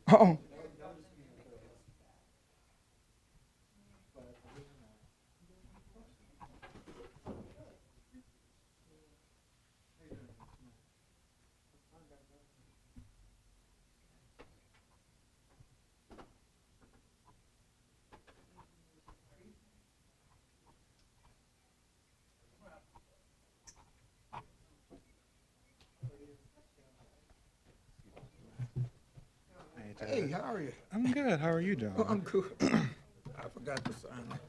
Oh, hey, how are you? I'm good. How are you doing? Oh, I'm cool. I forgot to sign it.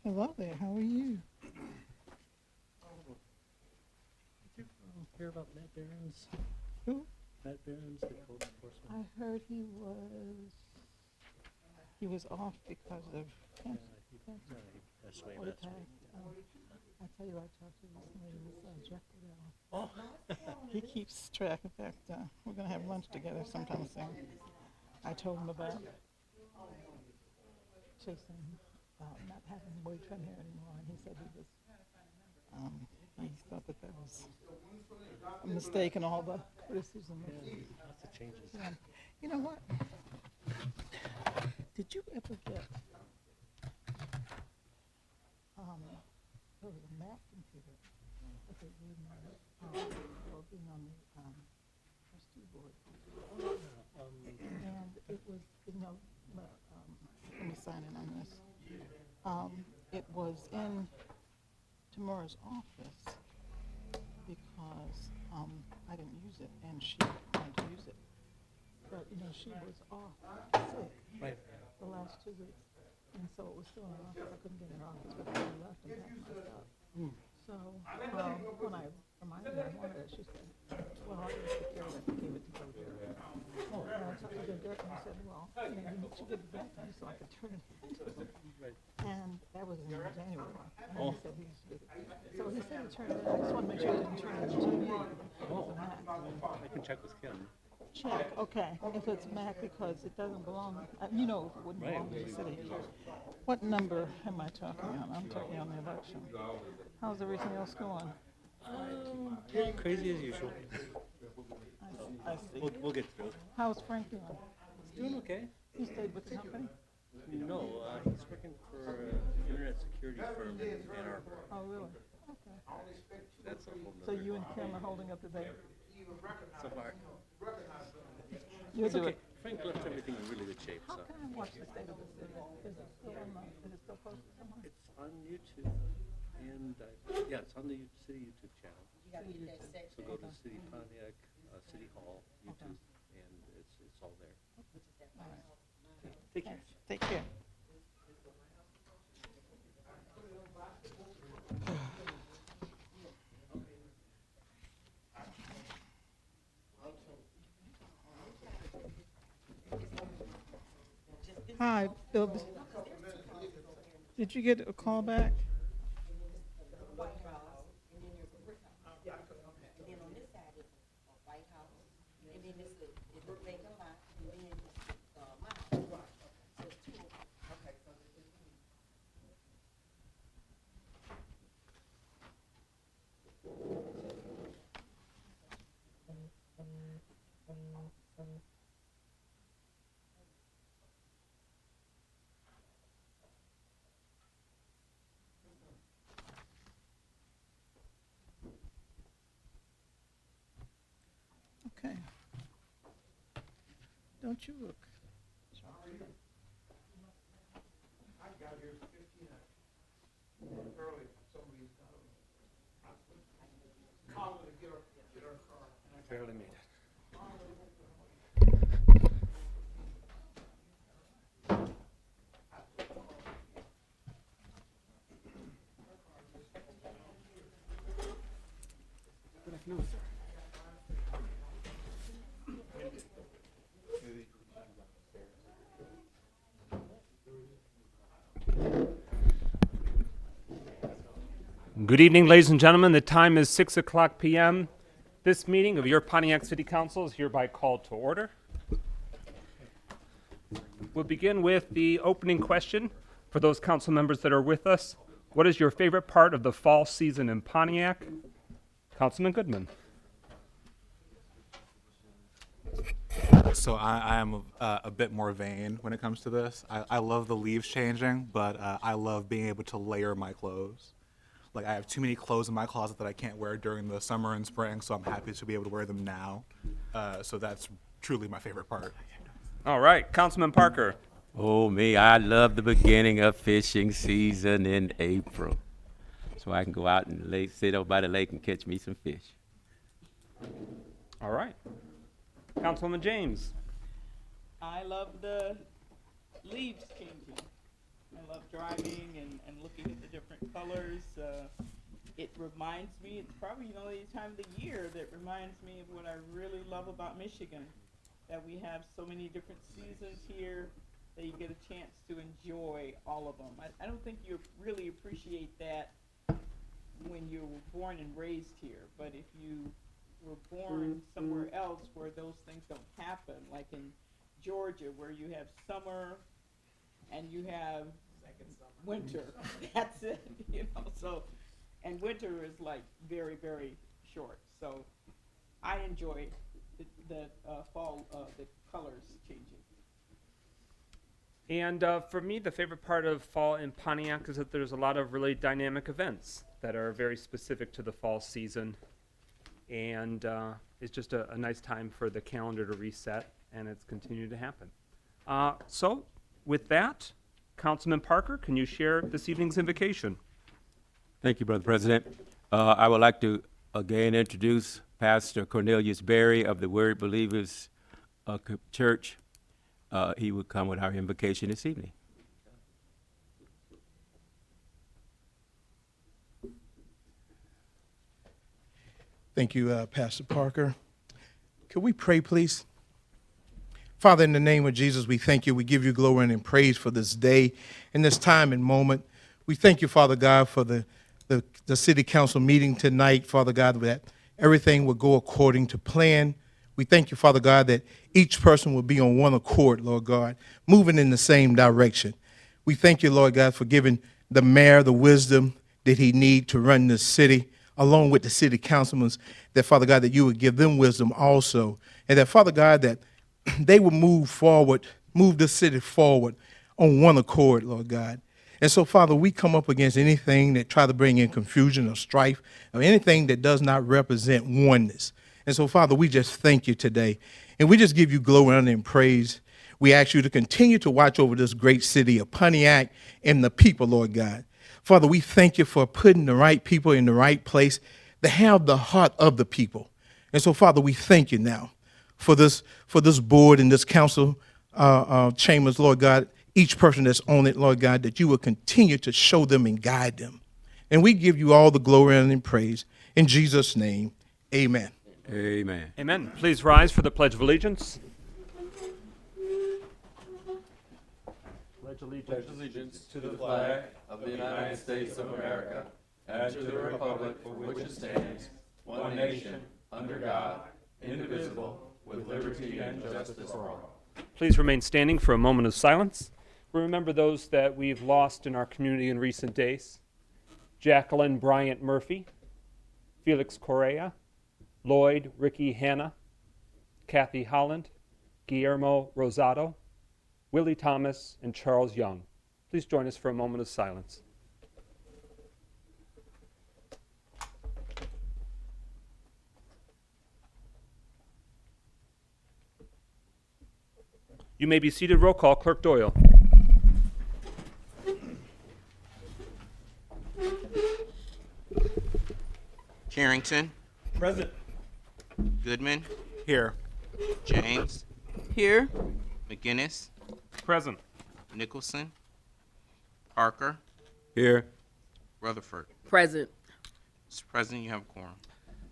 Hello there. How are you? Did you hear about Matt Barron's? Who? Matt Barron's, the code enforcement. I heard he was off because of cancer. He passed away Heart last attack. week. I tell you, I talked to recently with Jeff Liddell. Oh, He keeps track. In fact, we're going to have lunch together sometime soon. I told him about chasing, not having weight trim here anymore, and he said he thought that was a mistake and all the criticism. lots of changes. Yeah. You know what? Did you ever get there was a Mac computer that they gave me for being on the trustee board, and it was, let me sign in on this. It was in Tamara's office because I didn't use it, and she wanted to use it. But, she was off sick Right. the last 2 weeks, and so it was still in her office. I couldn't get in her office, but I left and packed my stuff. So when I reminded her I wanted it, she said, well, I just took care of it and gave it to Joe Dirt. And I talked to Joe Dirt, and he said, well, you should give it back to me so I could turn it into him. Right. And that was in January. And he said he was busy. So he said he turned it in. I just want to make sure he didn't turn it into me. It was a Mac. I can check with Kim. Check, okay, if it's Mac, because it doesn't belong, it wouldn't Right. belong to the city. What number am I talking on? I'm talking on the election. How's everything else going? Yeah, crazy as usual. I see. We'll get through it. How's Frank doing? He's doing okay. He stayed with the company? No, he's working for an internet security firm in Ann Arbor. Oh, really? Okay. That's a whole So nother you and Kim are holding up the baby? so far. You'll It's do okay. it. Frank left everything in really good shape, How so. can I watch the state of the city? Is it still is it still posted somewhere? It's on YouTube, and yeah, it's on the city YouTube channel. So go to City Pontiac, City Hall, YouTube, and it's all there. All right. Take care. Take care. Hi, Bill. Did you get a call back? Okay. Don't you look? I got here 15 minutes early. Somebody's calling to get our car. Barely made it. Good evening, ladies and gentlemen. The time is 6:00 p.m. This meeting of your Pontiac City Council is hereby called to order. We'll begin with the opening question for those council members that are with us. What is your favorite part of the fall season in Pontiac? Councilman Goodman. So I am a bit more vain when it comes to this. I love the leaves changing, but I love being able to layer my clothes. Like, I have too many clothes in my closet that I can't wear during the summer and spring, so I'm happy to be able to wear them now. So that's truly my favorite part. All right, Councilman Parker. Oh, me, I love the beginning of fishing season in April. So I can go out and sit over by the lake and catch me some fish. All right. Councilwoman James. I love the leaves changing. I love driving and looking at the different colors. It reminds me, it's probably the only time of the year that reminds me of what I really love about Michigan, that we have so many different seasons here that you get a chance to enjoy all of them. I don't think you really appreciate that when you were born and raised here, but if you were born somewhere else where those things don't happen, like in Georgia, where you have summer and you have winter. That's it, so, and winter is like very, very short. So I enjoy the fall, the colors changing. And for me, the favorite part of fall in Pontiac is that there's a lot of really dynamic events that are very specific to the fall season. And it's just a nice time for the calendar to reset, and it's continued to happen. So with that, Councilman Parker, can you share this evening's invocation? Thank you, Brother President. I would like to again introduce Pastor Cornelius Berry of the Word Believers Church. He would come with our invocation this evening. Thank you, Pastor Parker. Could we pray, please? Father, in the name of Jesus, we thank you. We give you glory and praise for this day and this time and moment. We thank you, Father God, for the city council meeting tonight, Father God, that everything will go according to plan. We thank you, Father God, that each person will be on one accord, Lord God, moving in the same direction. We thank you, Lord God, for giving the mayor the wisdom that he needs to run this city, along with the city councilmen, that, Father God, that you would give them wisdom also, and that, Father God, that they will move the city forward on one accord, Lord God. And so, Father, we come up against anything that try to bring in confusion or strife or anything that does not represent oneness. And so, Father, we just thank you today, and we just give you glory, honor, and praise. We ask you to continue to watch over this great city of Pontiac and the people, Lord God. Father, we thank you for putting the right people in the right place to have the heart of the people. And so, Father, we thank you now for this board and this council chambers, Lord God, each person that's on it, Lord God, that you will continue to show them and guide them. And we give you all the glory and praise. In Jesus' name, amen. Amen. Amen. Please rise for the Pledge of Allegiance. Pledge allegiance to the flag of the United States of America and to the republic for which it stands, one nation, under God, indivisible, with liberty and justice for all. Please remain standing for a moment of silence. We remember those that we've lost in our community in recent days. Jacqueline Bryant Murphy, Felix Correa, Lloyd Ricky Hanna, Kathy Holland, Guillermo Rosado, Willie Thomas, and Charles Young. Please join us for a moment of silence. You may be seated. Roll call. Clerk Doyle. Carrington. Present. Goodman. Here. James. Here. McGinnis. Present. Nicholson. Parker. Here. Rutherford. Present. Mr. President, you have a quorum.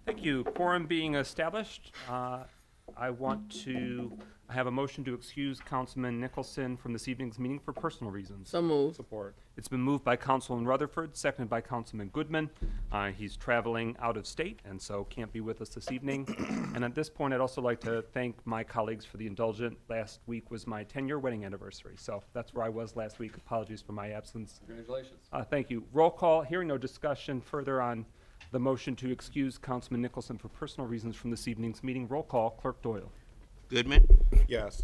Thank you. Quorum being established, I want to I have a motion to excuse Councilman Nicholson from this evening's meeting for personal reasons. So moved. Support. It's been moved by Councilman Rutherford, seconded by Councilman Goodman. He's traveling out of state and so can't be with us this evening. And at this point, I'd also like to thank my colleagues for the indulgence. Last week was my 10-year wedding anniversary, so that's where I was last week. Apologies for my absence. Congratulations. Thank you. Roll call. Hearing no discussion further on the motion to excuse Councilman Nicholson for personal reasons from this evening's meeting. Roll call. Clerk Doyle. Goodman, Yes.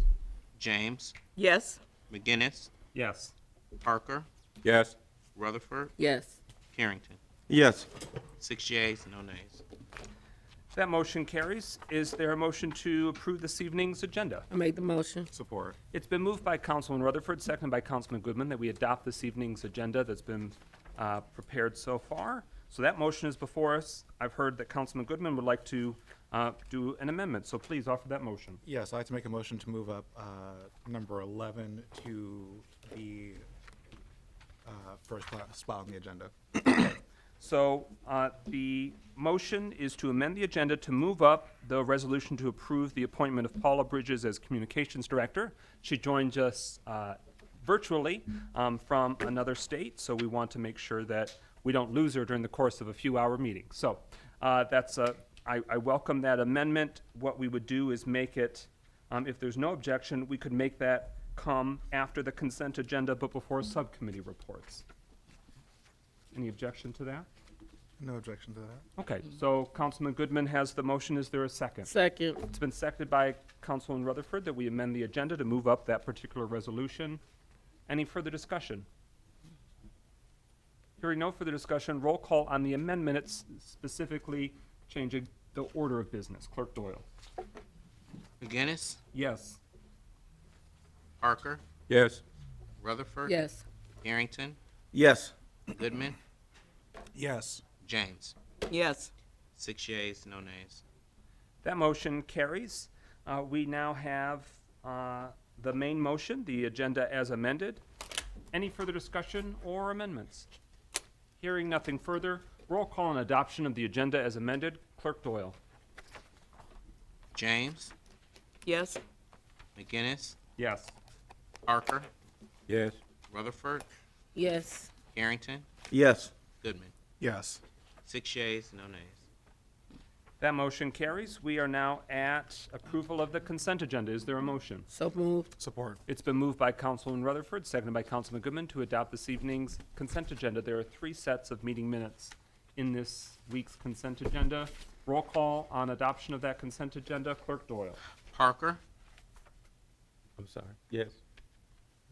James, Yes. McGinnis, Yes. Parker, Yes. Rutherford, Yes. Carrington. Yes. 6 yeas, no nays. That motion carries. Is there a motion to approve this evening's agenda? I make the motion. Support. It's been moved by Councilman Rutherford, seconded by Councilman Goodman, that we adopt this evening's agenda that's been prepared so far. So that motion is before us. I've heard that Councilman Goodman would like to do an amendment, so please offer that motion. Yes, I'd like to make a motion to move up number 11 to the first spot on the agenda. So the motion is to amend the agenda to move up the resolution to approve the appointment of Paula Bridges as Communications Director. She joins us virtually from another state, so we want to make sure that we don't lose her during the course of a few-hour meeting. So I welcome that amendment. What we would do is make it, if there's no objection, we could make that come after the consent agenda but before subcommittee reports. Any objection to that? No objection to that. Okay, so Councilman Goodman has the motion. Is there a second? Second. It's been seconded by Councilman Rutherford that we amend the agenda to move up that particular resolution. Any further discussion? Hearing no further discussion, roll call on the amendment. It's specifically changing the order of business. Clerk Doyle. McGinnis, Yes. Parker, Yes. Rutherford, Yes. Carrington, Yes. Goodman, Yes. James. Yes. 6 yeas, no nays. That motion carries. We now have the main motion, the agenda as amended. Any further discussion or amendments? Hearing nothing further, roll call on adoption of the agenda as amended. Clerk Doyle. James, Yes. McGinnis, Yes. Parker, Yes. Rutherford, Yes. Carrington, Yes. Goodman. Yes. 6 yeas, no nays. That motion carries. We are now at approval of the consent agenda. Is there a motion? So moved. Support. It's been moved by Councilman Rutherford, seconded by Councilman Goodman to adopt this evening's consent agenda. There are 3 sets of meeting minutes in this week's consent agenda. Roll call on adoption of that consent agenda. Clerk Doyle. Parker, I'm sorry. Yes.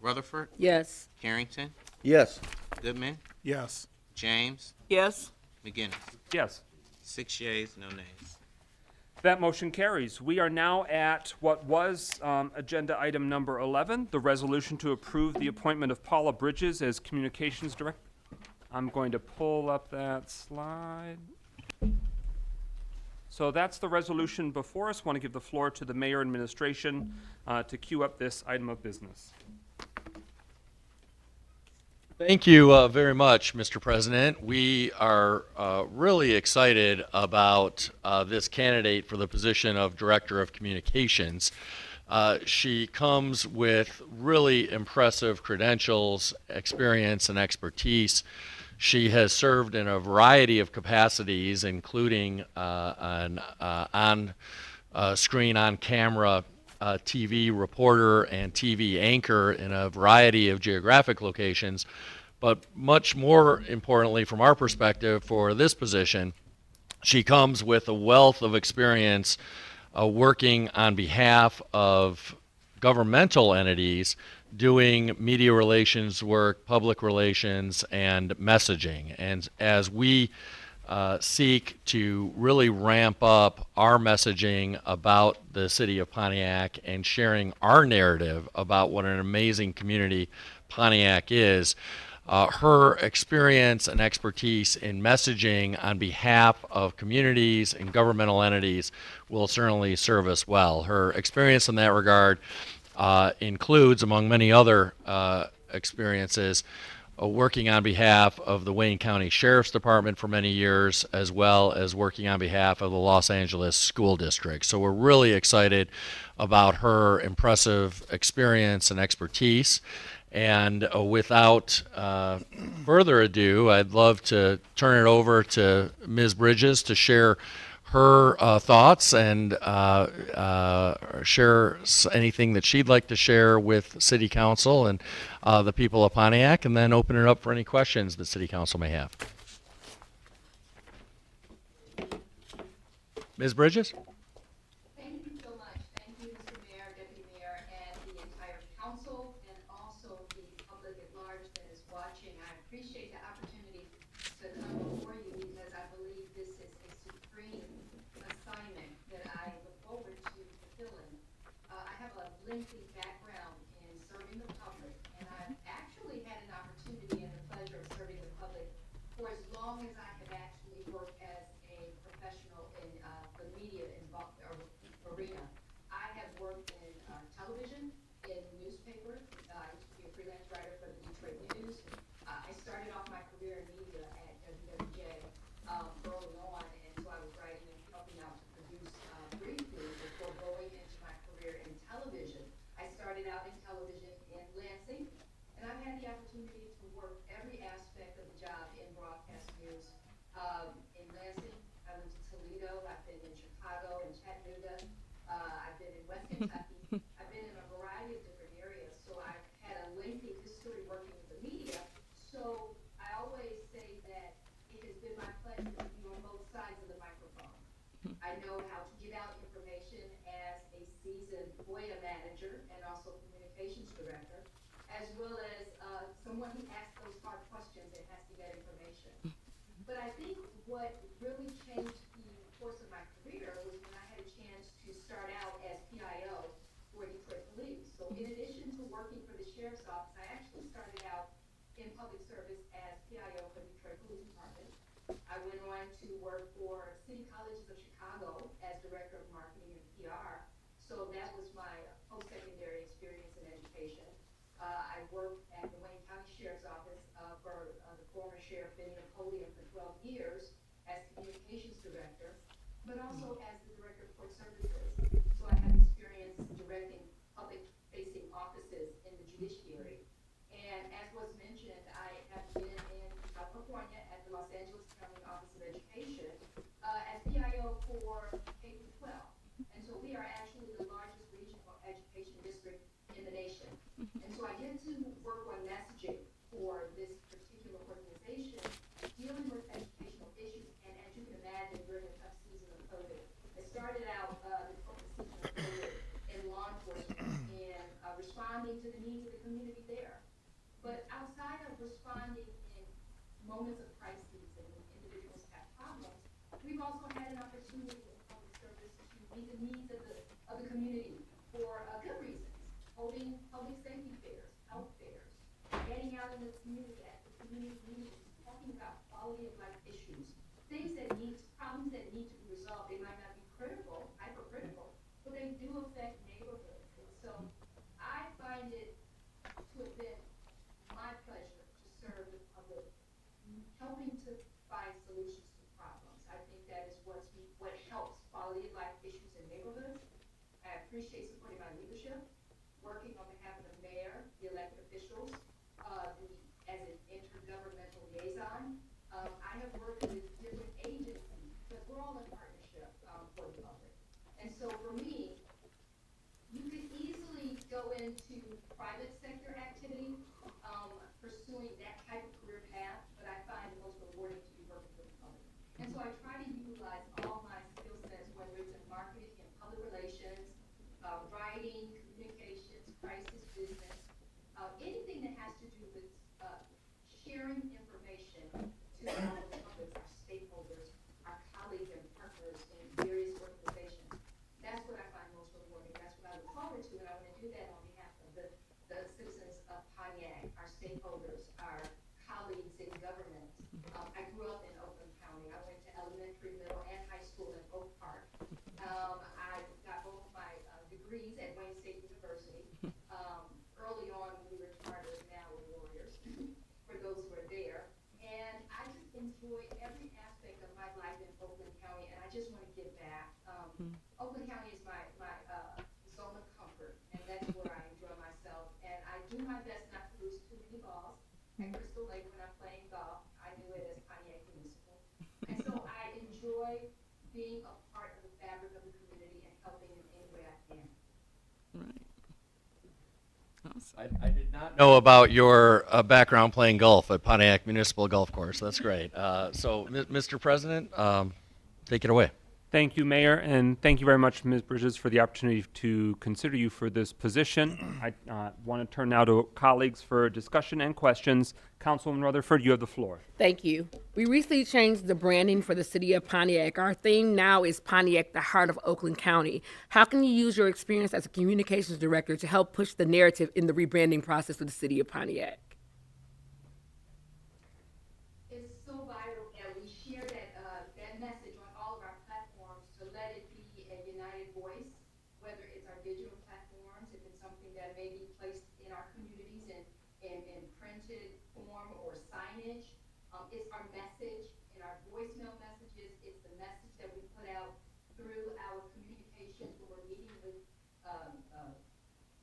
Rutherford, Yes. Carrington, Yes. Goodman, Yes. James, Yes. McGinnis. Yes. 6 yeas, no nays. That motion carries. We are now at what was agenda item number 11, the resolution to approve the appointment of Paula Bridges as Communications Director. I'm going to pull up that slide. So that's the resolution before us. Want to give the floor to the mayor and administration to queue up this item of business. Thank you very much, Mr. President. We are really excited about this candidate for the position of Director of Communications. She comes with really impressive credentials, experience, and expertise. She has served in a variety of capacities, including an on-screen, on-camera TV reporter and TV anchor in a variety of geographic locations. But much more importantly, from our perspective for this position, she comes with a wealth of experience working on behalf of governmental entities, doing media relations work, public relations, and messaging. And as we seek to really ramp up our messaging about the city of Pontiac and sharing our narrative about what an amazing community Pontiac is, her experience and expertise in messaging on behalf of communities and governmental entities will certainly serve us well. Her experience in that regard includes, among many other experiences, working on behalf of the Wayne County Sheriff's Department for many years, as well as working on behalf of the Los Angeles School District. So we're really excited about her impressive experience and expertise. And without further ado, I'd love to turn it over to Ms. Bridges to share her thoughts and share anything that she'd like to share with City Council and the people of Pontiac, and then open it up for any questions that City Council may have. Ms. Bridges? Thank you so much. Thank you, Mr. Mayor, Deputy Mayor, and the entire council, and also the public at large that is watching. I appreciate the opportunity to come before you because I believe this is a supreme assignment that I look forward to fulfilling. I have a lengthy background in serving the public, and I've actually had an opportunity and the pleasure of serving the public for as long as I have actually worked as a professional in the media arena. I have worked in television, in newspaper. I used to be a freelance writer for the Detroit News. I started off my career in media at WWJ early on, and so I was writing and helping out to produce briefly before going into my career in television. I started out in television in Lansing, and I've had the opportunity to work every aspect of the job in broadcast news. In Lansing, I went to Toledo, I've been in Chicago and Chattanooga, I've been in West Kentucky, I've been in a variety of different areas, so I've had a lengthy history working with the media. So I always say that it has been my pleasure to be on both sides of the microphone. I know how to get out information as a seasoned FOIA manager and also communications director, as well as someone who asks those hard questions and has to get information. But I think what really changed the course of my career was when I had a chance to start out as PIO for Detroit Police. So in addition to working for the Sheriff's Office, I actually started out in public service as PIO for the Detroit Police Department. I went on to work for City Colleges of Chicago as Director of Marketing and PR. So that was my post-secondary experience in education. I worked at the Wayne County Sheriff's Office for the former Sheriff Benny Napoleon for 12 years as Communications Director, but also as the Director of Court Services. So I have experience directing public-facing offices in the judiciary. And as was mentioned, I have been in California at the Los Angeles County Office of Education as PIO for K-12. And so we are actually the largest regional education district in the nation. And so I get to work on messaging for this particular organization, dealing with educational issues. And as you can imagine, during a tough season of COVID, I started out the season of COVID in law enforcement and responding to the needs of the community there. But outside of responding in moments of crises and when individuals have problems, we've also had an opportunity in public service to meet the needs of the community for good reasons. Holding public safety fairs, health fairs, getting out in the community at the community meetings, talking about quality of life issues, problems that need to be resolved. They might not be critical, hypercritical, but they do affect neighborhoods. And so I find it to have been my pleasure to serve the public, helping to find solutions to problems. I think that is what helps quality of life issues in neighborhoods. I appreciate supporting my leadership, working on behalf of the mayor, the elected officials, as an intergovernmental liaison. I have worked with different agencies, but we're all in partnership for the public. And so for me, you could easily go into private sector activity, pursuing that type of career path, but I find it most rewarding to be working with the public. And so I try to utilize all my skill sets, whether it's in marketing and public relations, writing, communications, crisis business, anything that has to do with sharing information to all the public, our stakeholders, our colleagues and partners in various organizations. That's what I find most rewarding. That's what I look forward to, and I want to do that on behalf of the citizens of Pontiac, our stakeholders, our colleagues in government. I grew up in Oakland County. I went to elementary, middle, and high school in Oak Park. I got both of my degrees at Wayne State University. Early on, we were chartered, now we're warriors, for those enjoyed every aspect of my life in Oakland County, and I just want to give back. Oakland County is my zone of comfort, and that's where I enjoy myself. And I do my best not to lose too many balls. At Crystal Lake, when I'm playing golf, I knew it as Pontiac Municipal. And so I enjoy being a part of the fabric of the community and helping in any way I can. Right. Awesome. I did not know about your background playing golf at Pontiac Municipal Golf Course. That's great. Mr. President, take it away. Thank you, Mayor, and thank you very much, Ms. Bridges, for the opportunity to consider you for this position. I want to turn now to colleagues for discussion and questions. Councilwoman Rutherford, you have the floor. Thank you. We recently changed the branding for the city of Pontiac. Our theme now is Pontiac, the heart of Oakland County. How can you use your experience as a communications director to help push the narrative in the rebranding process of the city of Pontiac? It's so vital that we share that message on all of our platforms to let it be a united voice, whether it's our digital platforms, if it's something that may be placed in our communities in printed form or signage. It's our message in our voicemail messages. It's the message that we put out through our communications when we're meeting with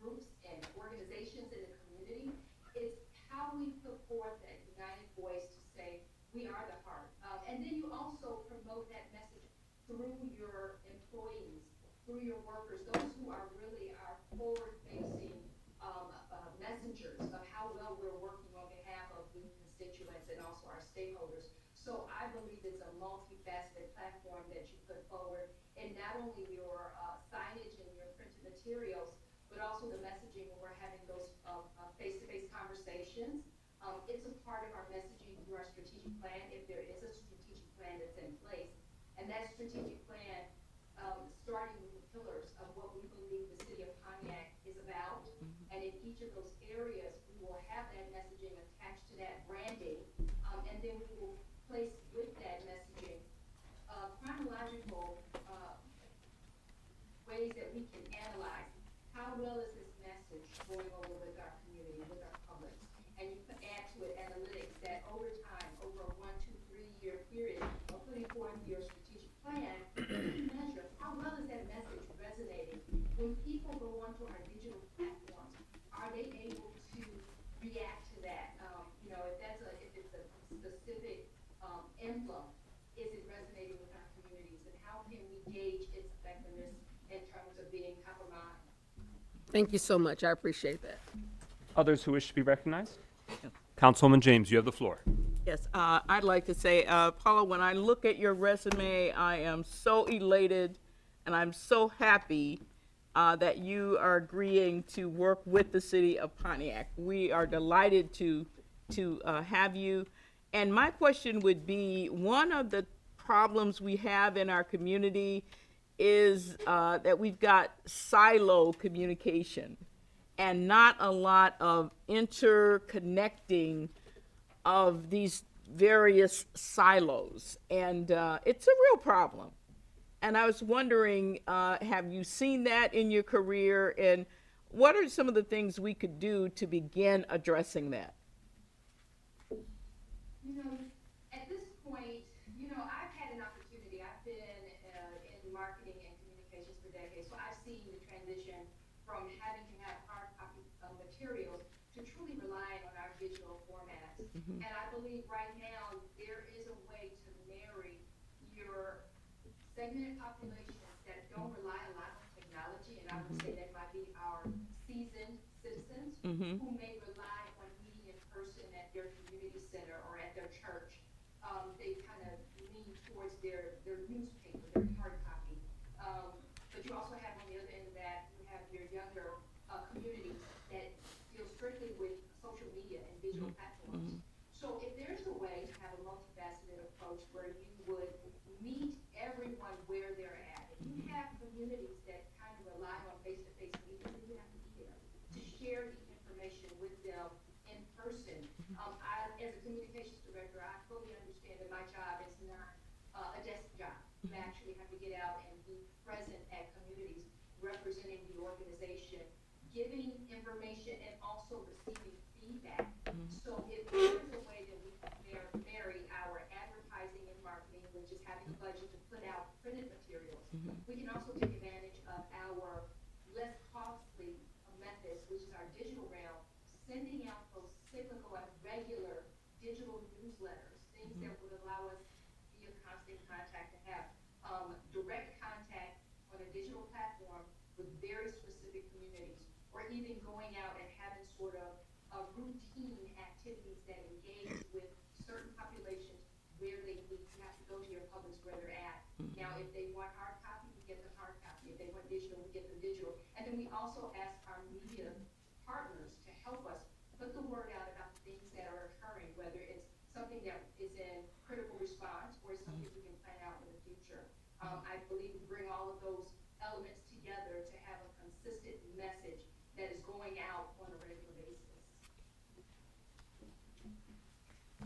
groups and organizations in the community. It's how we put forth that united voice to say, we are the heart. And then you also promote that message through your employees, through your workers, those who are really our forward-facing messengers of how well we're working on behalf of the constituents and also our stakeholders. So I believe it's a multifaceted platform that you put forward in not only your signage and your printed materials, but also the messaging when we're having those face-to-face conversations. It's a part of our messaging through our strategic plan, if there is a strategic plan that's in place. And that strategic plan, starting with the pillars of what we believe the city of Pontiac is about. And in each of those areas, we will have that messaging attached to that branding. And then we will place with that messaging chronological ways that we can analyze how well is this message going over with our community, with our public. And you can add to it analytics that over time, over a 1, 2, 3 year period of putting forth your strategic plan, you measure how well is that message resonating. When people go onto our digital platforms, are they able to react to that? If it's a specific emblem, is it resonating with our communities? And how can we gauge its effectiveness in terms of being top of mind? Thank you so much. I appreciate that. Others who wish to be recognized? Councilwoman James, you have the floor. Yes, I'd like to say, Paula, when I look at your resume, I am so elated and I'm so happy that you are agreeing to work with the city of Pontiac. We are delighted to have you. And my question would be, one of the problems we have in our community is that we've got silo communication and not a lot of interconnecting of these various silos. And it's a real problem. And I was wondering, have you seen that in your career? And what are some of the things we could do to begin addressing that? At this point, I've had an opportunity. I've been in marketing and communications for decades, so I've seen the transition from having to have hard copy materials to truly relying on our digital formats. And I believe right now there is a way to marry your segmented populations that don't rely a lot on technology, and I would say that might be our seasoned citizens who may rely on meeting in person at their community center or at their church. They kind of lean towards their newspaper, their hard copy. But you also have on the other end of that, you have your younger communities that deal strictly with social media and digital platforms. So if there's a way to have a multifaceted approach where you would meet everyone where they're at, if you have communities that kind of rely on face-to-face meetings, then you have to be there to share the information with them in person. As a communications director, I fully understand that my job is not a desk job. I actually have to get out and be present at communities, representing the organization, giving information and also receiving feedback. So if there is a way that we can marry our advertising can also take advantage of our less costly methods, which is our digital realm, sending out those cyclical and regular digital newsletters, things that would allow us to be in constant contact, to have direct contact on a digital platform with very specific communities, or even going out and having sort of routine activities that engage with certain populations where they need. You have to go to your Publix where they're at. Now, if they want hard copy, we get the hard copy. If they want digital, we get the digital. And then we also ask our media partners to help us put the word out about the things that are occurring, whether it's something that is in critical response or something we can plan out in the future. I believe we bring all of those elements together to have a consistent message that is going out on a regular basis.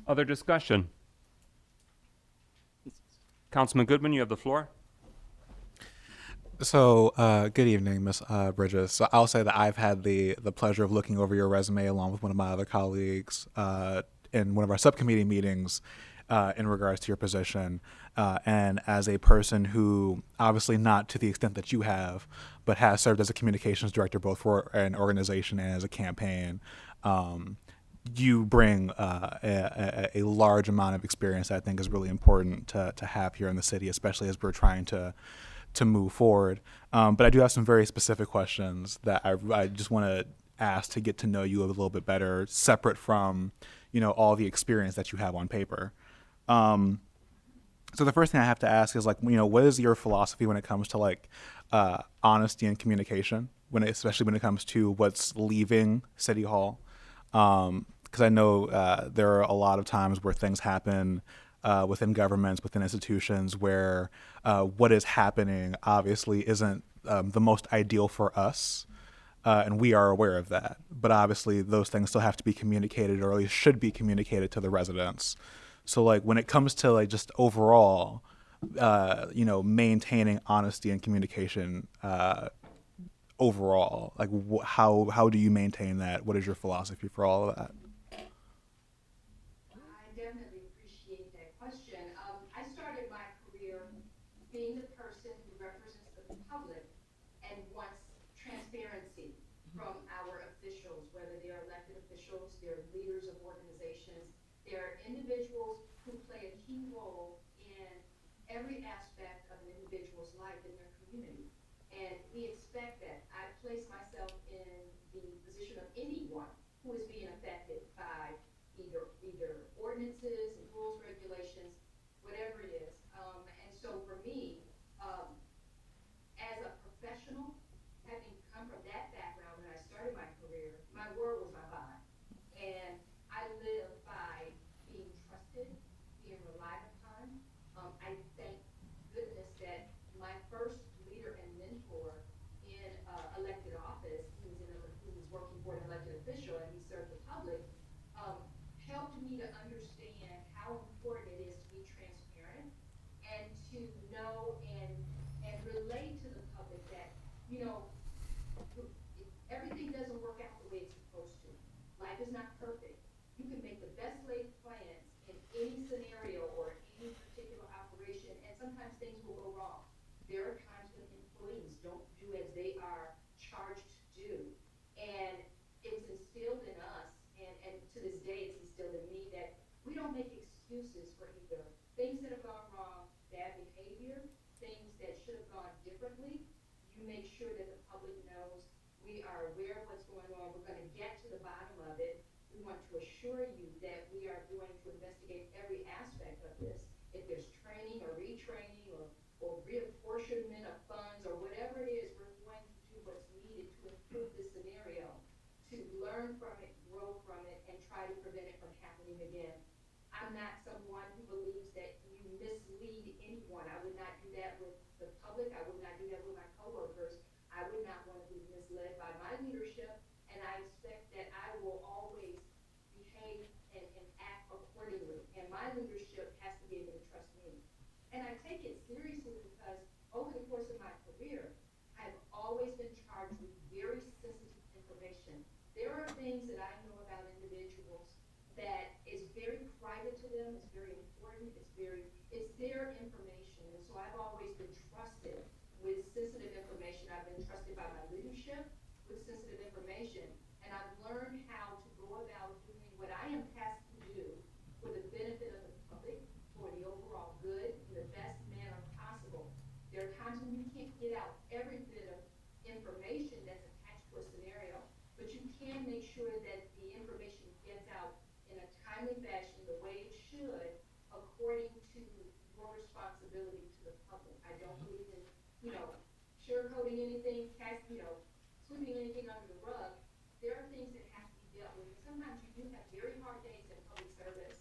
Other discussion? Councilman Goodman, you have the floor. So, good evening, Ms. Bridges. So I'll say that I've had the pleasure of looking over your resume along with one of my other colleagues in one of our subcommittee meetings in regards to your position. And as a person who, obviously not to the extent that you have, but has served as a communications director both for an organization and as a campaign, you bring a large amount of experience that I think is really important to have here in the city, especially as we're trying to move forward. But I do have some very specific questions that I just want to ask to get to know you a little bit better, separate from, all the experience that you have on paper. So the first thing I have to ask is what is your philosophy when it comes to honesty and communication, especially when it comes to what's leaving City Hall? Because I know there are a lot of times where things happen within governments, within institutions, where what is happening obviously isn't the most ideal for us, and we are aware of that. But obviously those things still have to be communicated, or at least should be communicated to the residents. So when it comes to just overall, maintaining honesty and communication overall, how do you maintain that? What is your philosophy for all of that? I definitely appreciate that question. I started my career being the person who represents the public and wants transparency from our officials, whether they're elected officials, they're leaders of organizations, they're individuals who play a key role in every aspect of an individual's life in their community. And we expect that. I place myself in the position of anyone who is being affected by either ordinances and rules, regulations, whatever it is. And so for me, as a professional, having come from that background when I started my career, my word was my bond. And I live by being trusted, being relied upon. I thank goodness that my first leader and mentor in elected office, who was working for an elected official and he served the public, helped me to understand how important it is to be transparent and to know and relate to the public that, everything doesn't work out the way it's supposed to. Life is not perfect. You can make the best laid plans in any scenario or any particular operation, and sometimes things will go wrong. There are times when employees don't do as they are charged to do, and it was instilled in us, and to this day it's instilled in me, that we don't make excuses for either things that have gone wrong, bad behavior, things that should have gone differently. You make sure that the public knows we are aware of what's going on. We're going to get to the bottom of it. We want to assure you that we are going to investigate every aspect of this. If there's training or retraining or reapportionment of funds or whatever it is, we're going to do what's needed to improve the scenario, to learn from it, grow from it, and try to prevent it from happening again. I'm not someone who believes that you mislead anyone. I would not do that with the public. I would not do that with my coworkers. I would not want to be misled by my leadership, and I expect that I will always behave and act accordingly. And my leadership has to be able to trust me. And I take it seriously because over the course of my career, I've always been charged with very sensitive information. There are things that I know about individuals that is very private to them, it's very important, it's their information. And so I've always been trusted with sensitive information. I've been trusted by my leadership with sensitive information, and I've learned how to go about doing what I am tasked to do for the benefit of the public, for the overall good, in the best manner possible. There are times when you can't get out every bit of information that's attached to a scenario, but you can make sure that the information gets out in a timely fashion, the way it should, according to your responsibility to the public. I don't believe in, sugarcoating anything, sweeping anything under the rug. There are things that have to be dealt with. Sometimes you do have very hard days in public service,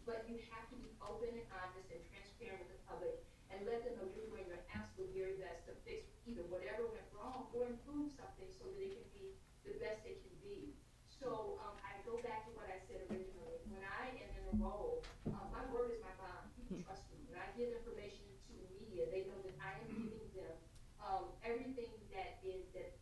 but you have to be open and honest and transparent with the public and let them know you're doing your absolute very best to fix either whatever went wrong or improve something so that it can be the best it can be. So I go back to what I said originally. When I am in a role, my word is my bond. People trust me. When I give information to the media, they know that I am giving them everything that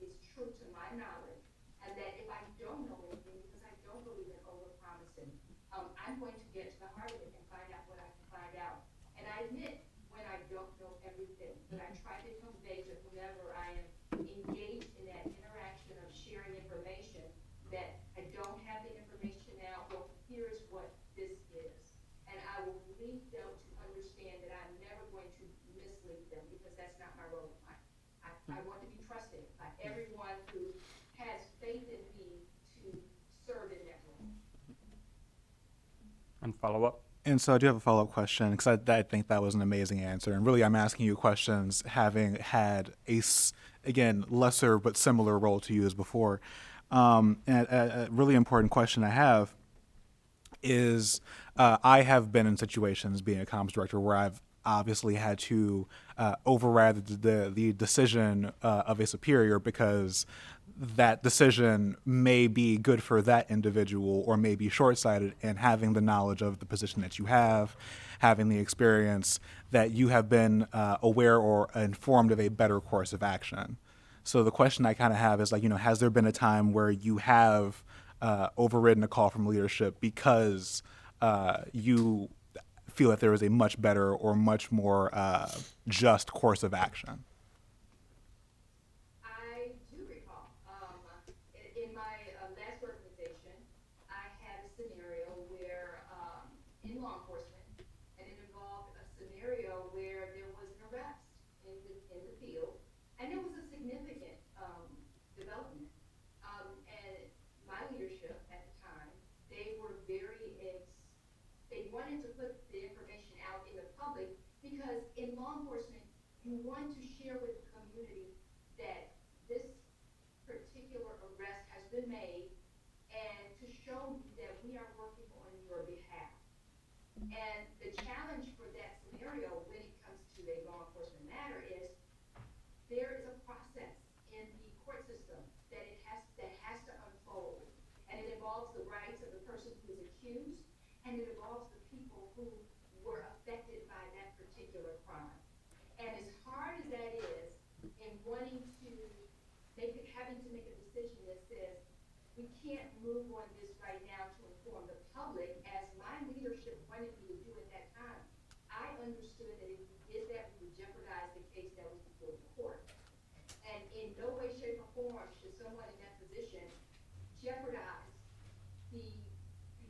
is true to my knowledge, and that if I don't know anything, because I don't believe in over-promising, I'm going to get to the heart of it and find out what I can find out. And I admit when I don't know everything, but I try to convey that whenever I am engaged in that interaction of sharing information, that I don't have the information now, well, here's what this is. And I will lead them to understand that I'm never going to mislead them, because that's not my role in life. I want to be trusted by everyone who has faith in me to serve in that role. And follow up. And so I do have a follow-up question, because I think that was an amazing answer. And really, I'm asking you questions having had again, lesser but similar role to you as before. And a really important question I have is, I have been in situations being a comms director where I've obviously had to override the decision of a superior, because that decision may be good for that individual or may be short-sighted, and having the knowledge of the position that you have, having the experience, that you have been aware or informed of a better course of action. So the question I kind of have is, has there been a time where you have overridden a call from leadership because you feel that there is a much better or much more just course of action? I do recall. In my last organization, I had a scenario where, in law enforcement, and it involved a scenario where there was an arrest in the field, and it was a significant development. And my leadership at the time, they were they wanted to put the information out in the public, because in law enforcement, you want to share with the community that this particular arrest has been made, and to show you that we are working on your behalf. And the challenge for that scenario when it comes to a law enforcement matter is there is a process in the court system that has to unfold, and it involves the rights of the person who is accused, and it involves the people who were affected by that particular crime. And as hard as that is, in wanting to having to make a decision that says, we can't move on this right now to inform the public, as my leadership wanted me to do at that time, I understood that if we did that, we would jeopardize the case that was before the court. And in no way, shape, or form should someone in that position jeopardize the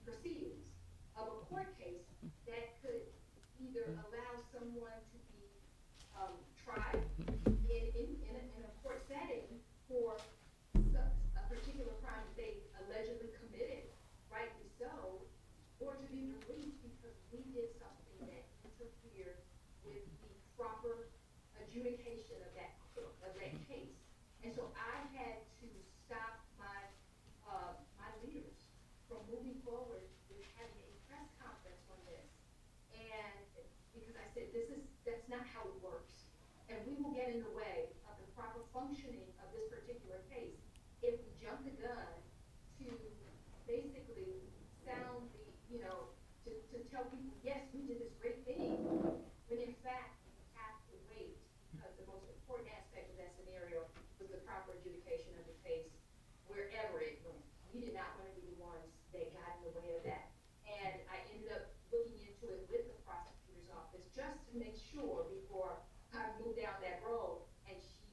proceedings of a court case that could either allow someone to be tried in a court setting for a particular crime that they allegedly committed, rightly so, or to be released because we did something that interfered with the proper adjudication of that case. And so I had to stop my leaders from moving forward with having a press conference on this. And because I said, that's not how it works. And we will get in the way of the proper functioning of this particular case if we jump the gun to basically sound to tell people, yes, we did this great thing, when in fact we have to wait, because the most important aspect of that scenario was the proper adjudication of the case wherever it went. We did not want to be the ones that got in the way of that. And I ended up looking into it with the prosecutor's office just to make sure before I moved down that road. And she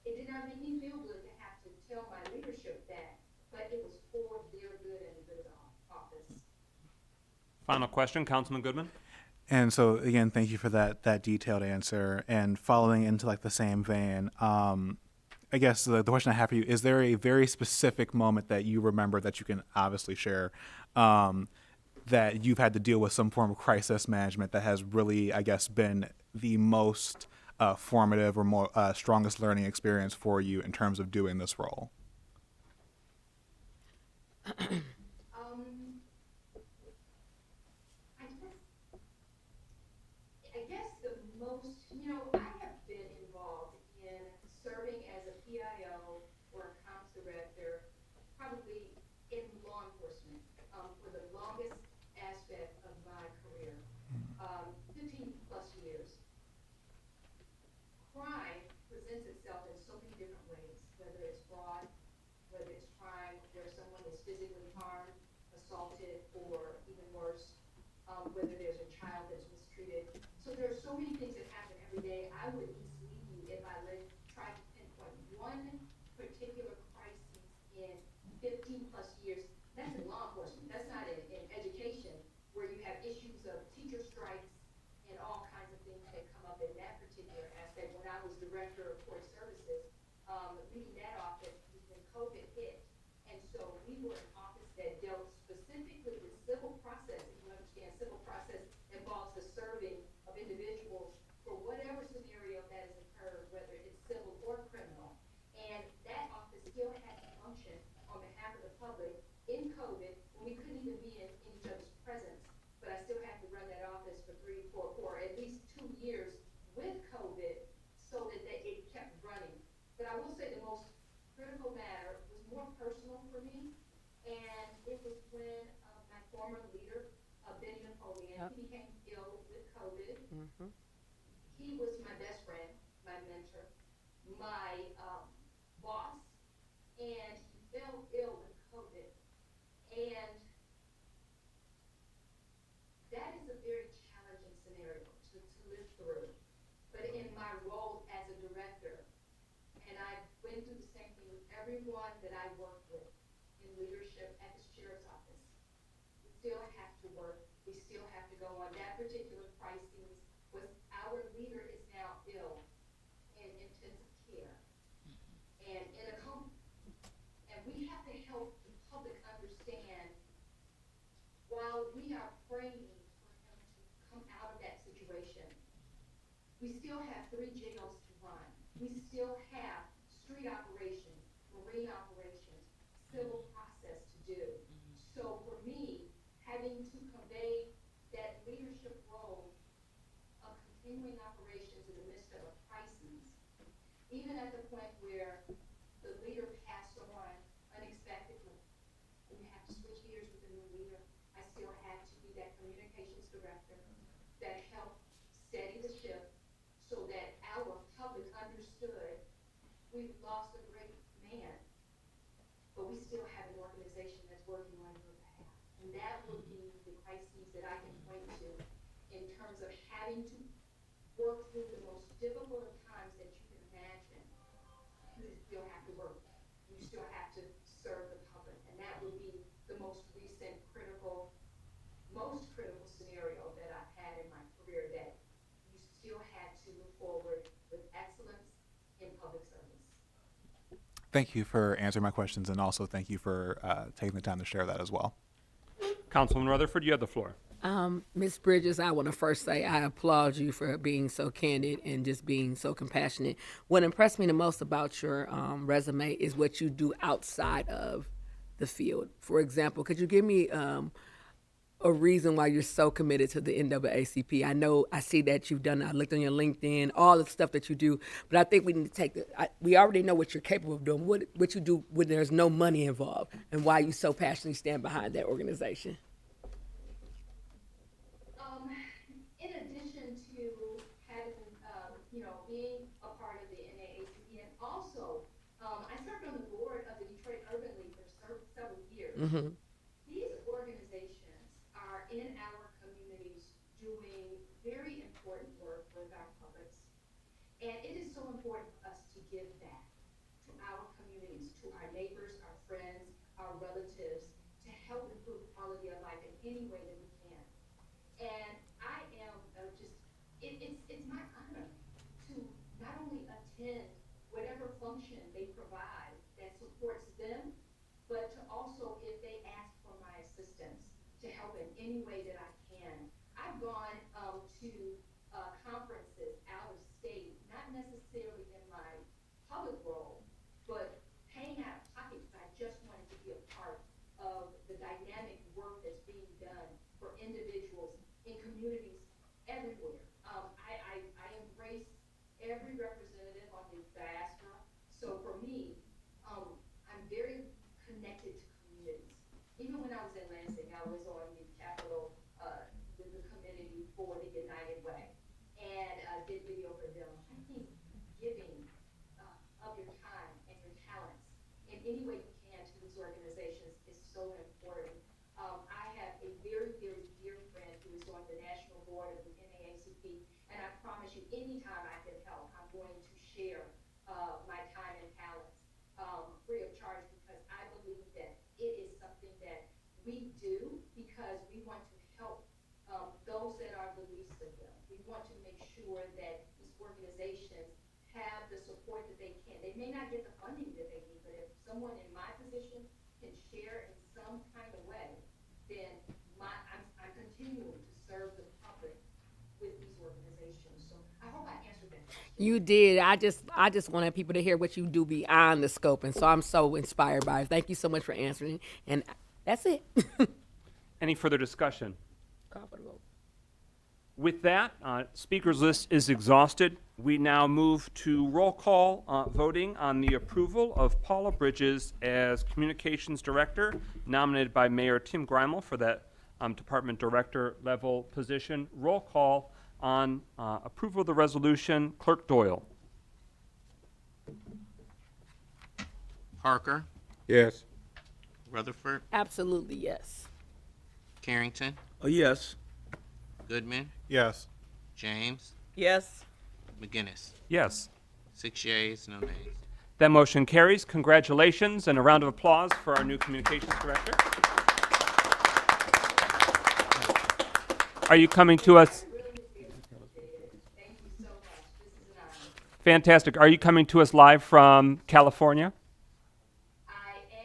it did not make me feel good to have to tell my leadership that, but it was for their good and the good of the office. Final question, Councilman Goodman. And so again, thank you for that detailed answer. And following into like the same vein, I guess the question I have for you, is there a very specific moment that you remember that you can obviously share, that you've had to deal with some form of crisis management that has really, I guess, been the most formative or more strongest learning experience for you in terms of doing this role? I guess the most, I have been involved in serving as a PIO or a comms director, probably in law enforcement, for the longest aspect of my career, 15 plus years. Crime presents itself in so many different ways, whether it's fraud, whether it's crime where someone is physically harmed, assaulted, or even worse, whether there's a child that's mistreated. So there are so many things that happen every day. I would mislead you if I tried to pinpoint one particular crisis in 15 plus years. That's in law enforcement. That's not in education, where you have issues of teacher strikes and all kinds of things that come up in that particular aspect. When I was director of court services, leading that office was when COVID hit. And so we were an office that dealt specifically with civil process. If you understand, civil process involves the serving of individuals for whatever scenario that has occurred, whether it's civil or criminal. And that office still had to function on behalf of the public in COVID when we couldn't even be in each other's presence. But I still had to run that office for at least 2 years with COVID so that it kept running. But I will say the most critical matter was more personal for me, and it was when my former leader, Benny Napoleon, he became ill with COVID. He was my best friend, my mentor, my boss, and he fell ill with COVID. And that is a very challenging scenario to live through. But in my role as a director, and I went through the same thing with everyone that I worked with in leadership at the sheriff's office. We still have to work. We still have to go on. That particular crisis was our leader is now ill in intensive care and in a coma. And we have to help the public understand, while we are praying for him to come out of that situation, we still have 3 jails to run. We still have street operations, marine operations, civil process to do. So for me, having to convey that leadership role of continuing operations in the midst of a crisis, even at the point where the leader passed on unexpectedly, we have to switch gears with the new leader. I still had to be that communications director that helped steady the ship so that our public understood we've lost a great man, but we still have an organization that's working on your behalf. And that would be the crises that I can point to in terms of having to work through the most difficult of times that you can imagine. You still have to work. You still have to serve the public. And that would be the most recent most critical scenario that I've had in my career, that you still had to move forward with excellence in public service. Thank you for answering my questions, and also thank you for taking the time to share that as well. Councilman Rutherford, you have the floor. Ms. Bridges, I want to first say I applaud you for being so candid and just being so compassionate. What impressed me the most about your resume is what you do outside of the field. For example, could you give me a reason why you're so committed to the NAACP? I see that you've done, I looked on your LinkedIn, all the stuff that you do, but I think we need to take we already know what you're capable of doing, what you do when there's no money involved, and why you so passionately stand behind that organization. In addition to having, being a part of the NAACP, and also, I served on the board of the Detroit Urban League for several years. Mm-hmm. These organizations are in our communities doing very important work with our publics. And it is so important for us to give back. to our neighbors, our friends, our relatives, to help improve quality of life in any way that we can. And I am it's my honor to not only attend whatever function they provide that supports them, but to also, if they ask for my assistance, to help in any way that I can. I've gone to conferences out of state, not necessarily in my public role, but paying out of pocket because I just wanted to be a part of the dynamic work that's being done for individuals in communities everywhere. I embrace every representative on the diaspora. So for me, I'm very connected to communities. Even when I was in Lansing, I was on the Capitol with the committee for the United Way and did video for them. I think giving of your time and your talents in any way you can to these organizations is so important. I have a very, very dear friend who is on the national board of the NAACP, and I promise you, anytime I can help, I'm going to share my time and talents free of charge, because I believe that it is something that we do because we want to help those that are the least of them. We want to make sure that these organizations have the support that they can. They may not get the funding that they need, but if someone in my position can share in some kind of way, then I'm continuing to serve the public with these organizations. So I hope I answered that question. You did. I just wanted people to hear what you do beyond the scope, and so I'm so inspired by it. Thank you so much for answering, and that's it. Any further discussion? Call for the vote. With that, speakers list is exhausted. We now move to roll call voting on the approval of Paula Bridges as Communications Director, nominated by Mayor Tim Greimel for that Department Director level position. Roll call on approval of the resolution. Clerk Doyle. Parker, Yes. Rutherford, Absolutely, yes. Carrington, Yes. Goodman, Yes. James, Yes. McGinnis. Yes. 6 yeas, no nays. That motion carries. Congratulations and a round of applause for our new Communications Director. Are you coming to us? Fantastic. Are you coming to us live from California? I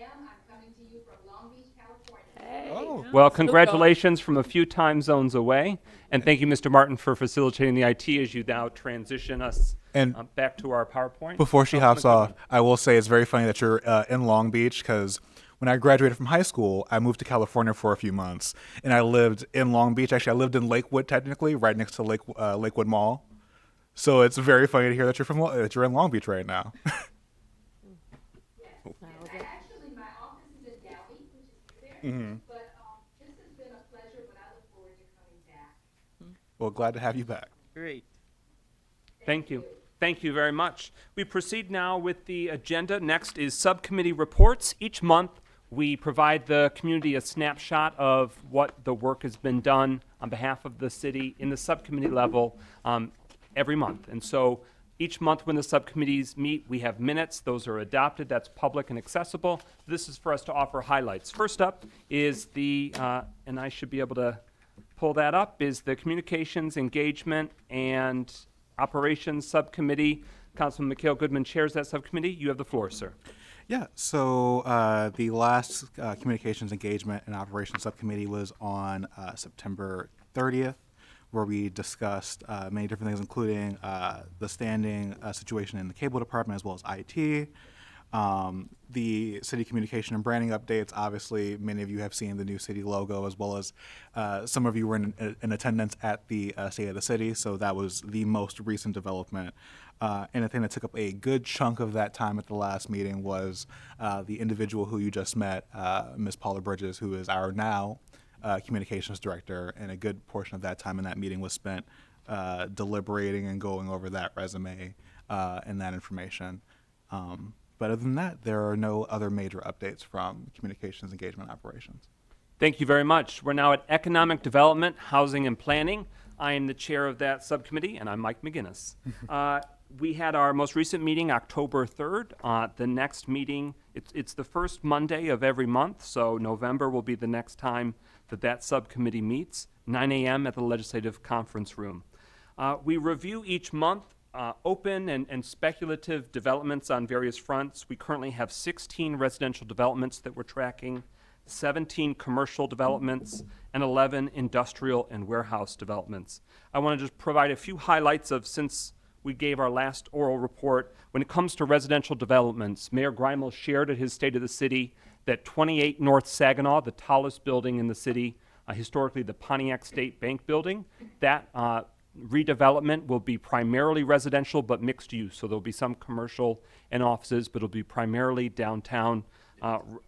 am. I'm coming to you from Long Beach, California. Oh, Well, congratulations from a few time zones away. And thank you, Mr. Martin, for facilitating the IT as you now transition us And back to our PowerPoint. before she hops off, I will say it's very funny that you're in Long Beach, because when I graduated from high school, I moved to California for a few months, and I lived in Long Beach. Actually, I lived in Lakewood, technically, right next to Lakewood Mall. So it's very funny to hear that you're in Long Beach right now. Actually, my office is in Downey, which is there. But this has been a pleasure, but I look forward to coming back. Well, glad to have you back. Great. Thank you. Thank you very much. We proceed now with the agenda. Next is subcommittee reports. Each month, we provide the community a snapshot of what the work has been done on behalf of the city in the subcommittee level every month. And so each month when the subcommittees meet, we have minutes. Those are adopted. That's public and accessible. This is for us to offer highlights. First up is and I should be able to pull that up, is the Communications, Engagement, and Operations Subcommittee. Councilman Mikhail Goodman chairs that subcommittee. You have the floor, sir. Yeah, so the last Communications, Engagement, and Operations Subcommittee was on September 30th, where we discussed many different things, including the standing situation in the cable department as well as IT, the city communication and branding updates. Obviously, many of you have seen the new city logo, as well as some of you were in attendance at the State of the City, so that was the most recent development. And the thing that took up a good chunk of that time at the last meeting was the individual who you just met, Ms. Paula Bridges, who is our now communications director, and a good portion of that time in that meeting was spent deliberating and going over that resume and that information. But other than that, there are no other major updates from Communications, Engagement, Operations. Thank you very much. We're now at Economic Development, Housing, and Planning. I am the chair of that subcommittee, and I'm Mike McGinnis. We had our most recent meeting October 3rd. The next meeting, it's the first Monday of every month, so November will be the next time that subcommittee meets, 9 a.m. at the Legislative Conference Room. We review each month open and speculative developments on various fronts. We currently have 16 residential developments that we're tracking, 17 commercial developments, and 11 industrial and warehouse developments. I want to just provide a few highlights of since we gave our last oral report. When it comes to residential developments, Mayor Greimel shared at his State of the City that 28 North Saginaw, the tallest building in the city, historically the Pontiac State Bank building, that redevelopment will be primarily residential but mixed use. So there'll be some commercial and offices, but it'll be primarily downtown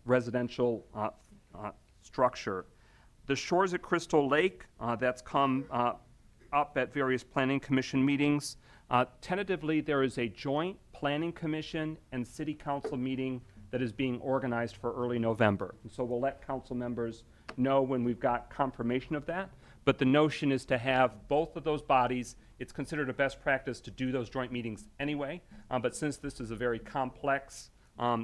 residential structure. The Shores at Crystal Lake, that's come up at various planning commission meetings. Tentatively, there is a joint planning commission and city council meeting that is being organized for early November. And so we'll let council members know when we've got confirmation of that. But the notion is to have both of those bodies. It's considered a best practice to do those joint meetings anyway. But since this is a very complex,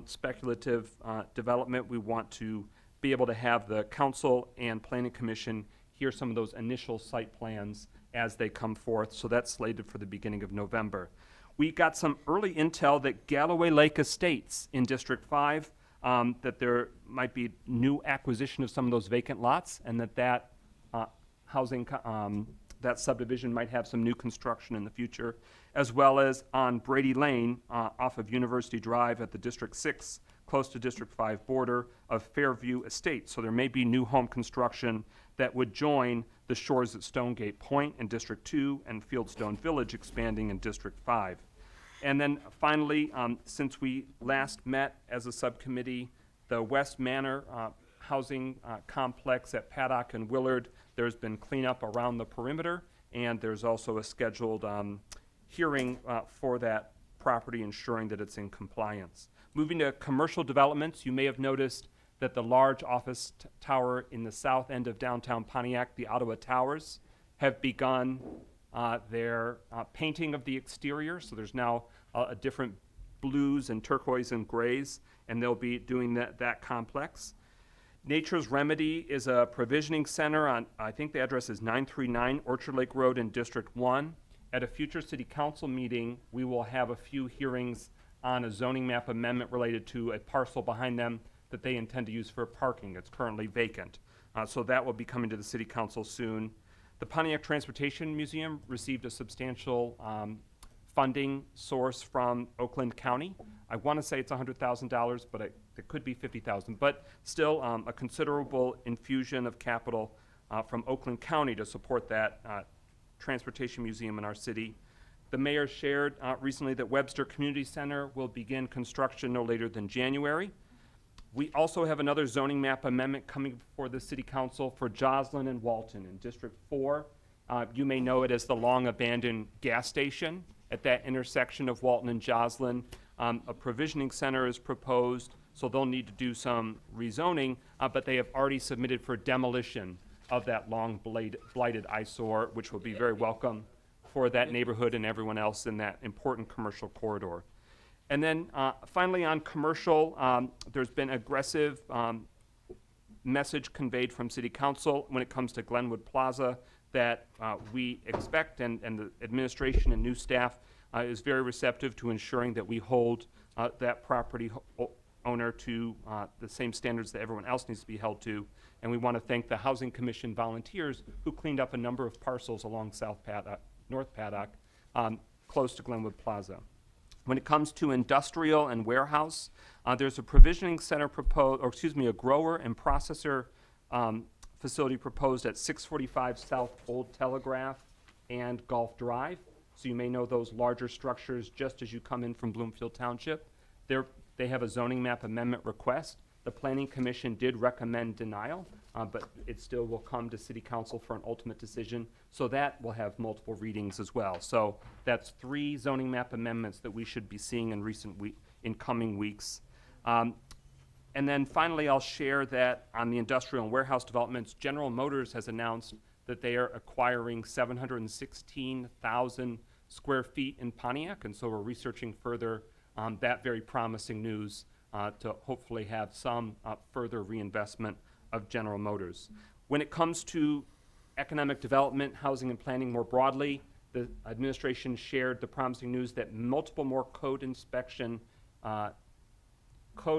speculative development, we want to be able to have the council and planning commission hear some of those initial site plans as they come forth. So that's slated for the beginning of November. We got some early intel that Galloway Lake Estates in District 5, that there might be new acquisition of some of those vacant lots, and that housing, that subdivision might have some new construction in the future, as well as on Brady Lane off of University Drive at the District 6, close to District 5 border of Fairview Estates. So there may be new home construction that would join the Shores at Stonegate Point in District 2 and Fieldstone Village expanding in District 5. And then finally, since we last met as a subcommittee, the West Manor housing complex at Paddock and Willard, there's been cleanup around the perimeter, and there's also a scheduled hearing for that property, ensuring that it's in compliance. Moving to commercial developments, you may have noticed that the large office tower in the south end of downtown Pontiac, the Ottawa Towers, have begun their painting of the exterior. So there's now a different blues and turquoise and grays, and they'll be doing that complex. Nature's Remedy is a provisioning center on, I think the address is 939 Orchard Lake Road in District 1. At a future city council meeting, we will have a few hearings on a zoning map amendment related to a parcel behind them that they intend to use for parking. It's currently vacant. So that will be coming to the city council soon. The Pontiac Transportation Museum received a substantial funding source from Oakland County. I want to say it's $100,000, but it could be $50,000. But still a considerable infusion of capital from Oakland County to support that transportation museum in our city. The mayor shared recently that Webster Community Center will begin construction no later than January. We also have another zoning map amendment coming before the city council for Joslin and Walton in District 4. You may know it as the long abandoned gas station at that intersection of Walton and Joslin. A provisioning center is proposed, so they'll need to do some rezoning, but they have already submitted for demolition of that long blighted eyesore, which will be very welcome for that neighborhood and everyone else in that important commercial corridor. And then finally on commercial, there's been aggressive message conveyed from City Council when it comes to Glenwood Plaza that we expect, and the administration and new staff is very receptive to ensuring that we hold that property owner to the same standards that everyone else needs to be held to. And we want to thank the Housing Commission volunteers who cleaned up a number of parcels along North Paddock, close to Glenwood Plaza. When it comes to industrial and warehouse, there's a provisioning center proposed, a grower and processor facility proposed at 645 South Old Telegraph and Gulf Drive. So you may know those larger structures just as you come in from Bloomfield Township. They have a zoning map amendment request. The Planning Commission did recommend denial, but it still will come to City Council for an ultimate decision. So that will have multiple readings as well. So that's 3 zoning map amendments that we should be seeing in coming weeks. And then finally, I'll share that on the industrial and warehouse developments, General Motors has announced that they are acquiring 716,000 square feet in Pontiac, and so we're researching further that very promising news to hopefully have some further reinvestment of General Motors. When it comes to economic development, housing and planning more broadly, the administration shared the promising news that multiple more code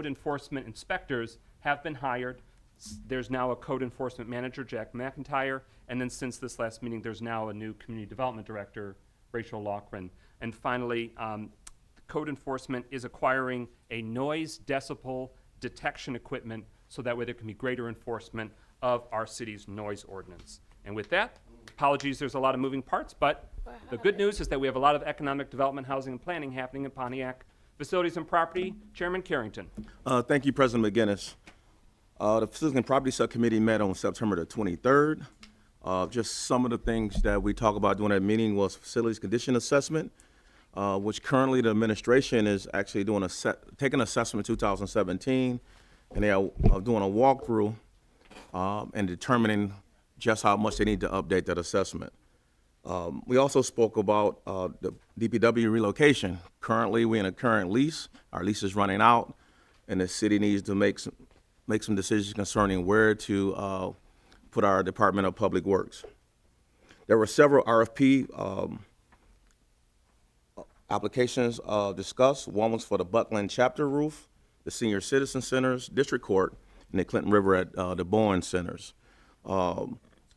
enforcement inspectors have been hired. There's now a code enforcement manager, Jack McIntyre, and then since this last meeting, there's now a new community development director, Rachel Loughran. And finally, code enforcement is acquiring a noise decibel detection equipment so that way there can be greater enforcement of our city's noise ordinance. And with that, apologies, there's a lot of moving parts, but the good news is that we have a lot of economic development, housing, and planning happening in Pontiac. Facilities and Property, Chairman Carrington. Thank you, President McGinnis. The Facilities and Property Subcommittee met on September the 23rd. Just some of the things that we talked about during that meeting was facilities condition assessment, which currently the administration is actually doing taking assessment in 2017, and they are doing a walkthrough and determining just how much they need to update that assessment. We also spoke about the Dpw relocation. Currently, we're in a current lease. Our lease is running out, and the city needs to make some decisions concerning where to put our Department of Public Works. There were several RFP applications discussed. One was for the Buckland chapter roof, the Senior Citizen Centers, District Court, and the Clinton River at the Bowen Centers.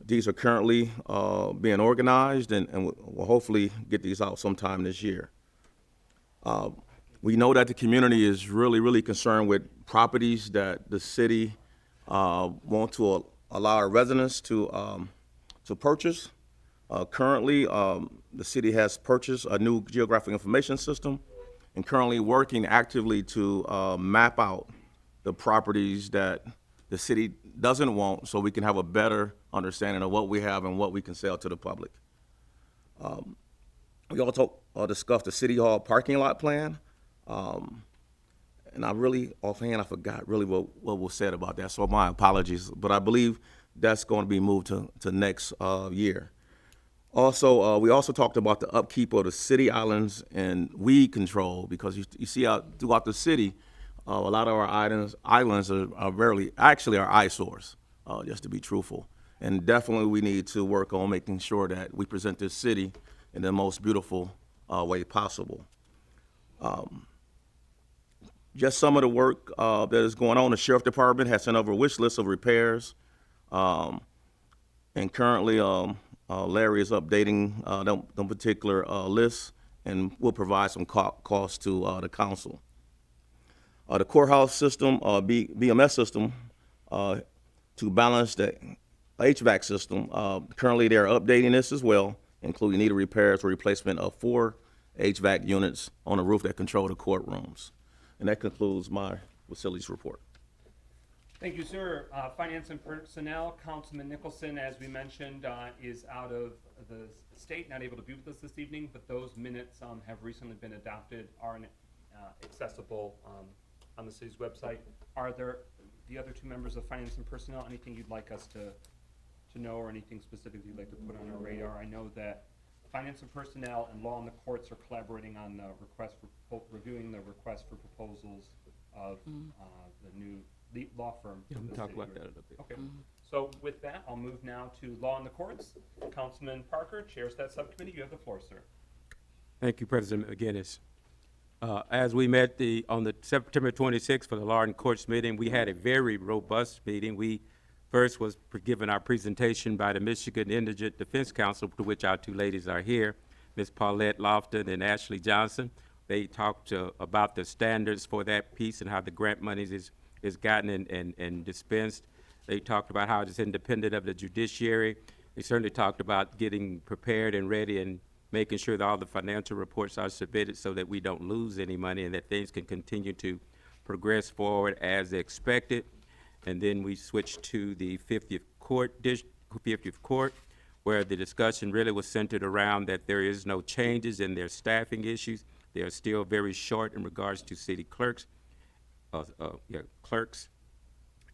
These are currently being organized, and we'll hopefully get these out sometime this year. We know that the community is really concerned with properties that the city want to allow our residents to purchase. Currently, the city has purchased a new geographic information system and currently working actively to map out the properties that the city doesn't want so we can have a better understanding of what we have and what we can sell to the public. We also discussed the City Hall parking lot plan. And I really, offhand, I forgot really what was said about that, so my apologies. But I believe that's going to be moved to next year. Also, we also talked about the upkeep of the city islands and weed control, because you see out throughout the city, a lot of our islands are rarely, actually are eyesores, just to be truthful. And definitely we need to work on making sure that we present this city in the most beautiful way possible. Just some of the work that is going on. The Sheriff Department has sent over a wish list of repairs. And currently, Larry is updating them particular lists, and will provide some costs to the council. The courthouse system, BMS system, to balance the HVAC system. Currently, they're updating this as well, including needed repairs or replacement of 4 HVAC units on the roof that control the courtrooms. And that concludes my facilities report. Thank you, sir. Finance and Personnel, Councilman Nicholson, as we mentioned, is out of the state, not able to be with us this evening, but those minutes have recently been adopted, are accessible on the city's website. Are there the other 2 members of Finance and Personnel, anything you'd like us to know, or anything specific you'd like to put on our radar? I know that Finance and Personnel and Law and the Courts are collaborating on the reviewing the request for proposals of the new law firm. Yeah, we'll talk about that a little bit. Okay. So with that, I'll move now to Law and the Courts. Councilman Parker chairs that subcommittee. You have the floor, sir. Thank you, President McGinnis. As we met on the September 26th for the Law and Courts meeting, we had a very robust meeting. We first was given our presentation by the Michigan Indigent Defense Council, to which our 2 ladies are here, Ms. Paulette Lofton and Ashley Johnson. They talked about the standards for that piece and how the grant monies is gotten and dispensed. They talked about how it's independent of the judiciary. They certainly talked about getting prepared and ready and making sure that all the financial reports are submitted so that we don't lose any money and that things can continue to progress forward as expected. And then we switched to the 50th Court, where the discussion really was centered around that there is no changes in their staffing issues. They are still very short in regards to city clerks,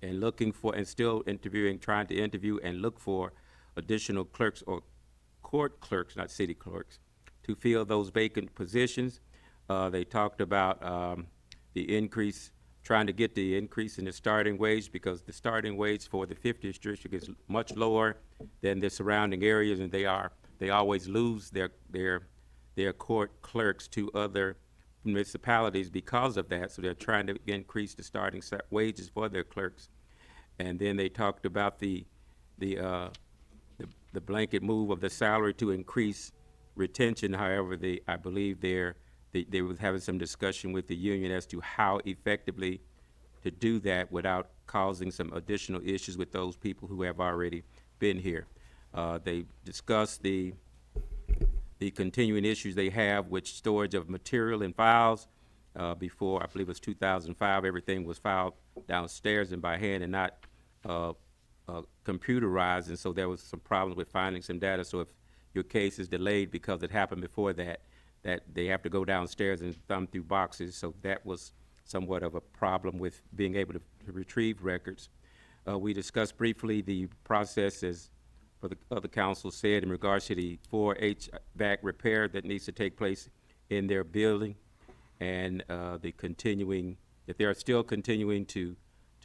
and looking for, and still trying to interview and look for additional clerks or court clerks, not city clerks, to fill those vacant positions. They talked about the increase, trying to get the increase in the starting wage, because the starting wage for the 50th district is much lower than the surrounding areas, and they always lose their court clerks to other municipalities because of that. So they're trying to increase the starting wages for their clerks. And then they talked about the blanket move of the salary to increase retention. However, I believe they was having some discussion with the union as to how effectively to do that without causing some additional issues with those people who have already been here. They discussed the continuing issues they have with storage of material and files. Before, I believe it was 2005, everything was filed downstairs and by hand and not computerized, and so there was some problems with finding some data. So if your case is delayed because it happened before that they have to go downstairs and thumb through boxes. So that was somewhat of a problem with being able to retrieve records. We discussed briefly the process, as for the other council said, in regards to the 4 HVAC repair that needs to take place in their building, and that they are still continuing to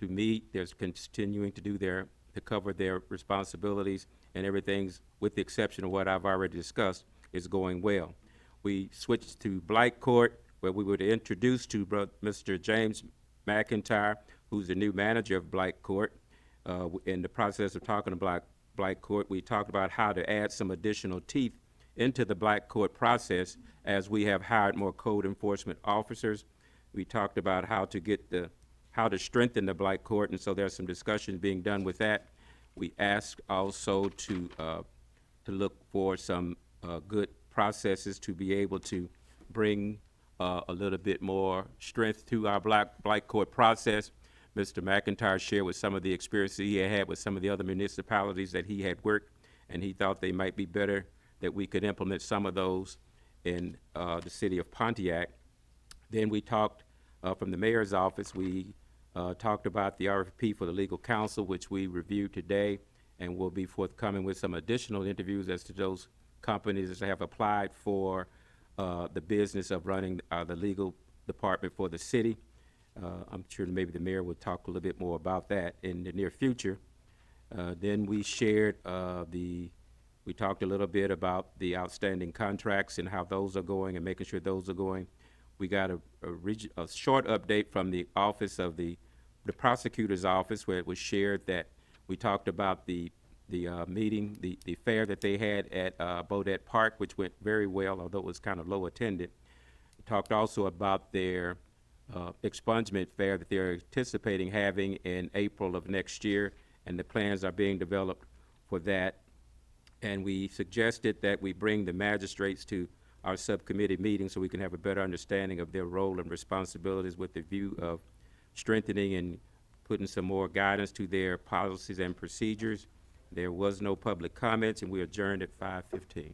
meet, they're continuing to to cover their responsibilities, and everything's, with the exception of what I've already discussed, is going well. We switched to Blight Court, where we were introduced to Mr. James McIntyre, who's the new manager of Blight Court. In the process of talking about Blight Court, we talked about how to add some additional teeth into the Blight Court process, as we have hired more code enforcement officers. We talked about how to strengthen the Blight Court, and so there's some discussion being done with that. We asked also to look for some good processes to be able to bring a little bit more strength to our Blight Court process. Mr. McIntyre shared with some of the experiences he had with some of the other municipalities that he had worked, and he thought they might be better, that we could implement some of those in the city of Pontiac. Then we talked from the mayor's office, we talked about the RFP for the legal counsel, which we reviewed today, and will be forthcoming with some additional interviews as to those companies that have applied for the business of running the legal department for the city. I'm sure maybe the mayor will talk a little bit more about that in the near future. Then we shared we talked a little bit about the outstanding contracts and how those are going and making sure those are going. We got a short update from the office of the prosecutor's office, where it was shared that we talked about the meeting, the fair that they had at Bodette Park, which went very well, although it was kind of low attended. We talked also about their expungement fair that they're anticipating having in April of next year, and the plans are being developed for that. And we suggested that we bring the magistrates to our subcommittee meeting so we can have a better understanding of their role and responsibilities, with the view of strengthening and putting some more guidance to their policies and procedures. There was no public comments, and we adjourned at 5:15.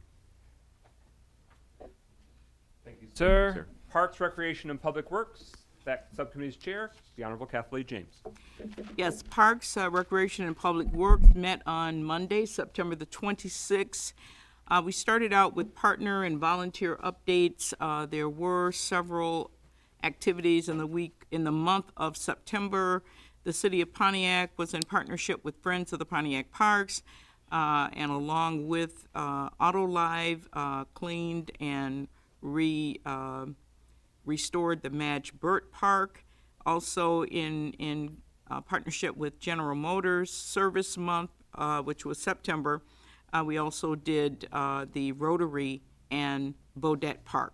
Thank you, sir. Parks, Recreation, and Public Works, that subcommittee's chair, the Honorable Kathleen James. Yes, Parks, Recreation, and Public Works met on Monday, September the 26th. We started out with partner and volunteer updates. There were several activities in the month of September. The City of Pontiac was in partnership with Friends of the Pontiac Parks, and along with AutoLive, cleaned and restored the Madge Burt Park. Also in partnership with General Motors Service Month, which was September, we also did the Rotary and Bodette Park.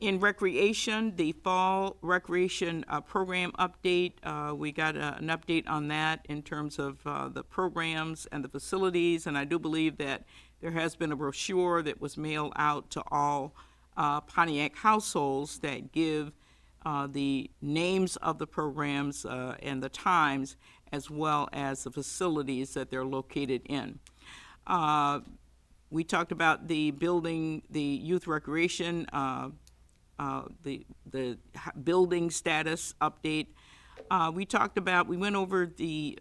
In recreation, the fall recreation program update, we got an update on that in terms of the programs and the facilities, and I do believe that there has been a brochure that was mailed out to all Pontiac households that give the names of the programs and the times, as well as the facilities that they're located in. We talked about the building, the youth recreation, the building status update. We went over the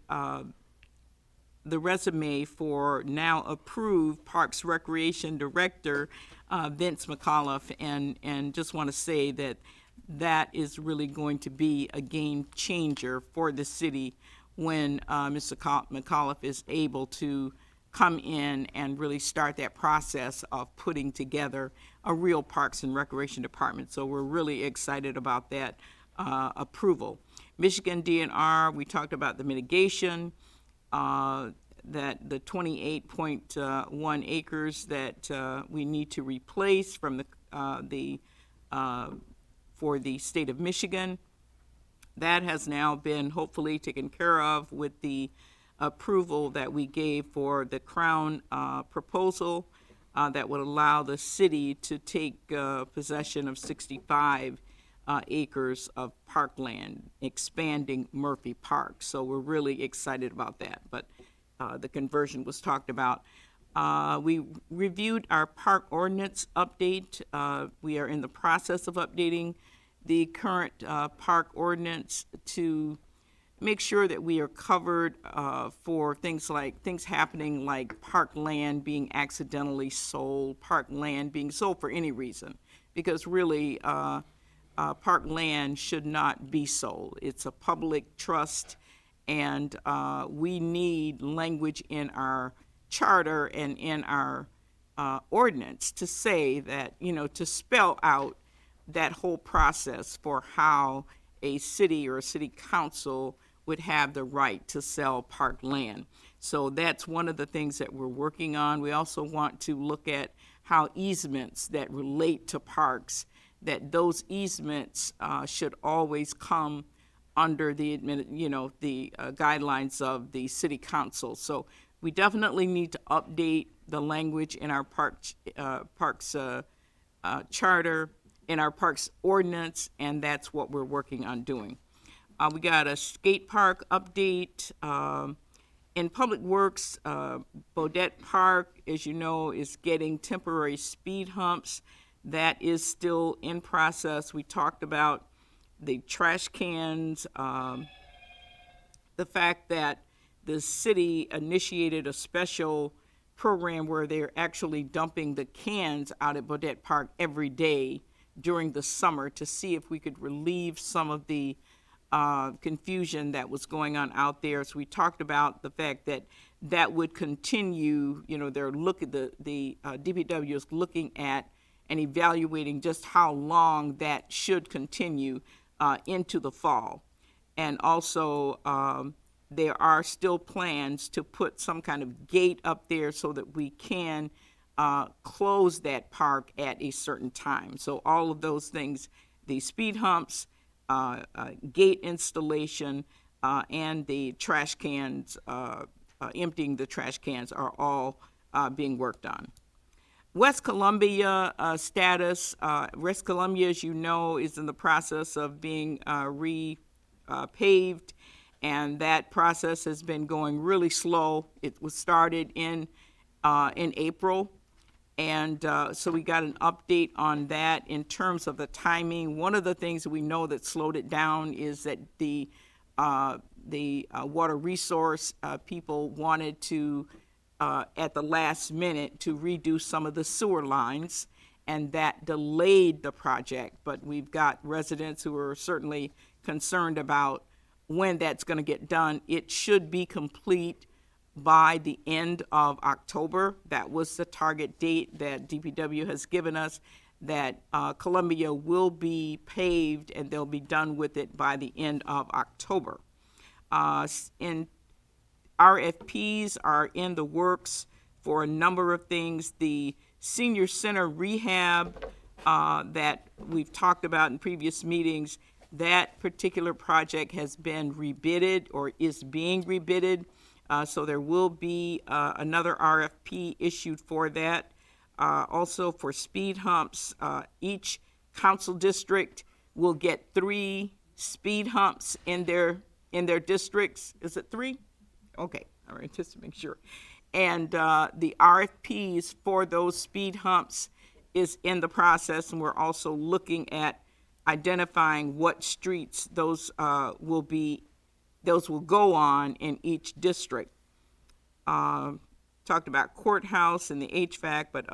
the resume for now approved Parks Recreation Director Vince McAuliffe, and just want to say that that is really going to be a game changer for the city when Mr. McAuliffe is able to come in and really start that process of putting together a real Parks and Recreation Department. So we're really excited about that approval. Michigan DNR, we talked about the mitigation, that the 28.1 acres that we need to replace from for the state of Michigan. That has now been hopefully taken care of with the approval that we gave for the Crown proposal that would allow the city to take possession of 65 acres of parkland, expanding Murphy Park. So we're really excited about that. But the conversion was talked about. We reviewed our park ordinance update. We are in the process of updating the current park ordinance to make sure that we are covered for things happening like park land being accidentally sold, park land being sold for any reason, because really park land should not be sold. It's a public trust, and we need language in our charter and in our ordinance to say that, to spell out that whole process for how a city or a city council would have the right to sell park land. So that's one of the things that we're working on. We also want to look at how easements that relate to parks, that those easements should always come under the guidelines of the city council. So we definitely need to update the language in our parks charter, in our parks ordinance, and that's what we're working on doing. We got a skate park update. In Public Works, Bodette Park, as you know, is getting temporary speed humps. That is still in process. We talked about the trash cans, the fact that the city initiated a special program where they're actually dumping the cans out at Bodette Park every day during the summer to see if we could relieve some of the confusion that was going on out there. So we talked about the fact that that would continue. They're looking, the DPW is looking at and evaluating just how long that should continue into the fall. And also, there are still plans to put some kind of gate up there so that we can close that park at a certain time. So all of those things, the speed humps, gate installation, and the trash cans, emptying the trash cans are all being worked on. West Columbia status. West Columbia, as you know, is in the process of being repaved, and that process has been going really slow. It was started in April, and so we got an update on that in terms of the timing. One of the things that we know that slowed it down is that the water resource people wanted to, at the last minute, to redo some of the sewer lines, and that delayed the project. But we've got residents who are certainly concerned about when that's going to get done. It should be complete by the end of October. That was the target date that DPW has given us, that Columbia will be paved and they'll be done with it by the end of October. In RFPs are in the works for a number of things. The senior center rehab that we've talked about in previous meetings, that particular project has been rebidded or is being rebidded. So there will be another RFP issued for that. Also for speed humps, each council district will get 3 speed humps in their districts. Is it 3? Okay, all right, just to make sure. And the RFPs for those speed humps is in the process, and we're also looking at identifying what streets those will go on in each district. talked about courthouse and the HVAC, but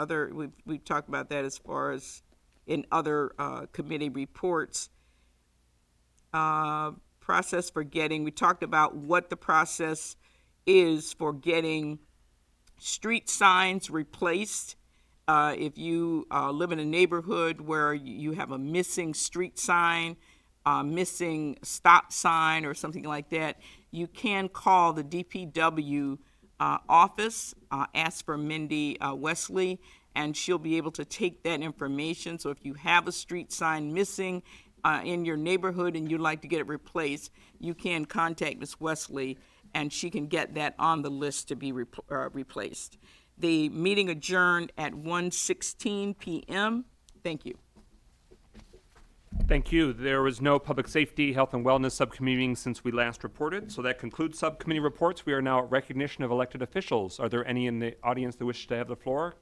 we've talked about that as far as in other committee reports. Process for we talked about what the process is for getting street signs replaced. If you live in a neighborhood where you have a missing street sign, missing stop sign or something like that, you can call the DPW office, ask for Mindy Wesley, and she'll be able to take that information. So if you have a street sign missing in your neighborhood and you'd like to get it replaced, you can contact Ms. Wesley and she can get that on the list to be replaced. The meeting adjourned at 1:16 p.m. Thank you. Thank you. There was no Public Safety, Health and Wellness Subcommittee meeting since we last reported, so that concludes Subcommittee reports. We are now at recognition of elected officials. Are there any in the audience that wish to have the floor?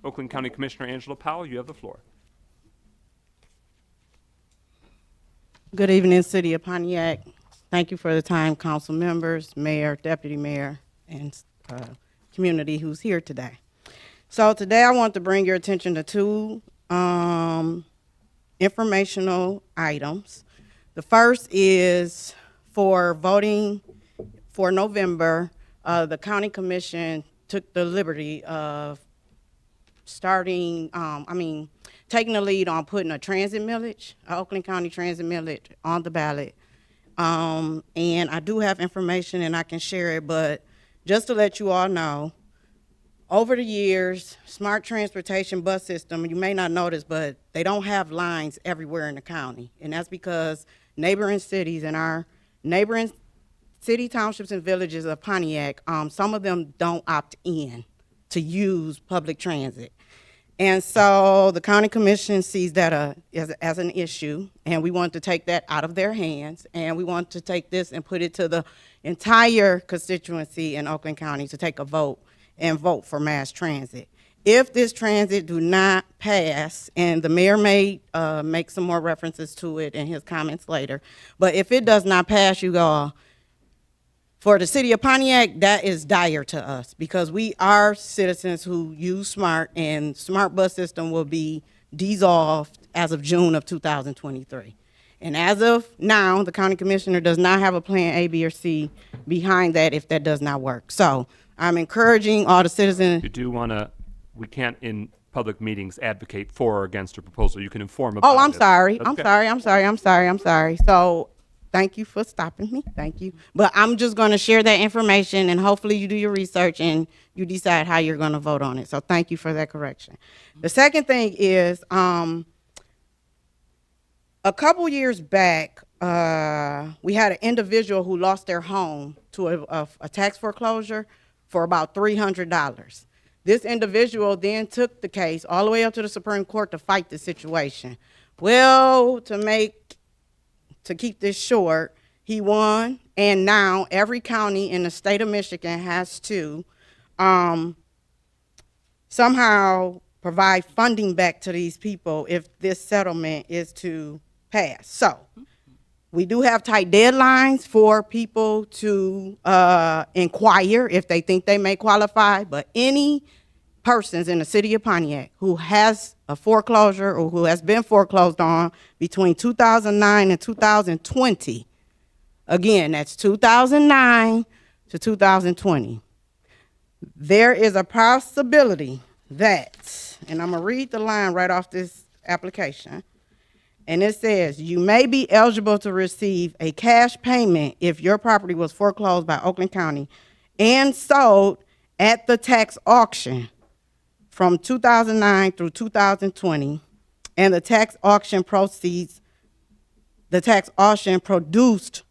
Oakland County Commissioner Angela Powell, you have the floor. Good evening, City of Pontiac. Thank you for the time, council members, mayor, deputy mayor, and community who's here today. So today I want to bring your attention to two informational items. The first is for voting for November. The county commission took the liberty of taking the lead on putting a transit millage, Oakland County transit millage on the ballot. And I do have information and I can share it, but just to let you all know, over the years, smart transportation bus system, you may not notice, but they don't have lines everywhere in the county. And that's because neighboring cities and our neighboring city, townships, and villages of Pontiac, some of them don't opt in to use public transit. And so the county commission sees that as an issue, and we want to take that out of their hands, and we want to take this and put it to the entire constituency in Oakland County to take a vote and vote for mass transit. If this transit do not pass, and the mayor may make some more references to it in his comments later, but if it does not pass, you all, for the city of Pontiac, that is dire to us because we are citizens who use SMART, and SMART bus system will be dissolved as of June of 2023. And as of now, the county commissioner does not have a plan A, B, or C behind that if that does not work. So I'm encouraging all the citizens. You do want to, we can't in public meetings advocate for or against a proposal. You can inform about it. Oh, I'm sorry. That's I'm okay. sorry. So thank you for stopping me. Thank you. But I'm just going to share that information, and hopefully you do your research and you decide how you're going to vote on it. So thank you for that correction. The second thing is, a couple years back, we had an individual who lost their home to a tax foreclosure for about $300. This individual then took the case all the way up to the Supreme Court to fight the situation. Well, to keep this short, he won, and now every county in the state of Michigan has to somehow provide funding back to these people if this settlement is to pass. So we do have tight deadlines for people to inquire if they think they may qualify, but any persons in the city of Pontiac who has a foreclosure or who has been foreclosed on between 2009 and 2020, again, that's 2009 to 2020, there is a possibility that, and I'm going to read the line right off this application, and it says, you may be eligible to receive a cash payment if your property was foreclosed by Oakland County and sold at the tax auction from 2009 through 2020, and the tax auction produced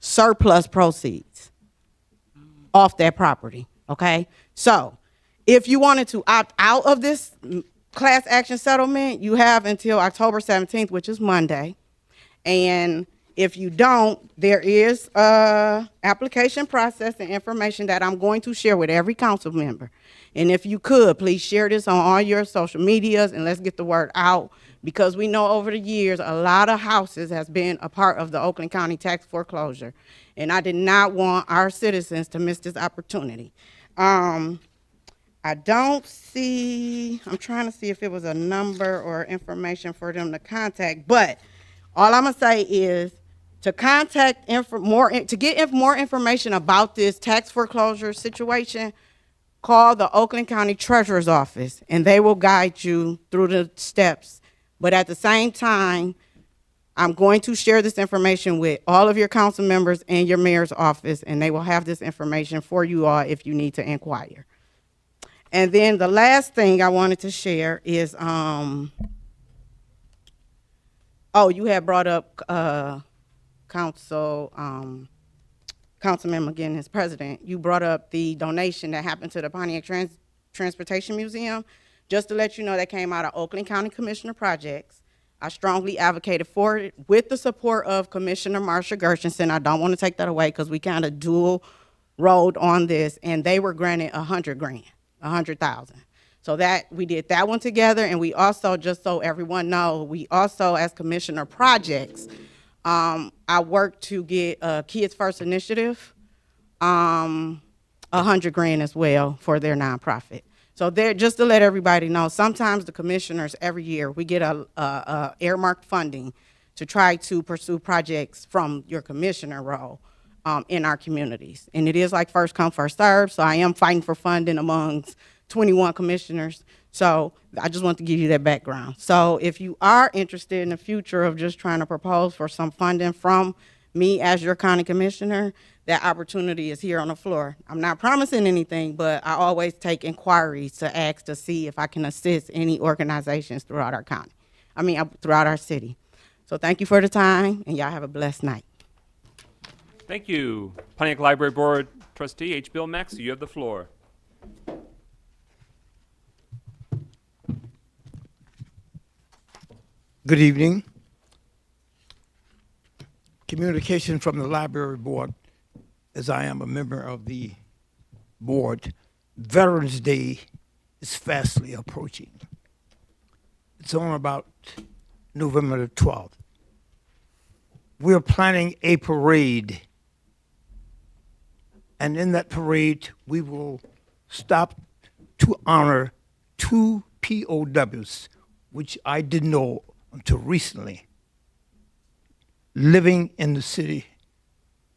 surplus proceeds off that property, okay? So if you wanted to opt out of this class action settlement, you have until October 17th, which is Monday. And if you don't, there is a application process and information that I'm going to share with every council member. And if you could, please share this on all your social medias and let's get the word out, because we know over the years a lot of houses has been a part of the Oakland County tax foreclosure. And I did not want our citizens to miss this opportunity. I don't see, I'm trying to see if it was a number or information for them to contact, but all I'm gonna say is to contact to get more information about this tax foreclosure situation, call the Oakland County Treasurer's Office and they will guide you through the steps. But at the same time, I'm going to share this information with all of your council members and your mayor's office, and they will have this information for you all if you need to inquire. And then the last thing I wanted to share is, you had brought up Councilman McGinnis, President. You brought up the donation that happened to the Pontiac Transportation Museum. Just to let you know, that came out of Oakland County Commissioner Projects. I strongly advocated for it with the support of Commissioner Marsha Gershenson. I don't want to take that away because we kind of dual rolled on this, and they were granted $100,000. So that we did that one together, and we also, just so everyone knows, we also, as Commissioner Projects, I worked to get Kids First Initiative $100,000 as well for their nonprofit. So there, just to let everybody know, sometimes the commissioners every year we get a earmarked funding to try to pursue projects from your commissioner role in our communities, and it is like first come first serve. So I am fighting for funding amongst 21 commissioners. So I just want to give you that background. So if you are interested in the future of just trying to propose for some funding from me as your county commissioner, that opportunity is here on the floor. I'm not promising anything, but I always take inquiries to ask to see if I can assist any organizations throughout our county. Throughout our city. So thank you for the time, and y'all have a blessed night. Thank you. Pontiac Library Board Trustee H. Bill Maxey, you have the floor. Good evening. Communication from the Library Board, as I am a member of the board. Veterans Day is fastly approaching. It's on about November the 12th. We're planning a parade, and in that parade, we will stop to honor 2 POWs, which I didn't know until recently, living in the city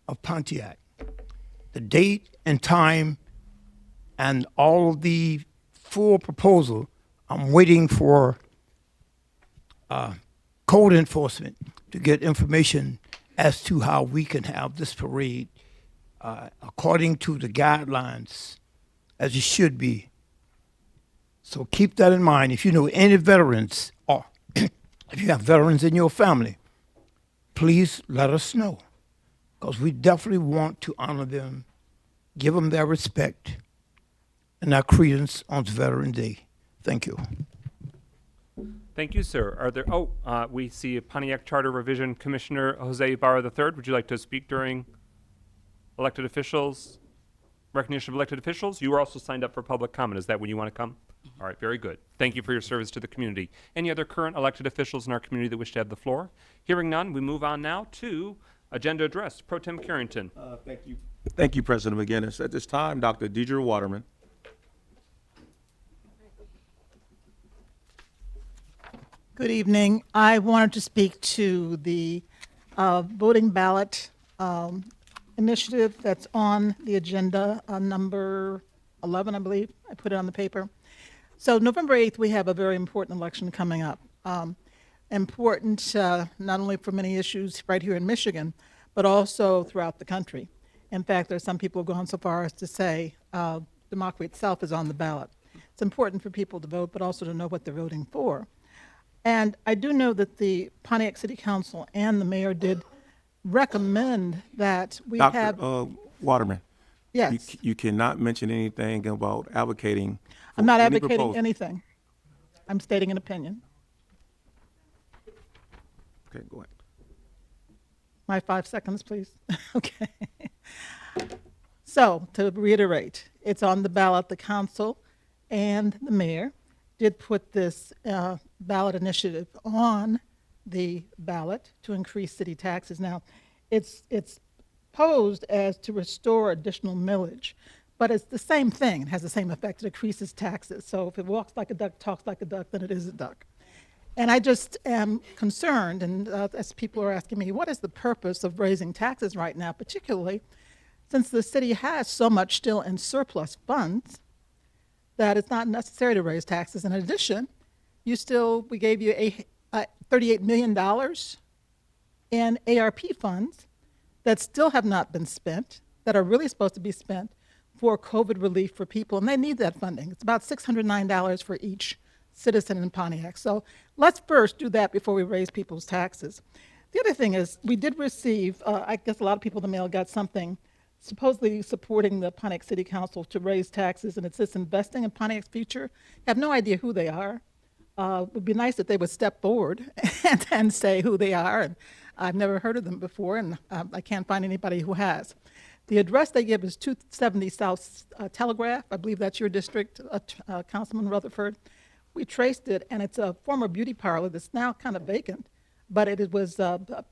of Pontiac. The date and time and all of the full proposal, I'm waiting for code enforcement to get information as to how we can have this parade according to the guidelines as it should be. So keep that in mind. If you know any veterans, or if you have veterans in your family, please let us know, because we definitely want to honor them, give them their respect and our credence on Veterans Day. Thank you. Thank you, sir. Are there, we see a Pontiac Charter Revision Commissioner Jose Ibarra III. Would you like to speak during elected officials, recognition of elected officials? You were also signed up for public comment. Is that when you want to come? All right, very good. Thank you for your service to the community. Any other current elected officials in our community that wish to have the floor? Hearing none, we move on now to agenda address. Pro Tem Carrington. Thank you. Thank you, President McGinnis. At this time, Dr. Dpw Waterman. Good evening. I wanted to speak to the voting ballot initiative that's on the agenda, number 11, I believe. I put it on the paper. So November 8th, we have a very important election coming up. Important not only for many issues right here in Michigan, but also throughout the country. In fact, there's some people who have gone so far as to say democracy itself is on the ballot. It's important for people to vote, but also to know what they're voting for. And I do know that the Pontiac City Council and the mayor did recommend that we have... Dr. Waterman. Yes. You cannot mention anything about advocating. I'm not advocating anything. I'm stating an opinion. Okay, go ahead. My 5 seconds, please. Okay. So, to reiterate, it's on the ballot. The council and the mayor did put this ballot initiative on the ballot to increase city taxes. Now, it's posed as to restore additional millage, But it's the same thing. It has the same effect. It increases taxes. So if it walks like a duck, talks like a duck, then it is a duck. And I just am concerned, and as people are asking me, what is the purpose of raising taxes right now, particularly since the city has so much still in surplus funds that it's not necessary to raise taxes. In addition, we gave you $38 million in ARP funds that still have not been spent, that are really supposed to be spent for COVID relief for people, and they need that funding. It's about $609 for each citizen in Pontiac. So let's first do that before we raise people's taxes. The other thing is we did receive, I guess a lot of people in the mail got something supposedly supporting the Pontiac City Council to raise taxes, and it says investing in Pontiac's future. I have no idea who they are. It would be nice if they would step forward and say who they are. And I've never heard of them before, and I can't find anybody who has. The address they give is 270 South Telegraph. I believe that's your district, Councilman Rutherford. We traced it, and it's a former beauty parlor that's now kind of vacant, but it was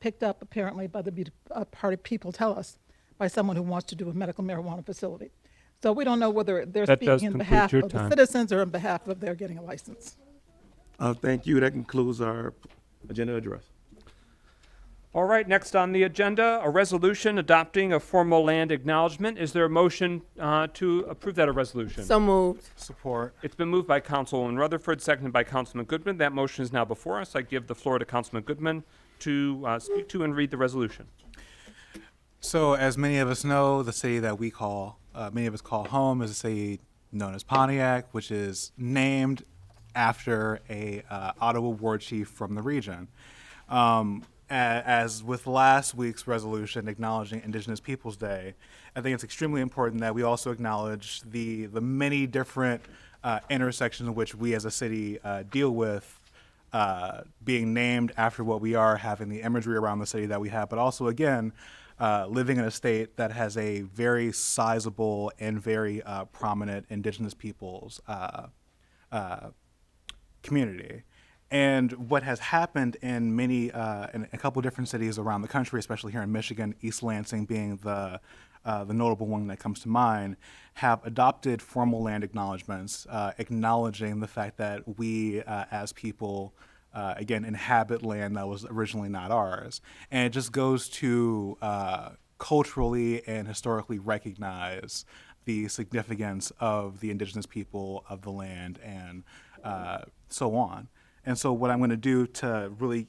picked up apparently by the beauty party, people tell us, by someone who wants to do a medical marijuana facility. So we don't know whether they're speaking on behalf of the citizens or on behalf of their getting a license. Thank you. That concludes our agenda address. All right, next on the agenda, a resolution adopting a formal land acknowledgement. Is there a motion to approve that resolution? So moved. Support. It's been moved by Councilwoman Rutherford, seconded by Councilman Goodman. That motion is now before us. I give the floor to Councilman Goodman to speak to and read the resolution. So, as many of us know, the city that many of us call home is a city known as Pontiac, which is named after a Ottawa war chief from the region. As with last week's resolution acknowledging Indigenous Peoples Day, I think it's extremely important that we also acknowledge the many different intersections in which we as a city deal with being named after what we are, having the imagery around the city that we have, but also, again, living in a state that has a very sizable and very prominent Indigenous peoples community. And what has happened in in a couple different cities around the country, especially here in Michigan, East Lansing being the notable one that comes to mind, have adopted formal land acknowledgments, acknowledging the fact that we as people, again, inhabit land that was originally not ours. And it just goes to culturally and historically recognize the significance of the Indigenous people of the land and so on. And so what I'm going to do to really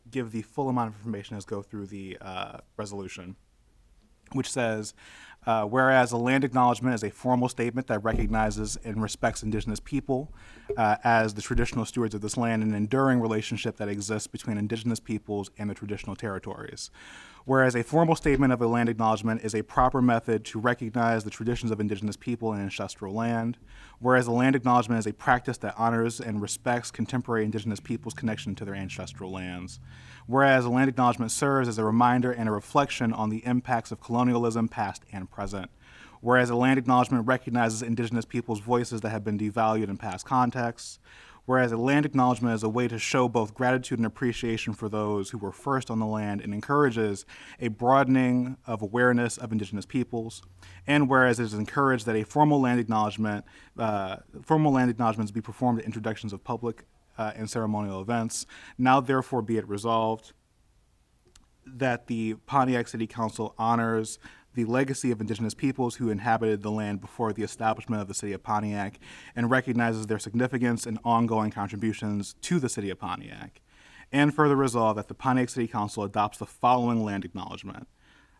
give the full amount of information is go through the resolution, which says, whereas a land acknowledgement is a formal statement that recognizes and respects Indigenous people as the traditional stewards of this land, an enduring relationship that exists between Indigenous peoples and the traditional territories. Whereas a formal statement of a land acknowledgement is a proper method to recognize the traditions of Indigenous people and ancestral land. Whereas a land acknowledgement is a practice that honors and respects contemporary Indigenous peoples' connection to their ancestral lands. Whereas a land acknowledgement serves as a reminder and a reflection on the impacts of colonialism, past and present. Whereas a land acknowledgement recognizes Indigenous peoples' voices that have been devalued in past contexts. Whereas a land acknowledgement is a way to show both gratitude and appreciation for those who were first on the land and encourages a broadening of awareness of Indigenous peoples. And whereas it is encouraged that a formal land acknowledgements be performed at introductions of public and ceremonial events, now therefore be it resolved that the Pontiac City Council honors the legacy of Indigenous peoples who inhabited the land before the establishment of the city of Pontiac and recognizes their significance and ongoing contributions to the city of Pontiac. And further resolve that the Pontiac City Council adopts the following land acknowledgement.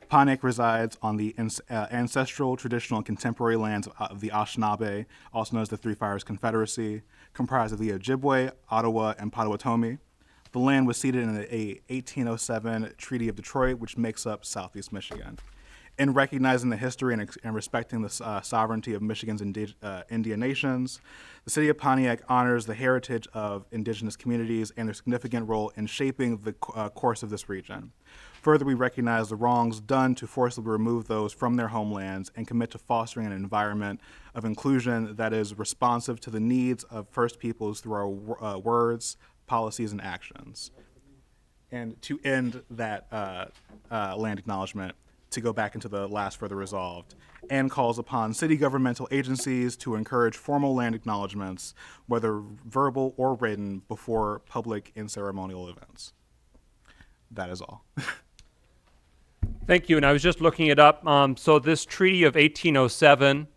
Pontiac resides on the ancestral, traditional, and contemporary lands of the Anishinaabe, also known as the Three Fires Confederacy, comprised of the Ojibwe, Ottawa, and Potawatomi. The land was ceded in a 1807 Treaty of Detroit, which makes up Southeast Michigan. In recognizing the history and respecting the sovereignty of Michigan's Indian nations, the city of Pontiac honors the heritage of Indigenous communities and their significant role in shaping the course of this region. Further, we recognize the wrongs done to forcibly remove those from their homelands and commit to fostering an environment of inclusion that is responsive to the needs of First Peoples through our words, policies, and actions. And to end that land acknowledgement, to go back into the last further resolved, and calls upon city governmental agencies to encourage formal land acknowledgements, whether verbal or written, before public and ceremonial events. That is all. Thank you. And I was just looking it up. So this Treaty of 1807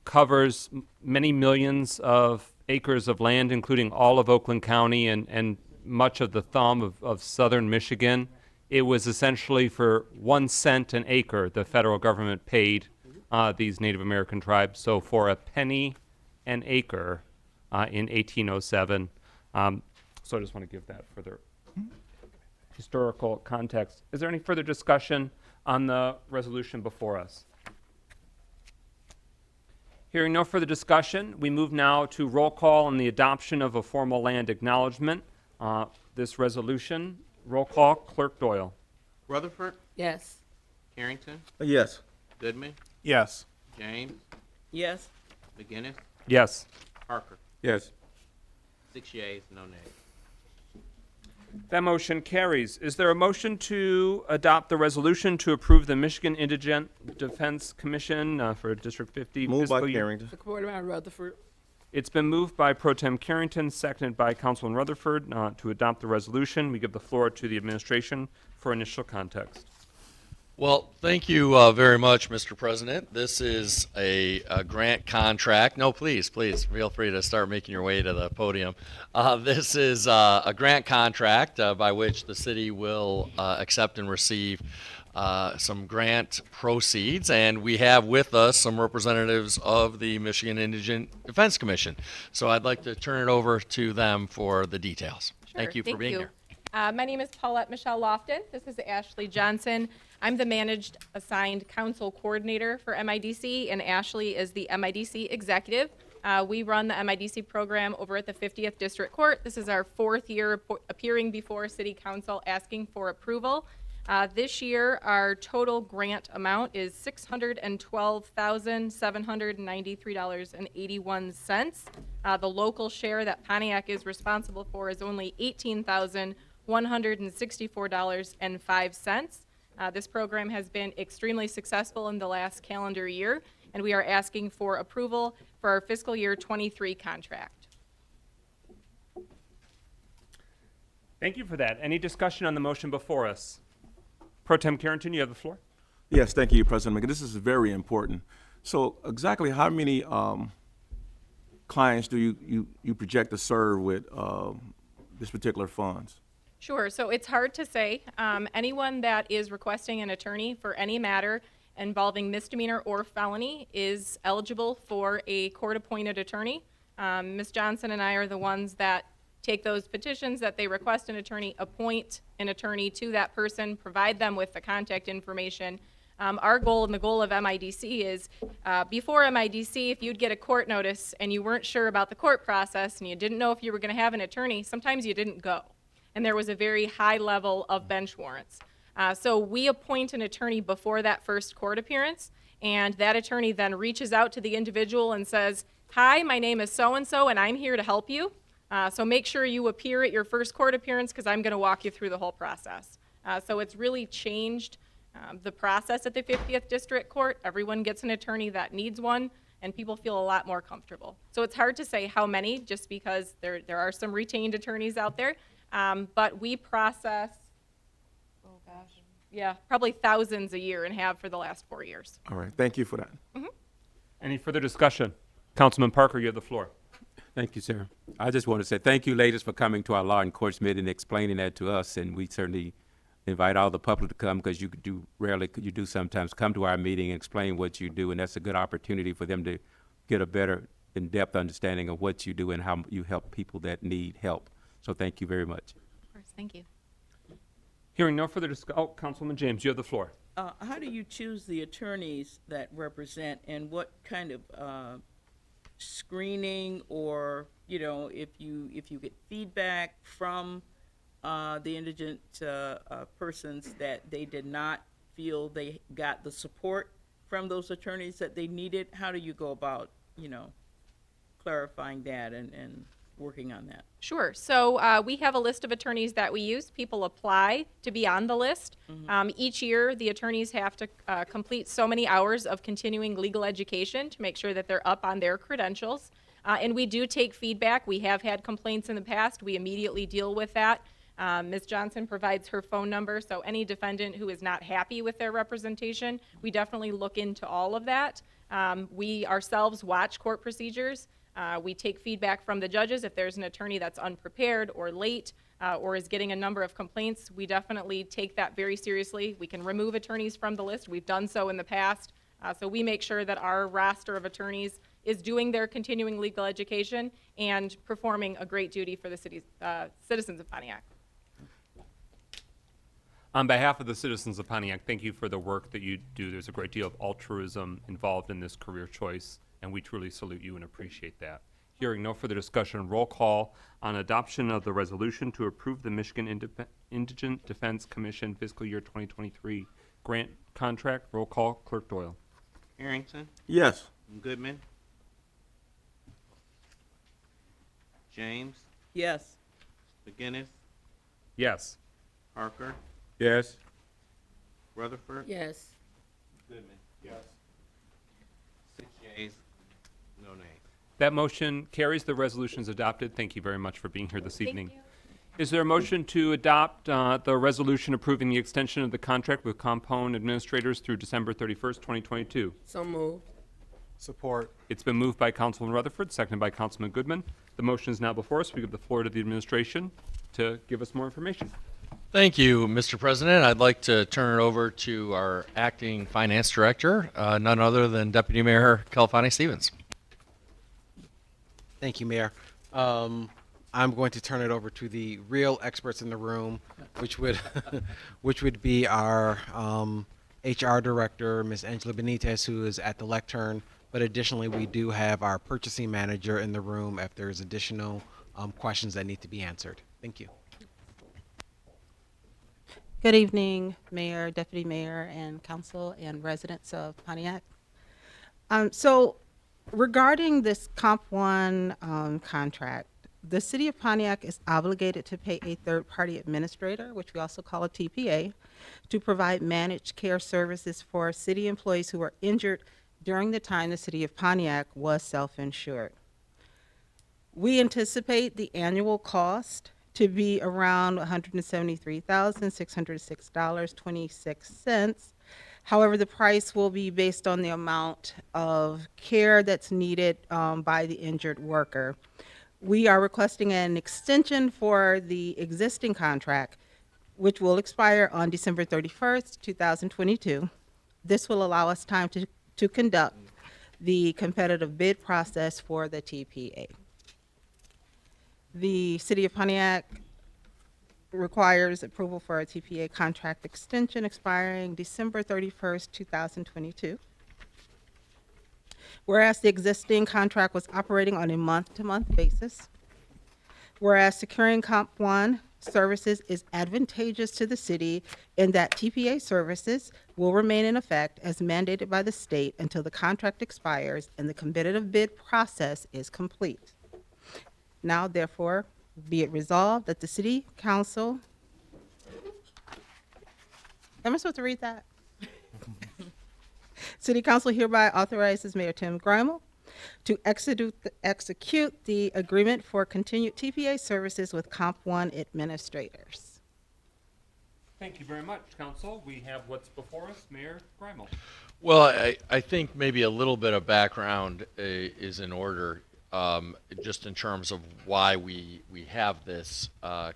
covers many millions of acres of land, including all of Oakland County and much of the thumb of southern Michigan. It was essentially for 1 cent an acre the federal government paid these Native American tribes. So for a penny an acre in 1807. So I just want to give that further historical context. Is there any further discussion on the resolution before us? Hearing no further discussion, we move now to roll call on the adoption of a formal land acknowledgement. This resolution, roll call, Clerk Doyle. Rutherford, Yes. Carrington, Yes. Goodman, Yes. James, Yes. McGinnis, Yes. Parker. Yes. 6 yeas, no nays. That motion carries. Is there a motion to adopt the resolution to approve the Michigan Indigent Defense Commission for District 50 Moved by fiscal year? Carrington. Supported by Rutherford. It's been moved by Pro Tem Carrington, seconded by Councilman Rutherford to adopt the resolution. We give the floor to the administration for initial context. Well, thank you very much, Mr. President. This is a grant contract. No, please feel free to start making your way to the podium. This is a grant contract by which the city will accept and receive some grant proceeds, and we have with us some representatives of the Michigan Indigent Defense Commission. So I'd like to turn it over to them for the details. Thank you for being here. My name is Paula Michelle Lofton. This is Ashley Johnson. I'm the Managed Assigned Council Coordinator for MIDC, and Ashley is the MIDC Executive. We run the MIDC program over at the 50th District Court. This is our 4th year appearing before City Council asking for approval. This year, our total grant amount is $612,793.81. The local share that Pontiac is responsible for is only $18,164.05. This program has been extremely successful in the last calendar year, and we are asking for approval for our fiscal year 23 contract. Thank you for that. Any discussion on the motion before us? Pro Tem Carrington, you have the floor. Yes, thank you, President McGinn. This is very important. So exactly how many clients do you project to serve with this particular funds? Sure. So it's hard to say. Anyone that is requesting an attorney for any matter involving misdemeanor or felony is eligible for a court-appointed attorney. Ms. Johnson and I are the ones that take those petitions that they request an attorney, appoint an attorney to that person, provide them with the contact information. Our goal and the goal of MIDC is before MIDC, if you'd get a court notice and you weren't sure about the court process and you didn't know if you were going to have an attorney, sometimes you didn't go. And there was a very high level of bench warrants. So we appoint an attorney before that first court appearance, and that attorney then reaches out to the individual and says, "Hi, my name is so-and-so, and I'm here to help you. So make sure you appear at your first court appearance because I'm going to walk you through the whole process." So it's really changed the process at the 50th District Court. Everyone gets an attorney that needs one, and people feel a lot more comfortable. So it's hard to say how many, just because there are some retained attorneys out there. But we process, probably thousands a year and have for the last 4 years. All right, thank you for that. Any further discussion? Councilman Parker, you have the floor. Thank you, sir. I just want to say thank you, ladies, for coming to our Law and Courts meeting and explaining that to us. And we certainly invite all the public to come because you do sometimes come to our meeting and explain what you do. And that's a good opportunity for them to get a better in-depth understanding of what you do and how you help people that need help. So thank you very much. Of course, thank you. Hearing no further discussion. Oh, Councilman James, you have the floor. How do you choose the attorneys that represent, and what kind of screening, or if you get feedback from the indigent persons that they did not feel they got the support from those attorneys that they needed, how do you go about clarifying that and working on that? Sure. So we have a list of attorneys that we use. People apply to be on the list. Each year, the attorneys have to complete so many hours of continuing legal education to make sure that they're up on their credentials. And we do take feedback. We have had complaints in the past. We immediately deal with that. Ms. Johnson provides her phone number, so any defendant who is not happy with their representation, we definitely look into all of that. We ourselves watch court procedures. We take feedback from the judges. If there's an attorney that's unprepared or late or is getting a number of complaints, we definitely take that very seriously. We can remove attorneys from the list. We've done so in the past. So we make sure that our roster of attorneys is doing their continuing legal education and performing a great duty for the city's citizens of Pontiac. On behalf of the citizens of Pontiac, thank you for the work that you do. There's a great deal of altruism involved in this career choice, and we truly salute you and appreciate that. Hearing no further discussion, roll call on adoption of the resolution to approve the Michigan Indigent Defense Commission fiscal year 2023 grant contract. Roll call, Clerk Doyle. Harrington, Yes. Goodman, James, Yes. McGinnis, Yes. Parker, Yes. Rutherford, Yes. Goodman. Yes. 6 yeas, no nays. That motion carries. The resolution is adopted. Thank you very much for being here this evening. you. Is there a motion to adopt the resolution approving the extension of the contract with compound administrators through December 31st, 2022? So moved. Support. It's been moved by Councilman Rutherford, seconded by Councilman Goodman. The motion is now before us. We give the floor to the administration to give us more information. Thank you, Mr. President. I'd like to turn it over to our acting finance director, none other than Deputy Mayor Calfani Stevens. Thank you, Mayor. I'm going to turn it over to the real experts in the room, which would which would be our HR director, Ms. Angela Benitez, who is at the lectern. But additionally, we do have our purchasing manager in the room if there's additional questions that need to be answered. Thank you. Good evening, Mayor, Deputy Mayor, and Council and residents of Pontiac. So regarding this Comp 1 contract, the City of Pontiac is obligated to pay a third-party administrator, which we also call a TPA, to provide managed care services for city employees who were injured during the time the City of Pontiac was self-insured. We anticipate the annual cost to be around $173,606.26. However, the price will be based on the amount of care that's needed by the injured worker. We are requesting an extension for the existing contract, which will expire on December 31st, 2022. This will allow us time to conduct the competitive bid process for the TPA. The City of Pontiac requires approval for a TPA contract extension expiring December 31st, 2022. Whereas the existing contract was operating on a month-to-month basis. Whereas securing Comp 1 services is advantageous to the city in that TPA services will remain in effect as mandated by the state until the contract expires and the competitive bid process is complete. Now, therefore, be it resolved that the City Council, am I supposed to read that? City Council hereby authorizes Mayor Tim Grimel to execute the agreement for continued TPA services with Comp 1 administrators. Thank you very much, Council. We have what's before us. Mayor Grimel. Well, I think maybe a little bit of background is in order, just in terms of why we have this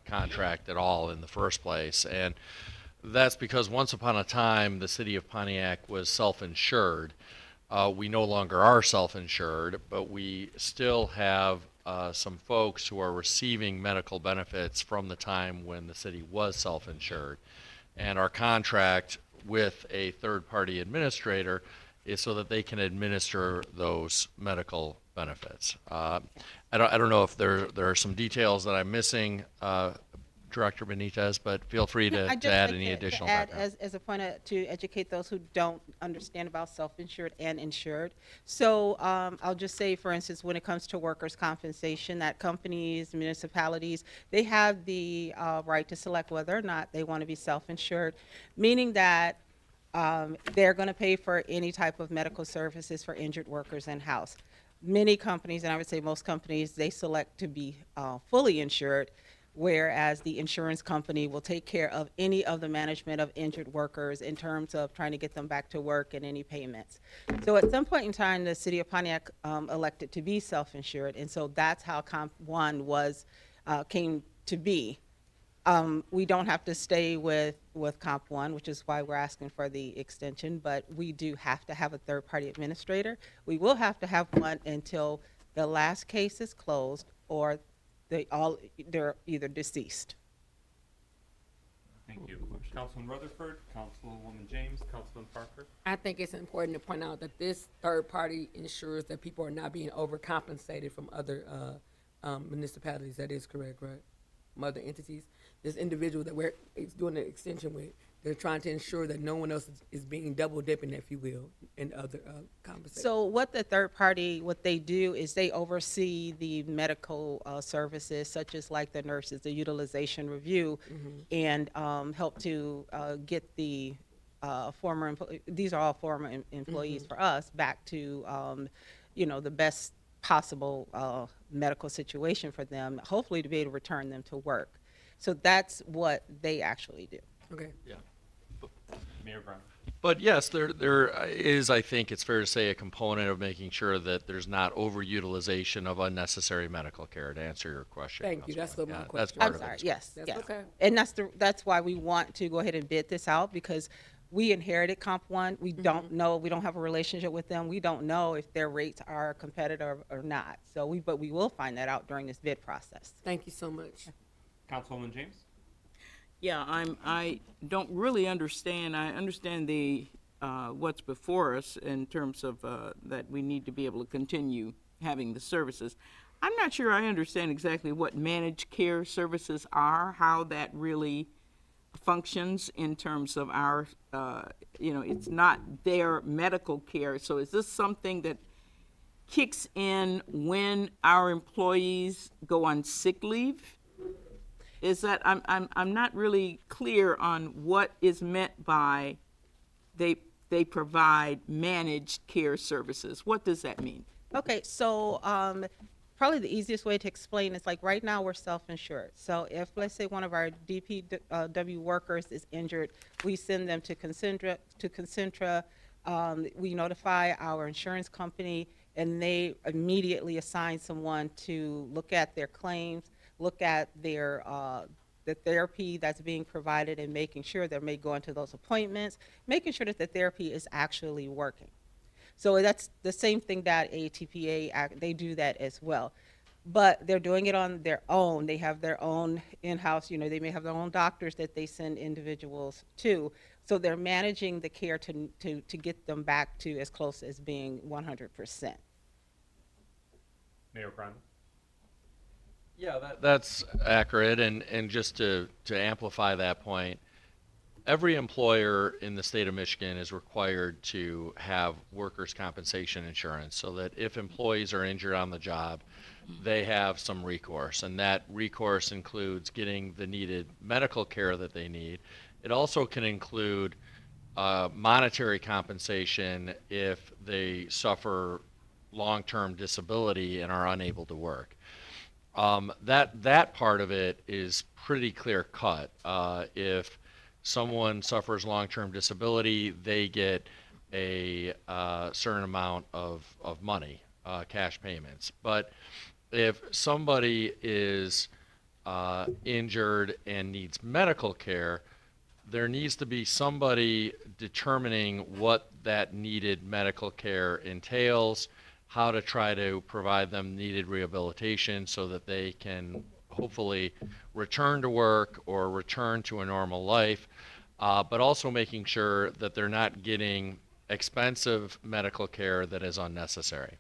contract at all in the first place. And that's because once upon a time, the City of Pontiac was self-insured. We no longer are self-insured, but we still have some folks who are receiving medical benefits from the time when the city was self-insured. And our contract with a third-party administrator is so that they can administer those medical benefits. I don't know if there are some details that I'm missing, Director Benitez, but feel free to, I'd to just add like any to additional add background. as a point to educate those who don't understand about self-insured and insured. So I'll just say, for instance, when it comes to workers' compensation, that companies, municipalities, they have the right to select whether or not they want to be self-insured, meaning that they're going to pay for any type of medical services for injured workers in-house. Many companies, and I would say most companies, they select to be fully insured, whereas the insurance company will take care of any of the management of injured workers in terms of trying to get them back to work and any payments. So at some point in time, the city of Pontiac elected to be self-insured, and so that's how Comp 1 came to be. We don't have to stay with Comp 1, which is why we're asking for the extension, but we do have to have a third-party administrator. We will have to have one until the last case is closed or they're either deceased. Thank you. Councilman Rutherford, Councilwoman James, Councilman Parker. I think it's important to point out that this third party ensures that people are not being overcompensated from other municipalities. That is correct, right? From other entities. This individual that we're doing the extension with, they're trying to ensure that no one else is being double dipping, if you will, in other compensations. So what the third party, what they do is they oversee the medical services, such as like the nurses, the utilization review, and help to get the former these are all former employees for us back to the best possible medical situation for them, hopefully to be able to return them to work. So that's what they actually do. Okay. Yeah. Mayor Brown. But yes, there is, I think it's fair to say, a component of making sure that there's not overutilization of unnecessary medical care, to answer your question. Thank you. That's what my question. That's part I'm of sorry. it. Yes. That's yes. okay. And that's why we want to go ahead and bid this out, because we inherited Comp 1. We don't know. We don't have a relationship with them. We don't know if their rates are competitive or not. But we will find that out during this bid process. Thank you so much. Councilwoman James. Yeah, I don't really understand. I understand the what's before us in terms of that we need to be able to continue having the services. I'm not sure I understand exactly what managed care services are, how that really functions in terms of our, it's not their medical care. So is this something that kicks in when our employees go on sick leave? Is that I'm not really clear on what is meant by they provide managed care services. What does that mean? Okay, so probably the easiest way to explain is like right now we're self-insured. So if, let's say, one of our Dpw workers is injured, we send them to Concentra. We notify our insurance company, and they immediately assign someone to look at their claims, look at their the therapy that's being provided, and making sure they may go into those appointments, making sure that the therapy is actually working. So that's the same thing that ATPA, they do that as well. But they're doing it on their own. They have their own in-house, they may have their own doctors that they send individuals to. So they're managing the care to get them back to as close as being 100%. Mayor Brown. Yeah, that's accurate. And just to amplify that point, every employer in the state of Michigan is required to have workers' compensation insurance so that if employees are injured on the job, they have some recourse. And that recourse includes getting the needed medical care that they need. It also can include monetary compensation if they suffer long-term disability and are unable to work. That part of it is pretty clear cut. If someone suffers long-term disability, they get a certain amount of money, cash payments. But if somebody is injured and needs medical care, there needs to be somebody determining what that needed medical care entails, how to try to provide them needed rehabilitation so that they can hopefully return to work or return to a normal life, but also making sure that they're not getting expensive medical care that is unnecessary.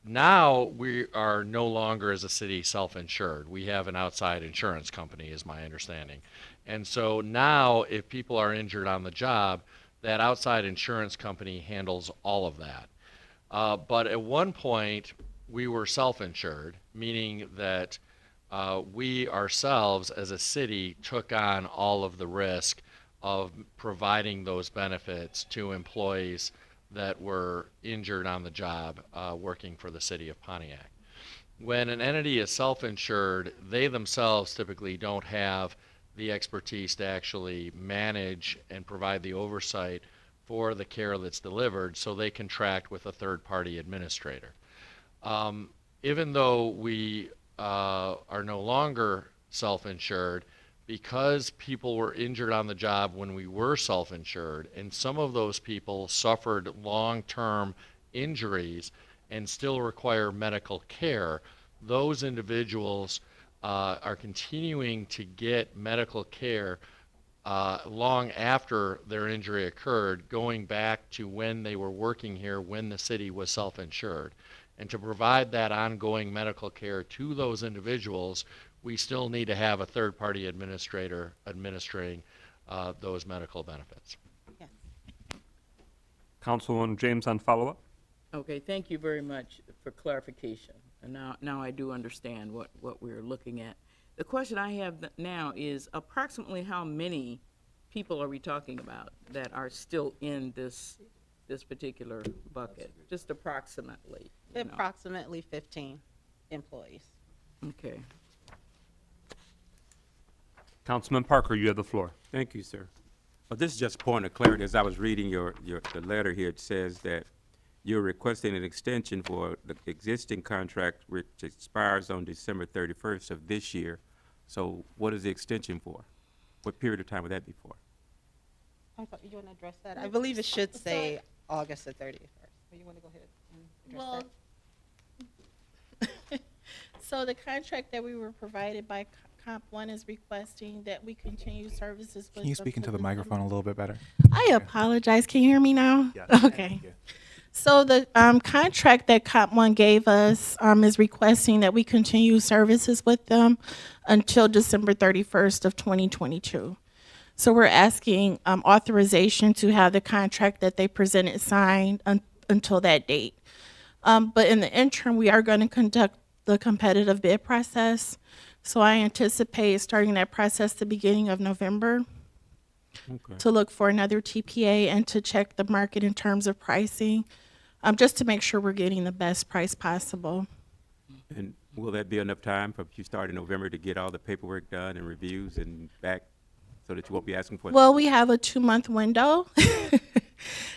Now we are no longer as a city self-insured. We have an outside insurance company, is my understanding. And so now if people are injured on the job, that outside insurance company handles all of that. But at one point, we were self-insured, meaning that we ourselves as a city took on all of the risk of providing those benefits to employees that were injured on the job working for the city of Pontiac. When an entity is self-insured, they themselves typically don't have the expertise to actually manage and provide the oversight for the care that's delivered, so they contract with a third-party administrator. Even though we are no longer self-insured, because people were injured on the job when we were self-insured, and some of those people suffered long-term injuries and still require medical care, those individuals are continuing to get medical care long after their injury occurred, going back to when they were working here when the city was self-insured. And to provide that ongoing medical care to those individuals, we still need to have a third-party administrator administering those medical benefits. Yes. Councilwoman James on follow-up. Okay, thank you very much for clarification. And now I do understand what we're looking at. The question I have now is approximately how many people are we talking about that are still in this particular bucket? Just approximately. you know. Approximately 15 employees. Okay. Councilman Parker, you have the floor. Thank you, sir. Well, this is just a point of clarity. As I was reading the letter here, it says that you're requesting an extension for the existing contract which expires on December 31st of this year. So what is the extension for? What period of time would that be for? I thought you want to address that. I believe it should say August the 31st. But you want to go ahead and address that? So the contract that we were provided by Comp One is requesting that we continue services with. Can you speak into the microphone a little bit better? I apologize. Can you hear me now? Yes. Okay. So the contract that Comp One gave us is requesting that we continue services with them until December 31st of 2022. So we're asking authorization to have the contract that they presented signed until that date. But in the interim, we are going to conduct the competitive bid process. So I anticipate starting that process the beginning of November to look for another TPA and to check the market in terms of pricing, just to make sure we're getting the best price possible. And will that be enough time from you start in November to get all the paperwork done and reviews and back so that you won't be asking for? Well, we have a 2-month window.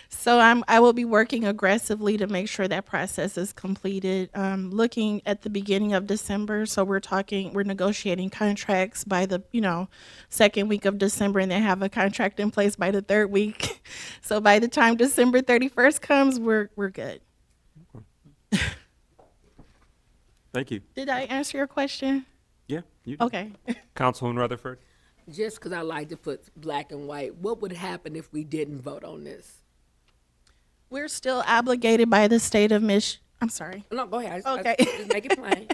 So I will be working aggressively to make sure that process is completed. Looking at the beginning of December, so we're negotiating contracts by the second week of December, and then have a contract in place by the third week. So by the time December 31st comes, we're good. Thank you. Did I answer your question? Yeah. You Okay. Councilwoman Rutherford. Just because I like to put black and white, what would happen if we didn't vote on this? We're still obligated by the state of Michigan. I'm sorry. No, go ahead. Okay. Just make it plain.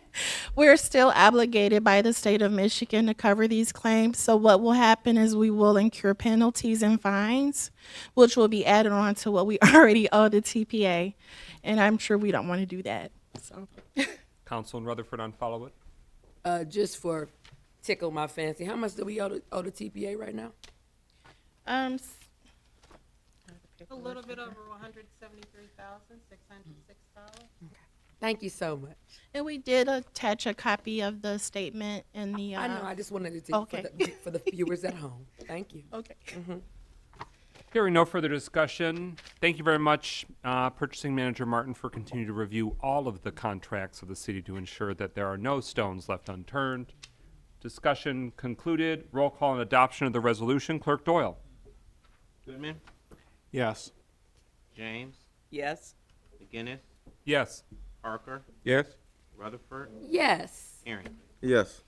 We're still obligated by the state of Michigan to cover these claims. So what will happen is we will incur penalties and fines, which will be added on to what we already owe the TPA. And I'm sure we don't want to do that. So. Councilwoman Rutherford on follow-up. Just for tickle my fancy, how much do we owe the TPA right now? A little bit over $173,606. Thank you so much. And we did attach a copy of the statement in the. I know. I just wanted to Okay. for the viewers at home. Thank you. Okay. Hearing no further discussion, thank you very much, Purchasing Manager Martin, for continuing to review all of the contracts of the city to ensure that there are no stones left unturned. Discussion concluded. Roll call and adoption of the resolution. Clerk Doyle. Goodman, Yes. James, Yes. McGinnis, Yes. Parker, Yes. Rutherford, Yes. Aaron. Yes.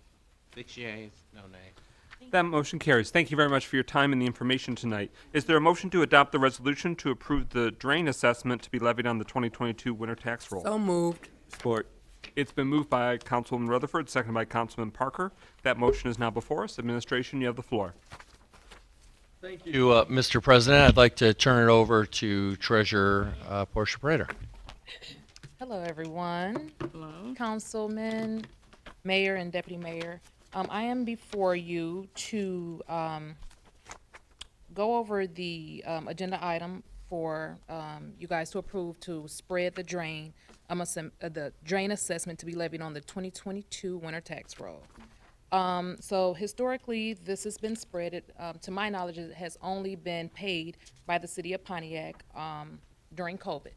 6 yeas, no nays. That motion carries. Thank you very much for your time and the information tonight. Is there a motion to adopt the resolution to approve the drain assessment to be levied on the 2022 winter tax roll? So moved. Support. It's been moved by Councilwoman Rutherford, seconded by Councilman Parker. That motion is now before us. Administration, you have the floor. Thank you, Mr. President. I'd like to turn it over to Treasurer Portia Prater. Hello, everyone. Hello. Councilman, Mayor, and Deputy Mayor. I am before you to go over the agenda item for you guys to approve to spread the drain, the drain assessment to be levied on the 2022 winter tax roll. So historically, this has been spread. To my knowledge, it has only been paid by the city of Pontiac during COVID.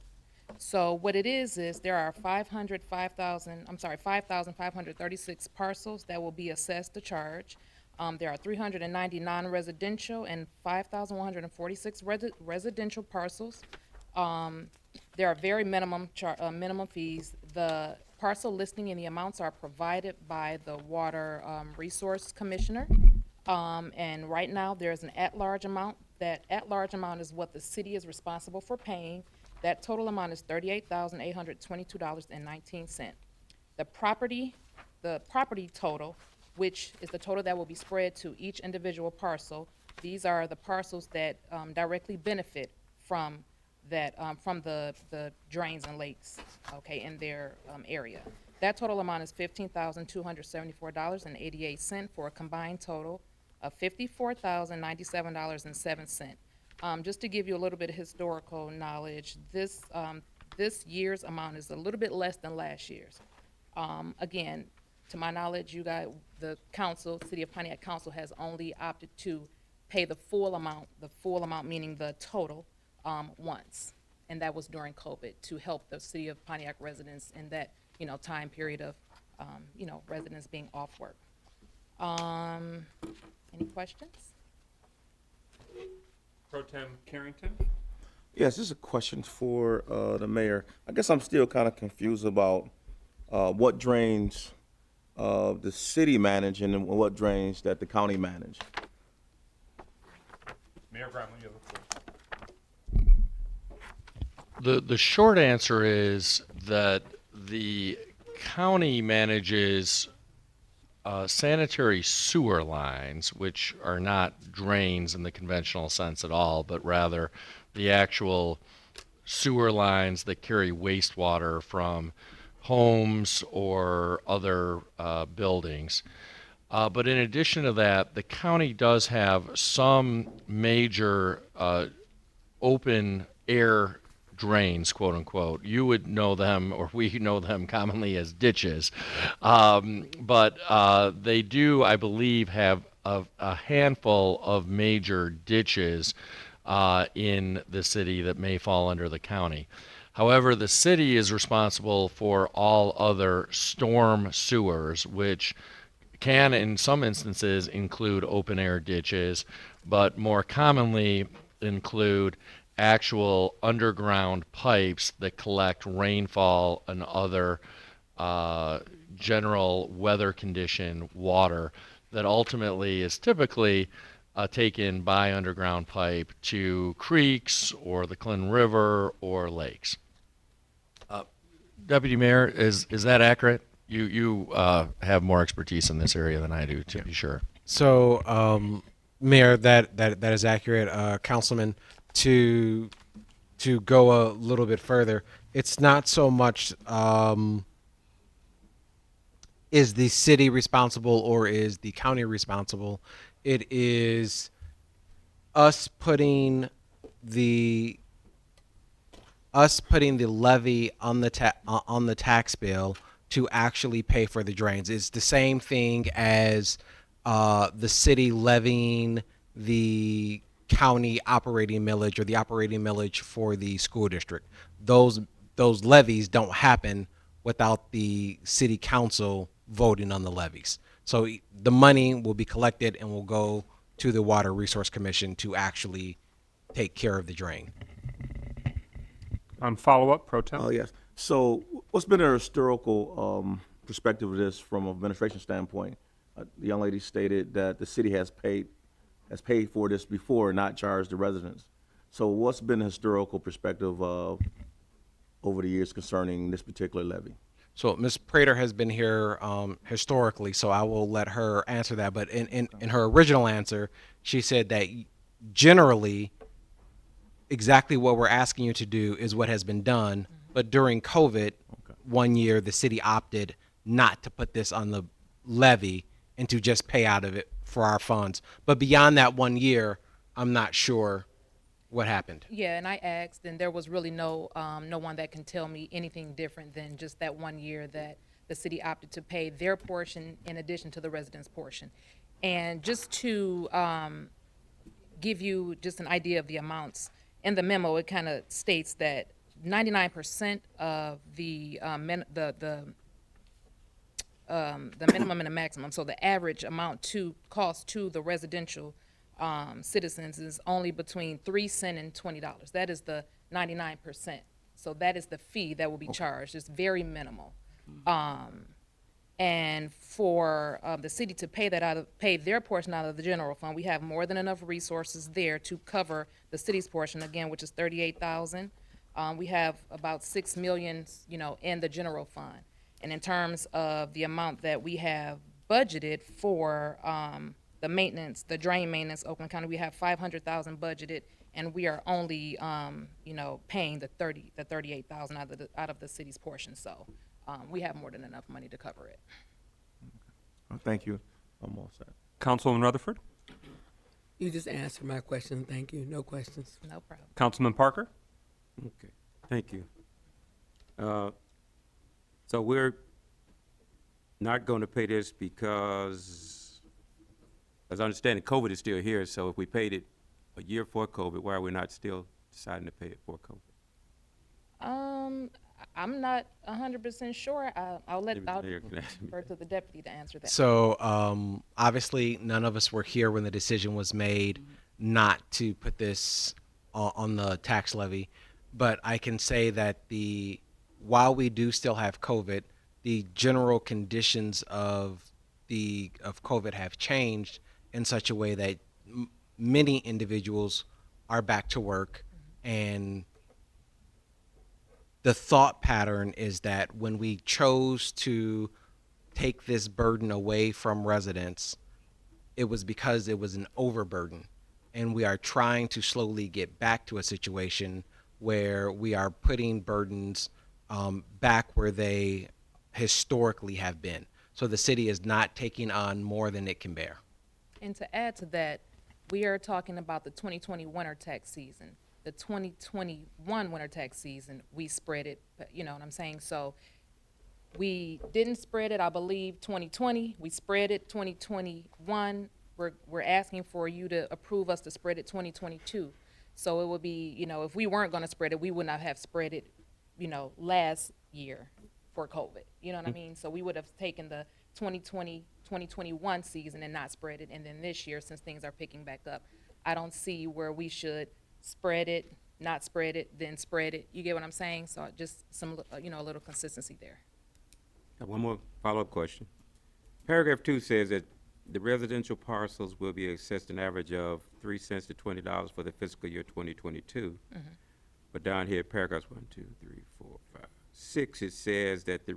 So what it is there are 5,536 parcels that will be assessed to charge. There are 390 non-residential and 5,146 residential parcels. There are very minimum fees. The parcel listing and the amounts are provided by the Water Resource Commissioner. And right now, there's an at-large amount. That at-large amount is what the city is responsible for paying. That total amount is $38,822.19. The property total, which is the total that will be spread to each individual parcel, these are the parcels that directly benefit from that from the drains and lakes, okay, in their area. That total amount is $15,274.88 for a combined total of $54,097.07. Just to give you a little bit of historical knowledge, this year's amount is a little bit less than last year's. Again, to my knowledge, the council, City of Pontiac Council, has only opted to pay the full amount meaning the total, once, and that was during COVID to help the City of Pontiac residents in that time period of residents being off work. Any questions? Pro Tem Carrington. Yes, this is a question for the mayor. I guess I'm still kind of confused about what drains the city manage and what drains that the county manage. Mayor Graham, you have the floor. The short answer is that the county manages sanitary sewer lines, which are not drains in the conventional sense at all, but rather the actual sewer lines that carry wastewater from homes or other buildings. But in addition to that, the county does have some major open air drains, quote unquote. You would know them, or we know them commonly as ditches. But they do, I believe, have a handful of major ditches in the city that may fall under the county. However, the city is responsible for all other storm sewers, which can, in some instances, include open air ditches, but more commonly include actual underground pipes that collect rainfall and other general weather condition water that ultimately is typically taken by underground pipe to creeks or the Clinton River or lakes. Deputy Mayor, is that accurate? You have more expertise in this area than I do, to be sure. So, Mayor, that is accurate. Councilman, to go a little bit further, it's not so much is the city responsible or is the county responsible. It is us putting the levy on the tax bill to actually pay for the drains. It's the same thing as the city levying the county operating millage or the operating millage for the school district. Those levies don't happen without the city council voting on the levies. So the money will be collected and will go to the Water Resource Commission to actually take care of the drain. On follow-up, Pro Tem. Oh, yes. So what's been a historical perspective of this from an administration standpoint? The young lady stated that the city has paid for this before, not charged the residents. So what's been the historical perspective over the years concerning this particular levy? So Ms. Prater has been here historically, so I will let her answer that. But in her original answer, she said that generally, exactly what we're asking you to do is what has been done. But during COVID, 1 year, the city opted not to put this on the levy and to just pay out of it for our funds. But beyond that 1 year, I'm not sure what happened. Yeah, and I asked, and there was really no one that can tell me anything different than just that 1 year that the city opted to pay their portion in addition to the residents' portion. And just to give you just an idea of the amounts, in the memo, it kind of states that 99% of the minimum and the maximum, so the average amount to cost to the residential citizens is only between 3 cents and $20. That is the 99%. So that is the fee that will be charged. It's very minimal. And for the city to pay their portion out of the general fund, we have more than enough resources there to cover the city's portion again, which is $38,000. We have about $6 million, in the general fund. And in terms of the amount that we have budgeted for the maintenance, the drain maintenance, Oakland County, we have $500,000 budgeted, and we are only, paying the $38,000 out of the city's portion. So we have more than enough money to cover it. Thank you. I'm all set. Councilwoman Rutherford? You just answered my question. Thank you. No questions. No problem. Councilman Parker? Okay. Thank you. So we're not going to pay this because, as I understand it, COVID is still here. So if we paid it a year for COVID, why are we not still deciding to pay it for COVID? I'm not 100% sure. I'll defer to the deputy to answer that. So obviously, none of us were here when the decision was made not to put this on the tax levy. But I can say that while we do still have COVID, the general conditions of COVID have changed in such a way that many individuals are back to work, and the thought pattern is that when we chose to take this burden away from residents, it was because it was an overburden. And we are trying to slowly get back to a situation where we are putting burdens back where they historically have been. So the city is not taking on more than it can bear. And to add to that, we are talking about the 2020 winter tax season. The 2021 winter tax season, we spread it, you know what I'm saying? So we didn't spread it, I believe, 2020. We spread it 2021. We're asking for you to approve us to spread it 2022. So it would be, if we weren't going to spread it, we would not have spread it, last year for COVID. You know what I mean? So we would have taken the 2020, 2021 season and not spread it. And then this year, since things are picking back up, I don't see where we should spread it, not spread it, then spread it. You get what I'm saying? So just some, a little consistency there. One more follow-up question. Paragraph 2 says that the residential parcels will be assessed an average of 3 cents to $20 for the fiscal year 2022. But down here, paragraphs 1, 2, 3, 4, 5, 6, it says that the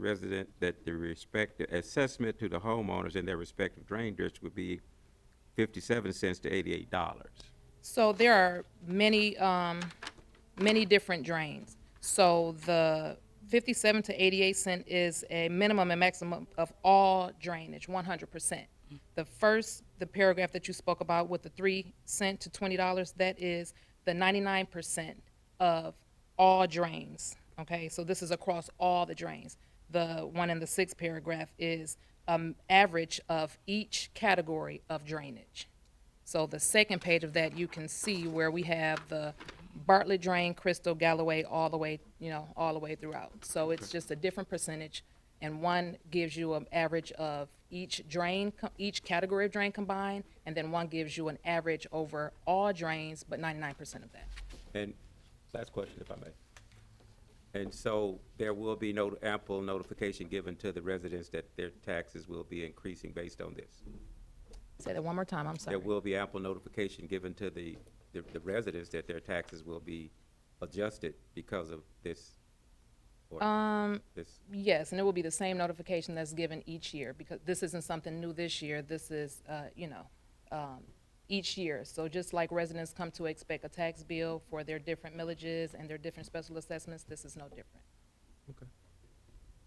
respective assessment to the homeowners in their respective drain district would be 57 cents to $88. So there are many different drains. So the 57 to 88 cent is a minimum and maximum of all drainage, 100%. The paragraph that you spoke about with the 3 cent to $20, that is the 99% of all drains. Okay, so this is across all the drains. The one in the 6th paragraph is average of each category of drainage. So the second page of that, you can see where we have the Bartlett drain, Crystal, Galloway, all the way throughout. So it's just a different percentage, and one gives you an average of each drain, each category of drain combined, and then one gives you an average over all drains, but 99% of that. And last question, if I may. And so there will be ample notification given to the residents that their taxes will be increasing based on this? Say that one more time, I'm sorry. There will be ample notification given to the residents that their taxes will be adjusted because of this This- Yes, and it will be the same notification that's given each year, because this isn't something new this year. This is, each year. So just like residents come to expect a tax bill for their different millages and their different special assessments, this is no different.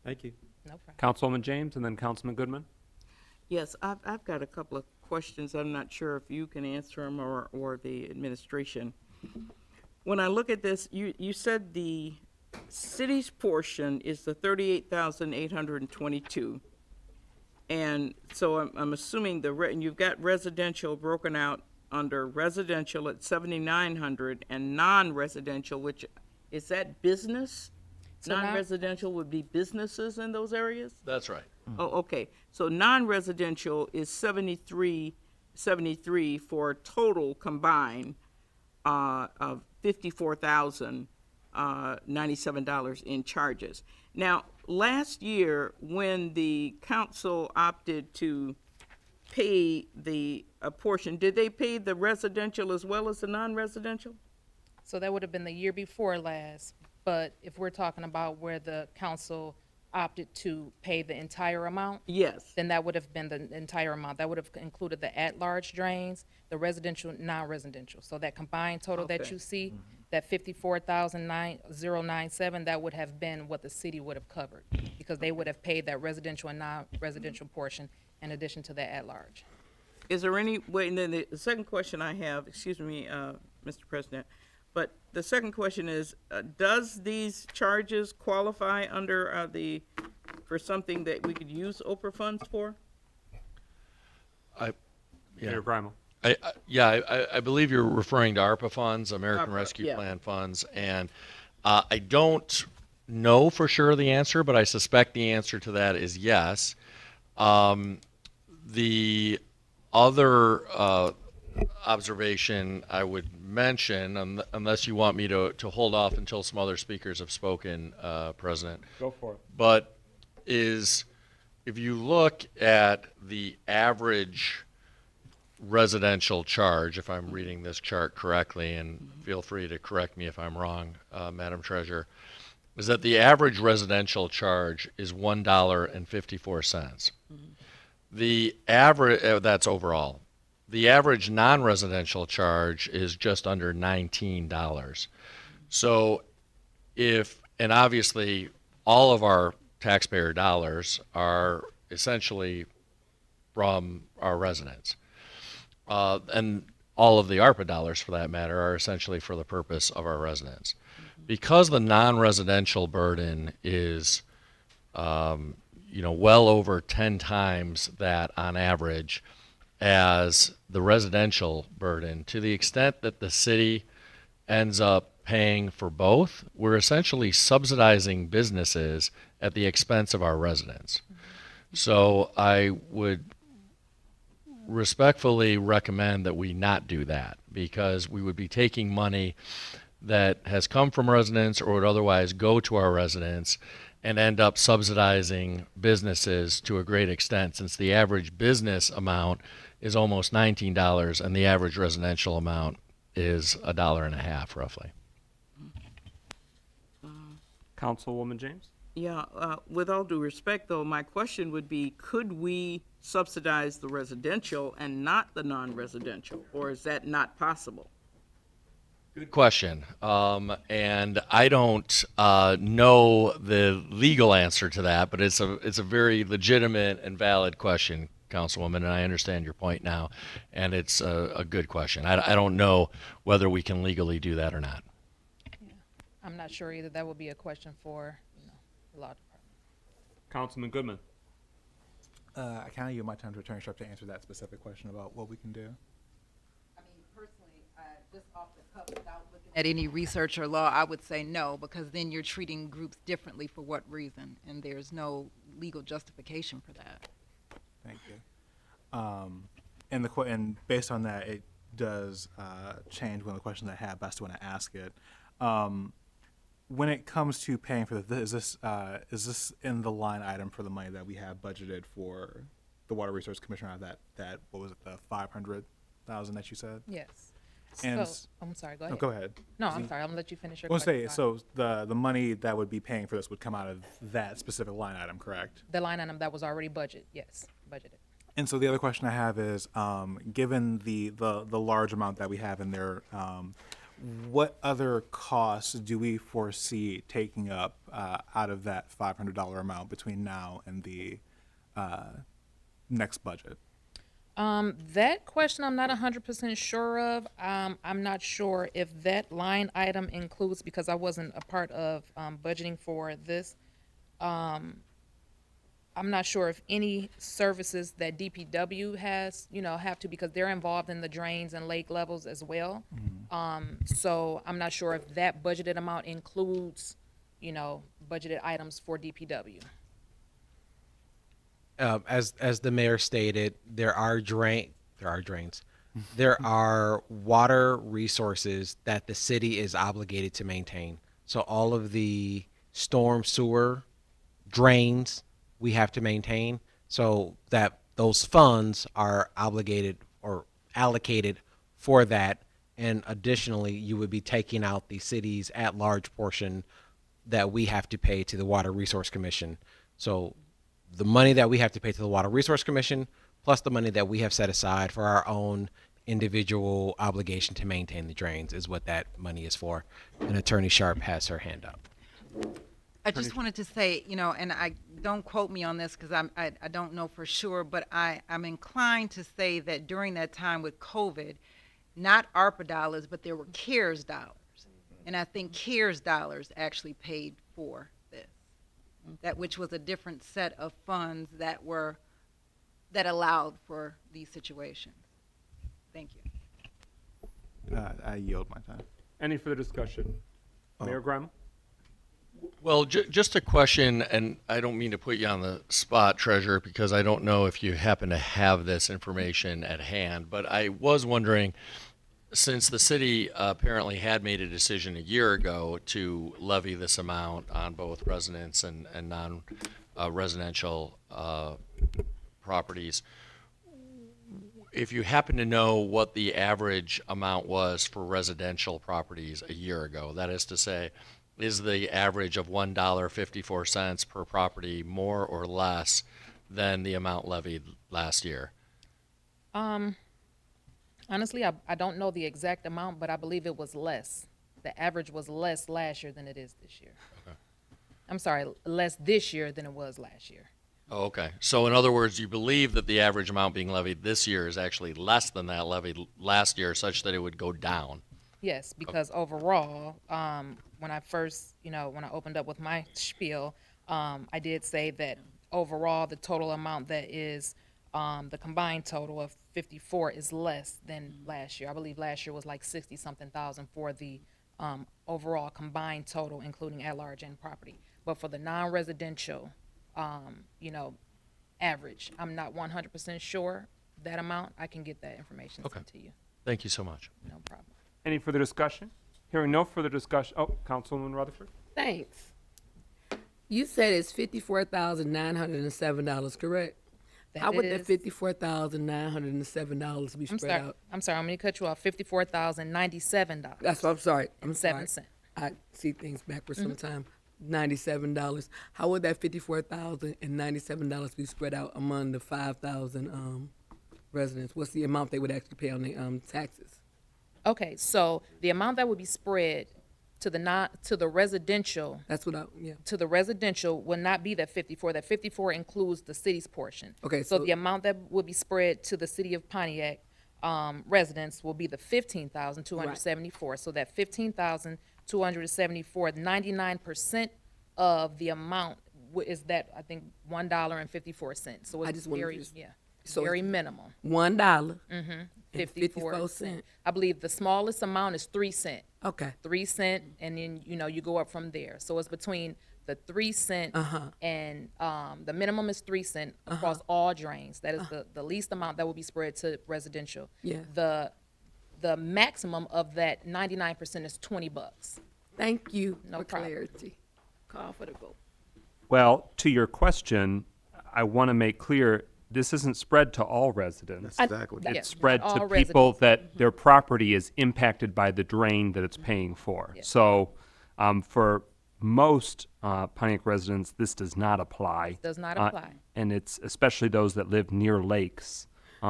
Thank you. No problem. Councilwoman James and then Councilman Goodman. Yes, I've got a couple of questions. I'm not sure if you can answer them or the administration. When I look at this, you said the city's portion is the 38,822. And so I'm assuming and you've got residential broken out under residential at 7,900 and non-residential, which, is that business? So now- Non-residential would be businesses in those areas? That's right. Oh, okay. So non-residential is 73 for a total combined of $54,097 in charges. Now, last year, when the council opted to pay a portion, did they pay the residential as well as the non-residential? So that would have been the year before last, but if we're talking about where the council opted to pay the entire amount, Yes. then that would have been the entire amount. That would have included the at-large drains, the residential, non-residential. So that combined total that Okay. you see, that 54,097, that would have been what the city would have covered, because they would have paid that residential and non-residential portion in addition to that at-large. Is there any way, and then the second question I have, excuse me, Mr. President, but the second question is, does these charges qualify under for something that we could use Oprah funds for? Mayor Grimo. I believe you're referring to ARPA funds, American ARPA, Rescue yeah. Plan funds, and I don't know for sure the answer, but I suspect the answer to that is yes. The other observation I would mention, unless you want me to hold off until some other speakers have spoken, President. Go for it. But is, if you look at the average residential charge, if I'm reading this chart correctly, and feel free to correct me if I'm wrong, Madam Treasurer, is that the average residential charge is $1.54. The average, that's overall. The average non-residential charge is just under $19. So and obviously all of our taxpayer dollars are essentially from our residents. And all of the ARPA dollars, for that matter, are essentially for the purpose of our residents. Because the non-residential burden is, well over 10 times that on average as the residential burden, to the extent that the city ends up paying for both, we're essentially subsidizing businesses at the expense of our residents. So I would respectfully recommend that we not do that, because we would be taking money that has come from residents or would otherwise go to our residents and end up subsidizing businesses to a great extent, since the average business amount is almost $19 and the average residential amount is $1.50 roughly. Councilwoman James. Yeah, with all due respect, though, my question would be, could we subsidize the residential and not the non-residential, or is that not possible? Good question. And I don't know the legal answer to that, but it's a very legitimate and valid question, Councilwoman, and I understand your point now, and it's a good question. I don't know whether we can legally do that or not. I'm not sure either. That would be a question for, the law department. Councilman Goodman. I kind of use my time to return to answer that specific question about what we can do. I mean, personally, just off the cuff, without looking at any research or law, I would say no, because then you're treating groups differently for what reason, and there's no legal justification for that. Thank you. And based on that, it does change one of the questions I have, but I still want to ask it. When it comes to paying for this, is this in the line item for the money that we have budgeted for the Water Resource Commission out of that what was it, the $500,000 that you said? Yes. And So, I'm sorry, go no, ahead. go ahead. No, I'm sorry, I'm gonna let you finish your I want to question. say, so the money that would be paying for this would come out of that specific line item, correct? The line item that was already budgeted, yes, budgeted. And so the other question I have is, given the large amount that we have in there, what other costs do we foresee taking up out of that $500 amount between now and the next budget? That question I'm not 100% sure of. I'm not sure if that line item includes, because I wasn't a part of budgeting for this. I'm not sure if any services that DPW has, have to, because they're involved in the drains and lake levels as well. So I'm not sure if that budgeted amount includes, budgeted items for DPW. As the mayor stated, there are drains. There are water resources that the city is obligated to maintain. So all of the storm sewer drains we have to maintain, so that those funds are obligated or allocated for that. And additionally, you would be taking out the city's at-large portion that we have to pay to the Water Resource Commission. So the money that we have to pay to the Water Resource Commission, plus the money that we have set aside for our own individual obligation to maintain the drains, is what that money is for. And Attorney Sharp has her hand up. I just wanted to say, and I don't quote me on this because I don't know for sure, but I'm inclined to say that during that time with COVID, not ARPA dollars, but there were CARES dollars. And I think CARES dollars actually paid for this, that which was a different set of funds that allowed for these situations. Thank you. I yield my time. Any further discussion? Mayor Graham? Well, just a question, and I don't mean to put you on the spot, Treasurer, because I don't know if you happen to have this information at hand, but I was wondering, since the city apparently had made a decision a year ago to levy this amount on both residents and non-residential properties, if you happen to know what the average amount was for residential properties a year ago, that is to say, is the average of $1.54 per property more or less than the amount levied last year? Honestly, I don't know the exact amount, but I believe it was less. The average was less last year than it is this year. Okay. I'm sorry, less this year than it was last year. Oh, okay. So in other words, you believe that the average amount being levied this year is actually less than that levied last year, such that it would go down? Yes, because overall, when I first, when I opened up with my spiel, I did say that overall, the total amount that is the combined total of 54 is less than last year. I believe last year was like 60-something thousand for the overall combined total, including at-large and property. But for the non-residential, average, I'm not 100% sure that amount. I can get that information sent to you. Thank you so much. No problem. Any further discussion? Hearing no further discussion. Oh, Councilwoman Rutherford? Thanks. You said it's $54,907, correct? How would that $54,907 be spread out? I'm sorry, I'm going to cut you off. $54,097. That's what I'm sorry. I'm 7 sorry. cents. I see things backwards sometimes. $97. How would that $54,097 be spread out among the 5,000 residents? What's the amount they would actually pay on the taxes? Okay, so the amount that would be spread to the residential. That's what To the residential will not be that 54. That 54 includes the city's portion. Okay, So so- the amount that would be spread to the city of Pontiac residents will be the 15,274. So that 15,274, 99% of the amount is that, I think, $1.54. So I it's just wanted to very, just- yeah, so very it's minimal. $1. 54 cents. I believe the smallest amount is 3 cents. Okay. 3 cents, and then you go up from there. So it's between the 3 cent and the minimum is 3 cents across all drains. That is the least amount that will be spread to residential. Yeah. The maximum of that 99% is $20. Thank you No for problem. clarity. Call for the vote. Well, to your question, I want to make clear this isn't spread to all residents. Exactly. It's Yeah, spread not to all people residents. that their property is impacted by the drain that it's paying for. So for most Pontiac residents, this does not apply. Does not apply. And it's especially those that live near lakes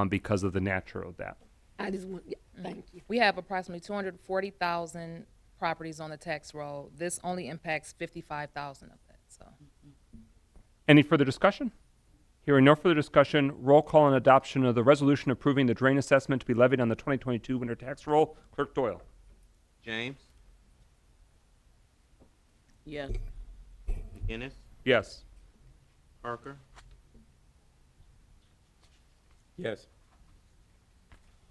because of the nature of that. I just want, thank you. We have approximately 240,000 properties on the tax roll. This only impacts 55,000 of that, so. Any further discussion? Hearing no further discussion, roll call on adoption of the resolution approving the drain assessment to be levied on the 2022 winter tax roll. Clerk Doyle. James, Yes. McGinnis, Yes. Parker, Yes.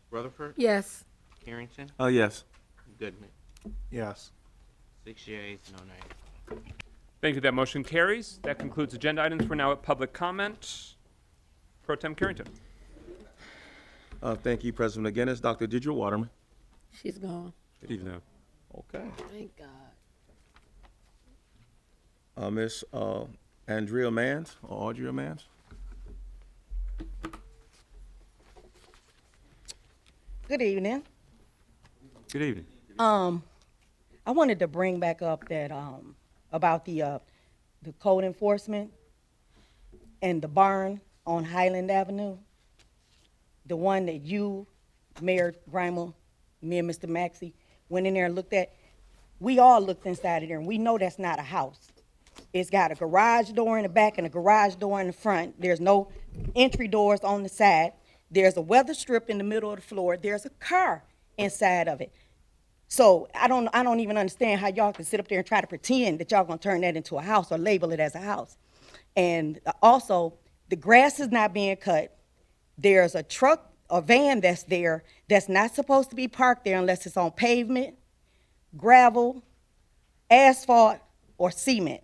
Rutherford, Yes. Harrington, Yes. Goodman. Yes. 6 yeas, no nays. Thank you. That motion carries. That concludes agenda items. We're now at public comment. Pro Tem Carrington. Thank you, President McGinnis. Dr. Deidre Waterman. She's gone. Good evening. Okay. Thank God. Miss Andrea Mans, or Audrey Mans. Good evening. Good evening. I wanted to bring back up that about the code enforcement and the barn on Highland Avenue, the one that you, Mayor Grimal, me and Mr. Maxey went in there and looked at. We all looked inside of there, and we know that's not a house. It's got a garage door in the back and a garage door in the front. There's no entry doors on the side. There's a weather strip in the middle of the floor. There's a car inside of it. So I don't even understand how y'all can sit up there and try to pretend that y'all gonna turn that into a house or label it as a house. And also, the grass is not being cut. There's a truck, a van that's there that's not supposed to be parked there unless it's on pavement, gravel, asphalt, or cement.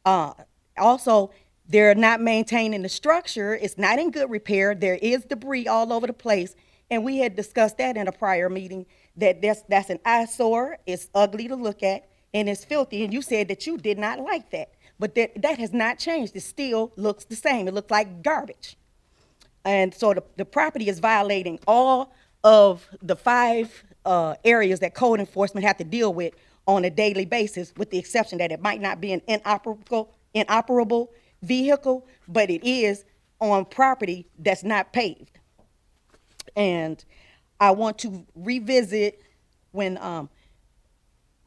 Also, they're not maintaining the structure. It's not in good repair. There is debris all over the place. And we had discussed that in a prior meeting, that that's an eyesore, it's ugly to look at, and it's filthy. And you said that you did not like that. But that has not changed. It still looks the same. It looks like garbage. And so the property is violating all of the 5 areas that code enforcement have to deal with on a daily basis, with the exception that it might not be an inoperable vehicle, but it is on property that's not paved. And I want to revisit when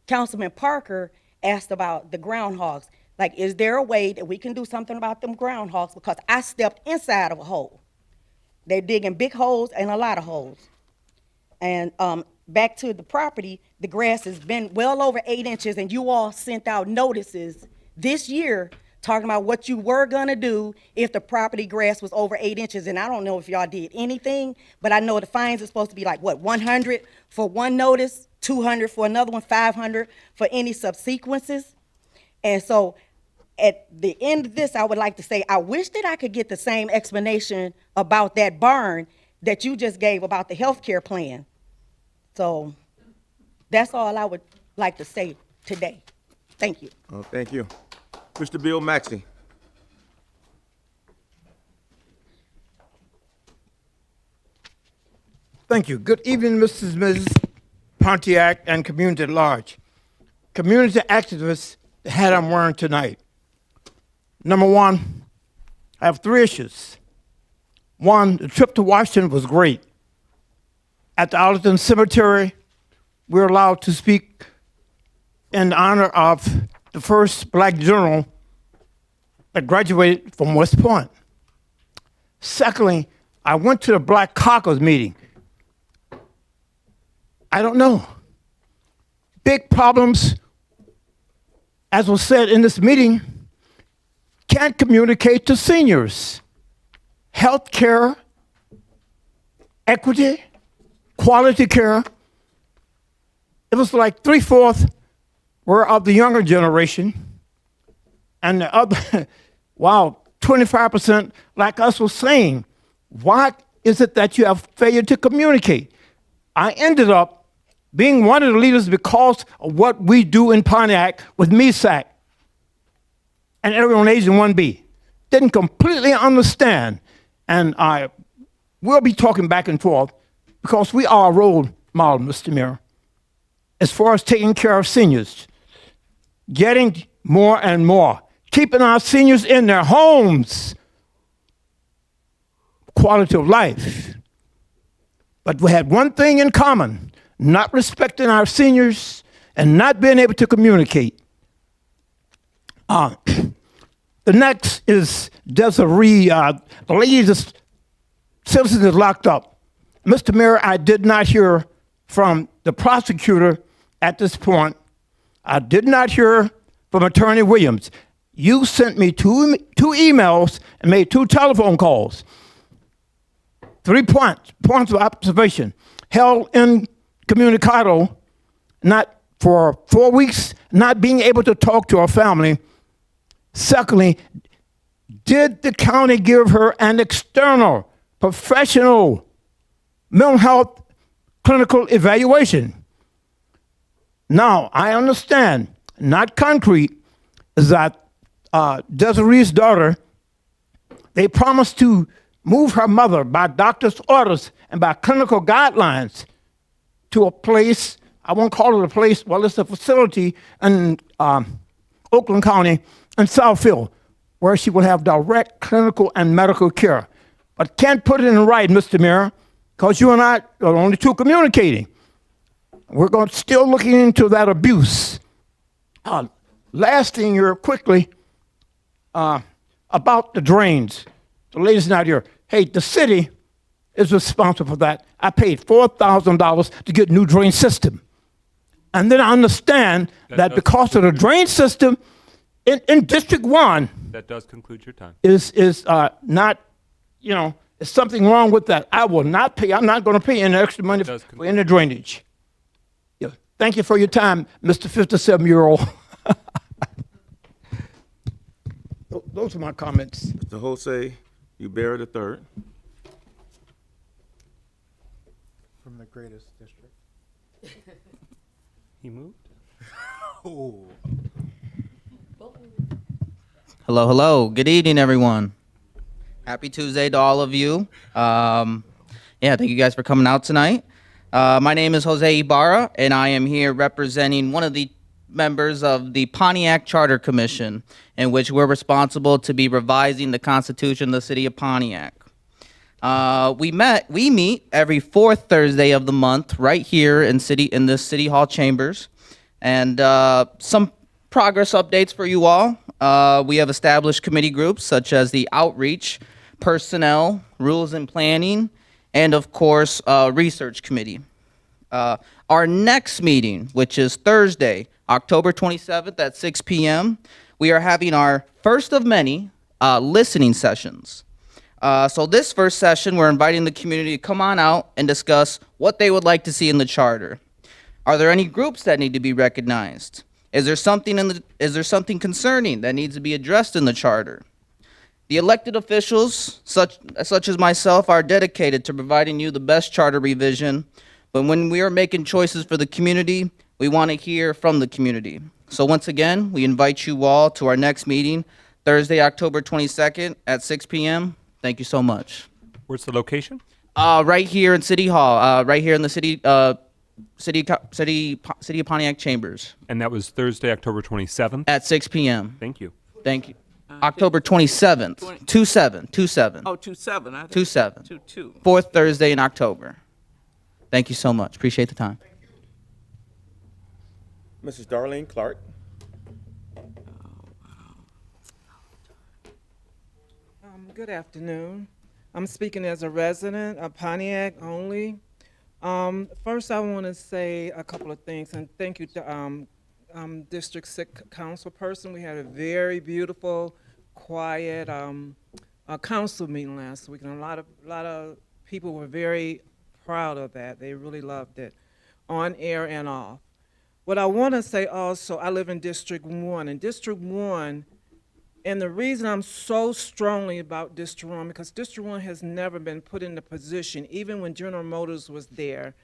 Councilman Parker asked about the groundhogs. Like, is there a way that we can do something about them groundhogs? Because I stepped inside of a hole. They're digging big holes and a lot of holes. And back to the property, the grass has been well over 8 inches, and you all sent out notices this year talking about what you were gonna do if the property grass was over 8 inches. And I don't know if y'all did anything, but I know the fines are supposed to be like, what, 100 for one notice, 200 for another one, 500 for any subsequences. And so at the end of this, I would like to say, I wish that I could get the same explanation about that barn that you just gave about the healthcare plan. So that's all I would like to say today. Thank you. Thank you. Mr. Bill Maxey. Thank you. Good evening, Mrs. and Mrs. Pontiac and community at large. Community activists, the hat I'm wearing tonight. Number one, I have 3 issues. One, the trip to Washington was great. At the Arlington Cemetery, we were allowed to speak in honor of the first black general that graduated from West Point. Secondly, I went to the Black Caucus meeting. I don't know. Big problems, as was said in this meeting, can't communicate to seniors. Health care, equity, quality care. It was like 3/4 were of the younger generation, and the other, 25%, like us was saying, why is it that you have failure to communicate? I ended up being one of the leaders because of what we do in Pontiac with MESAC and everyone Asian 1B. Didn't completely understand and I will be talking back and forth because we are a role model, Mr. Mayor, as far as taking care of seniors, getting more and more, keeping our seniors in their homes, quality of life. But we had one thing in common, not respecting our seniors and not being able to communicate. The next is Desiree. The lady, the citizen is locked up. Mr. Mayor, I did not hear from the prosecutor at this point. I did not hear from Attorney Williams. You sent me two emails and made 2 telephone calls. 3 points of observation. Held incommunicado, not for 4 weeks, not being able to talk to her family. Secondly, did the county give her an external, professional mental health clinical evaluation? Now, I understand, not concrete, is that Desiree's daughter, they promised to move her mother by doctor's orders and by clinical guidelines to a place, I won't call it a place, well, it's a facility in Oakland County in Southfield, where she will have direct clinical and medical care. But can't put it in writing, Mr. Mayor, because you and I are the only two communicating. We're still looking into that abuse. Last thing here, quickly, about the drains. The lady's not here. Hey, the city is responsible for that. I paid $4,000 to get a new drain system. And then I understand that because of the drain system in District 1 That does conclude your time. is not, there's something wrong with that. I will not pay, I'm not going to pay any extra money for any drainage. Yeah. Thank you for your time, Mr. 57-year-old. Those are my comments. Mr. Jose Ubera III. From the greatest district. He moved? Oh. Hello, hello. Good evening, everyone. Happy Tuesday to all of you. Thank you guys for coming out tonight. My name is Jose Ibarra, and I am here representing one of the members of the Pontiac Charter Commission, in which we're responsible to be revising the Constitution of the City of Pontiac. We meet every 4th Thursday of the month right here in the City Hall chambers, and some progress updates for you all. We have established committee groups such as the Outreach, Personnel, Rules and Planning, and of course, Research Committee. Our next meeting, which is Thursday, October 27th at 6 p.m., we are having our first of many listening sessions. So this first session, we're inviting the community to come on out and discuss what they would like to see in the charter. Are there any groups that need to be recognized? Is there something concerning that needs to be addressed in the charter? The elected officials, such as myself, are dedicated to providing you the best charter revision. But when we are making choices for the community, we want to hear from the community. So once again, we invite you all to our next meeting, Thursday, October 22nd at 6 p.m. Thank you so much. Where's the location? Right here in City Hall, right here in the City of Pontiac Chambers. And that was Thursday, October 27th? At 6 p.m. Thank you. Thank you. October 27th. 27. Oh, 27. 27. 22. 4th Thursday in October. Thank you so much. Appreciate the time. Mrs. Darlene Clark. Good afternoon. I'm speaking as a resident of Pontiac only. First, I want to say a couple of things, and thank you to District 6 Council person. We had a very beautiful, quiet council meeting last week, and a lot of people were very proud of that. They really loved it, on air and off. What I want to say also, I live in District 1, and District 1, and the reason I'm so strongly about District 1, because District 1 has never been put in the position, even when General Motors was there,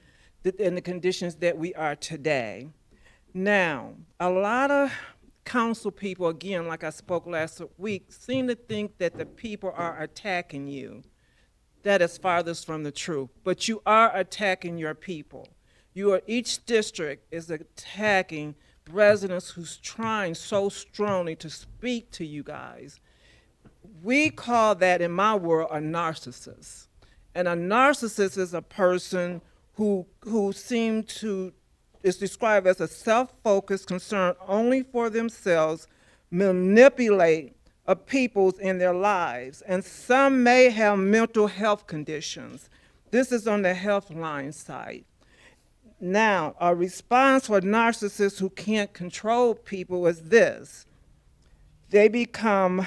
in the conditions that we are today. Now, a lot of council people, again, like I spoke last week, seem to think that the people are attacking you. that is farthest from the truth. But you are attacking your people. Each district is attacking residents who's trying so strongly to speak to you guys. We call that, in my world, a narcissist. And a narcissist is a person who is described as a self-focused, concern only for themselves, manipulate peoples in their lives. And some may have mental health conditions. This is on the health line side. Now, a response for narcissists who can't control people is this. Narcissists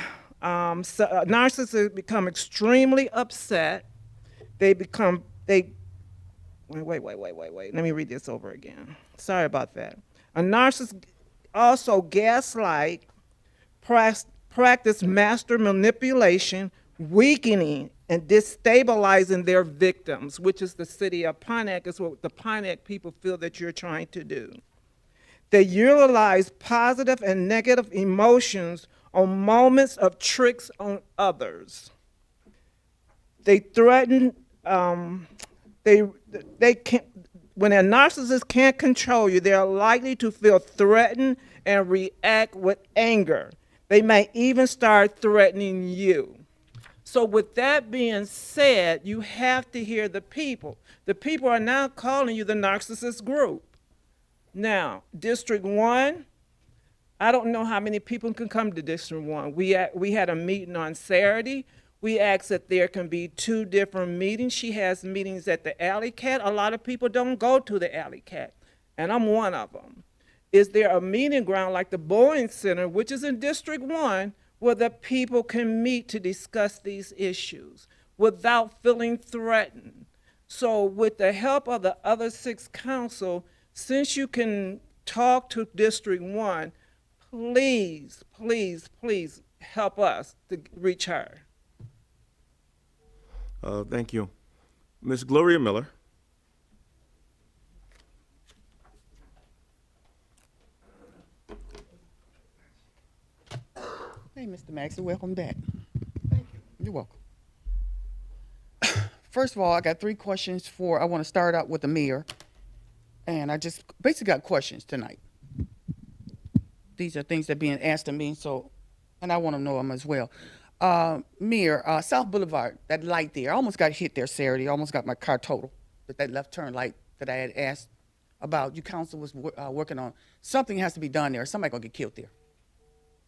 become extremely upset. Wait, let me read this over again. Sorry about that. A narcissist also gaslight, practice master manipulation, weakening and destabilizing their victims, which is the city of Pontiac, is what the Pontiac people feel that you're trying to do. They utilize positive and negative emotions on moments of tricks on others. They threaten, they can't, when a narcissist can't control you, they are likely to feel threatened and react with anger. They may even start threatening you. So with that being said, you have to hear the people. The people are now calling you the narcissist group. Now, District 1, I don't know how many people can come to District 1. We had a meeting on Saturday. We asked that there can be 2 different meetings. She has meetings at the Alley Cat. A lot of people don't go to the Alley Cat, and I'm one of them. Is there a meeting ground like the Boeing Center, which is in District 1, where the people can meet to discuss these issues without feeling threatened? So with the help of the other 6 council, since you can talk to District 1, please, please, please help us to reach her. Thank you. Ms. Gloria Miller. Hey, Mr. Maxey, welcome back. Thank you. You're welcome. First of all, I got 3 questions I want to start out with the mayor. And I just basically got questions tonight. These are things that are being asked of me, and I want to know them as well. Mayor, South Boulevard, that light there, I almost got hit there Saturday. I almost got my car totaled. That left turn light that I had asked about, you council was working on. Something has to be done there. Somebody gonna get killed there.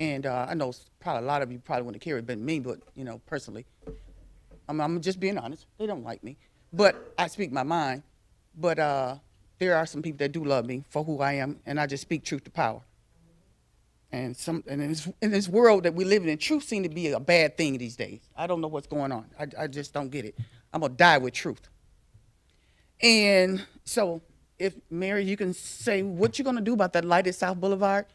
And I know probably a lot of you probably wouldn't care, but me, but personally, I'm just being honest. They don't like me, but I speak my mind. But there are some people that do love me for who I am, and I just speak truth to power. And in this world that we live in, truth seems to be a bad thing these days. I don't know what's going on. I just don't get it. I'm gonna die with truth. And so, if Mary, you can say what you're gonna do about that light at South Boulevard,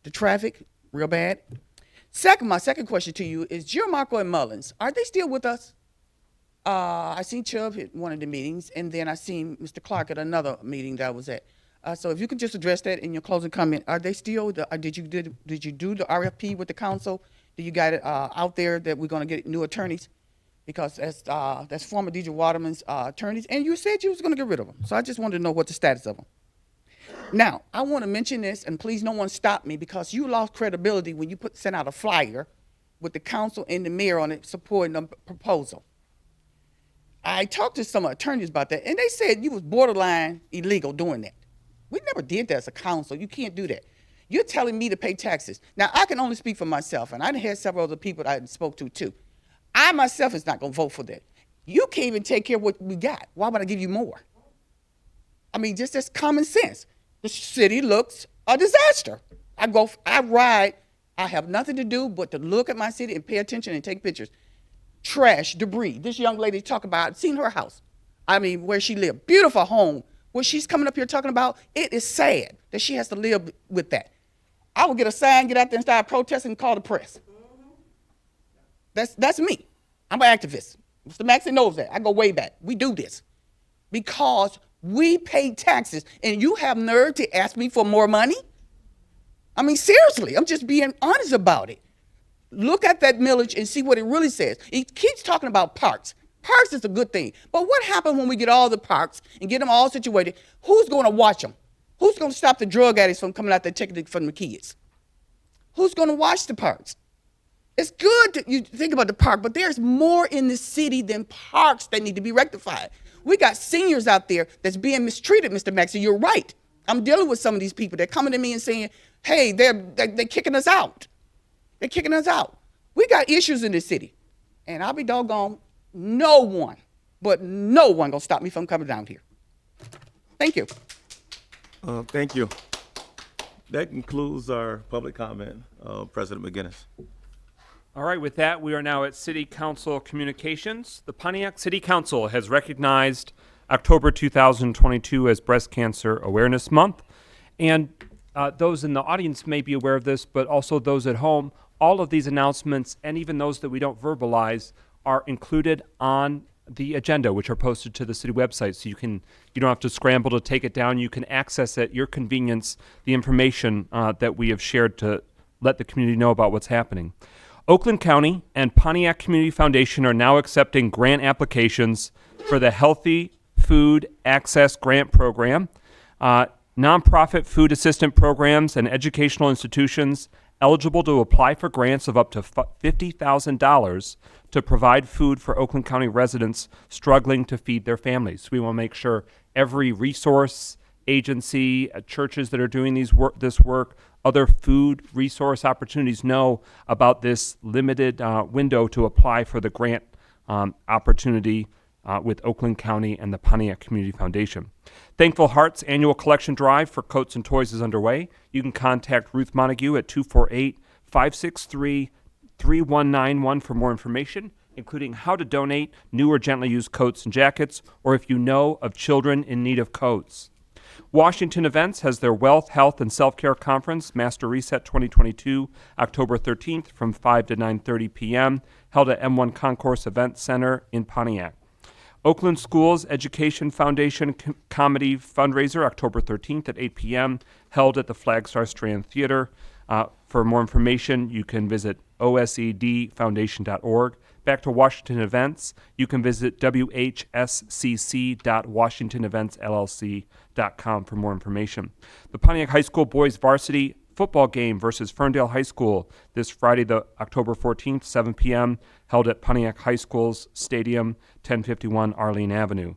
the traffic, real bad. My second question to you is Gianmarco and Mullins, are they still with us? I seen Chubb at one of the meetings, and then I seen Mr. Clark at another meeting that I was at. So if you could just address that in your closing comment, are they still? Did you do the RFP with the council? Do you got it out there that we're going to get new attorneys? Because that's former DJ Waterman's attorneys, and you said you was going to get rid of them. So I just wanted to know what the status of them. Now I want to mention this, and please no one stop me, because you lost credibility when you sent out a flyer with the council and the mayor on it supporting the proposal. I talked to some attorneys about that, and they said you was borderline illegal doing that. We never did that as a council. You can't do that. You're telling me to pay taxes. Now, I can only speak for myself, and I had several other people that I spoke to, too. I, myself, is not going to vote for that. You can't even take care of what we got. Why would I give you more? I mean, just that's common sense. The city looks a disaster. I ride. I have nothing to do but to look at my city and pay attention and take pictures. Trash, debris. This young lady talk about, I've seen her house. I mean, where she lived. Beautiful home. What she's coming up here talking about, it is sad that she has to live with that. I would get a sign, get out there and start protesting and call the press. That's me. I'm an activist. Mr. Maxey knows that. I go way back. We do this because we pay taxes, and you have nerve to ask me for more money? I mean, seriously, I'm just being honest about it. Look at that millage and see what it really says. He keeps talking about parks. Parks is a good thing. But what happens when we get all the parks and get them all situated? Who's going to watch them? Who's going to stop the drug addicts from coming out there taking it from the kids? Who's going to watch the parks? It's good that you think about the park, but there's more in the city than parks that need to be rectified. We got seniors out there that's being mistreated, Mr. Maxey. You're right. I'm dealing with some of these people. They're coming to me and saying, hey, they're kicking us out. They're kicking us out. We got issues in this city. And I'll be doggone, no one gonna stop me from coming down here. Thank you. Thank you. That concludes our public comment. President McGinnis. All right, with that, we are now at City Council communications. The Pontiac City Council has recognized October 2022 as Breast Cancer Awareness Month. And those in the audience may be aware of this, but also those at home, all of these announcements, and even those that we don't verbalize, are included on the agenda, which are posted to the city website. So you don't have to scramble to take it down. You can access at your convenience the information that we have shared to let the community know about what's happening. Oakland County and Pontiac Community Foundation are now accepting grant applications for the Healthy Food Access Grant Program. Nonprofit food assistant programs and educational institutions eligible to apply for grants of up to $50,000 to provide food for Oakland County residents struggling to feed their families. We want to make sure every resource agency, churches that are doing this work, other food resource opportunities know about this limited window to apply for the grant opportunity with Oakland County and the Pontiac Community Foundation. Thankful Hearts annual collection drive for coats and toys is underway. You can contact Ruth Montague at 248-563-3191 for more information, including how to donate new or gently used coats and jackets, or if you know of children in need of coats. Washington Events has their Wealth, Health, and Self-Care Conference, Master Reset 2022, October 13th from 5 to 9:30 p.m., held at M1 Concourse Event Center in Pontiac. Oakland Schools Education Foundation Comedy Fundraiser, October 13th at 8 p.m., held at the Flagstar Strand Theater. For more information, you can visit osedfoundation.org. Back to Washington Events, you can visit whscc.washingtonevents.llc.com for more information. The Pontiac High School boys varsity football game versus Ferndale High School this Friday, October 14th, 7 p.m., held at Pontiac High School's Stadium, 1051 Arlene Avenue.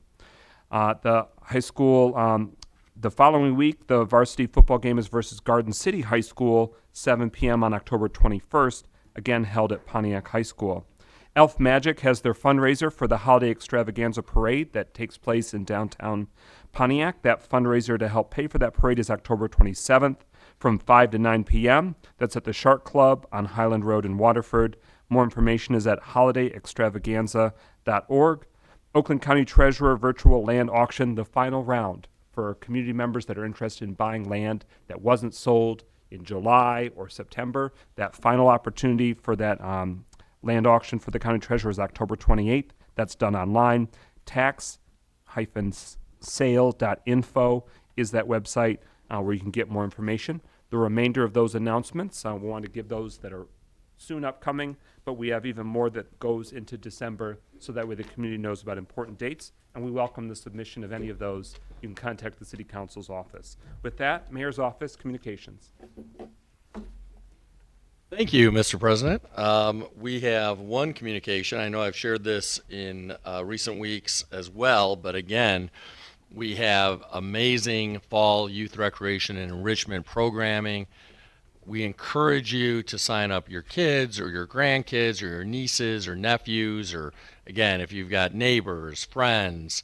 The high school, the following week, the varsity football game is versus Garden City High School, 7 p.m. on October 21st, again held at Pontiac High School. Elf Magic has their fundraiser for the Holiday Extravaganza Parade that takes place in downtown Pontiac. That fundraiser to help pay for that parade is October 27th from 5 to 9 p.m. That's at the Shark Club on Highland Road in Waterford. More information is at holidayextravaganza.org. Oakland County Treasurer Virtual Land Auction, the final round for community members that are interested in buying land that wasn't sold in July or September. That final opportunity for that land auction for the county treasurer is October 28th. That's done online. tax-sale.info is that website where you can get more information. The remainder of those announcements, we want to give those that are soon upcoming, but we have even more that goes into December, so that way the community knows about important dates, and we welcome the submission of any of those. You can contact the City Council's office. With that, Mayor's Office, Communications. Thank you, Mr. President. We have one communication. I know I've shared this in recent weeks as well, but again, we have amazing fall youth recreation and enrichment programming. We encourage you to sign up your kids or your grandkids or your nieces or nephews, or again, if you've got neighbors, friends,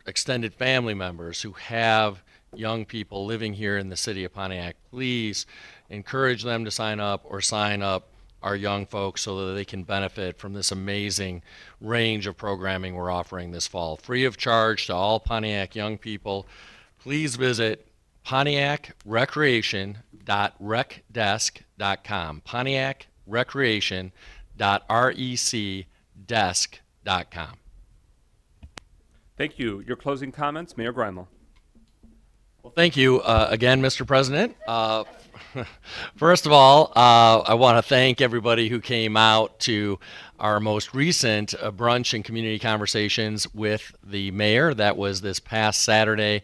extended family members who have young people living here in the city of Pontiac, please encourage them to sign up or sign up our young folks so that they can benefit from this amazing range of programming we're offering this fall. Free of charge to all Pontiac young people. Please visit pontiacrecreation.recdesk.com. pontiacrecreation.recdesk.com. Thank you. Your closing comments, Mayor Greinle. Well, thank you again, Mr. President. First of all, I want to thank everybody who came out to our most recent brunch and community conversations with the mayor. That was this past Saturday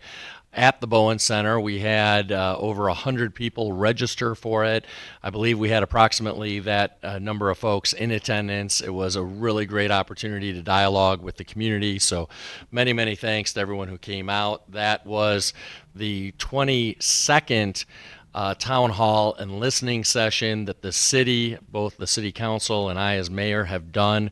at the Bowen Center. We had over 100 people register for it. I believe we had approximately that number of folks in attendance. It was a really great opportunity to dialogue with the community. So many, many thanks to everyone who came out. That was the 22nd town hall and listening session that the city, both the city council and I as mayor, have done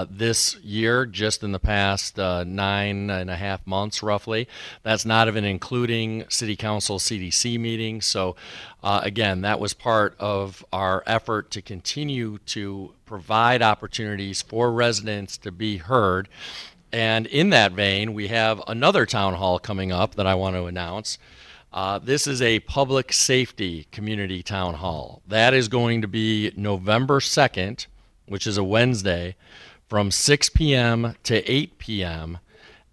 this year, just in the past 9.5 months roughly. That's not even including city council CDC meetings. So again, that was part of our effort to continue to provide opportunities for residents to be heard. And in that vein, we have another town hall coming up that I want to announce. This is a public safety community town hall. That is going to be November 2nd, which is a Wednesday, from 6 p.m. to 8 p.m.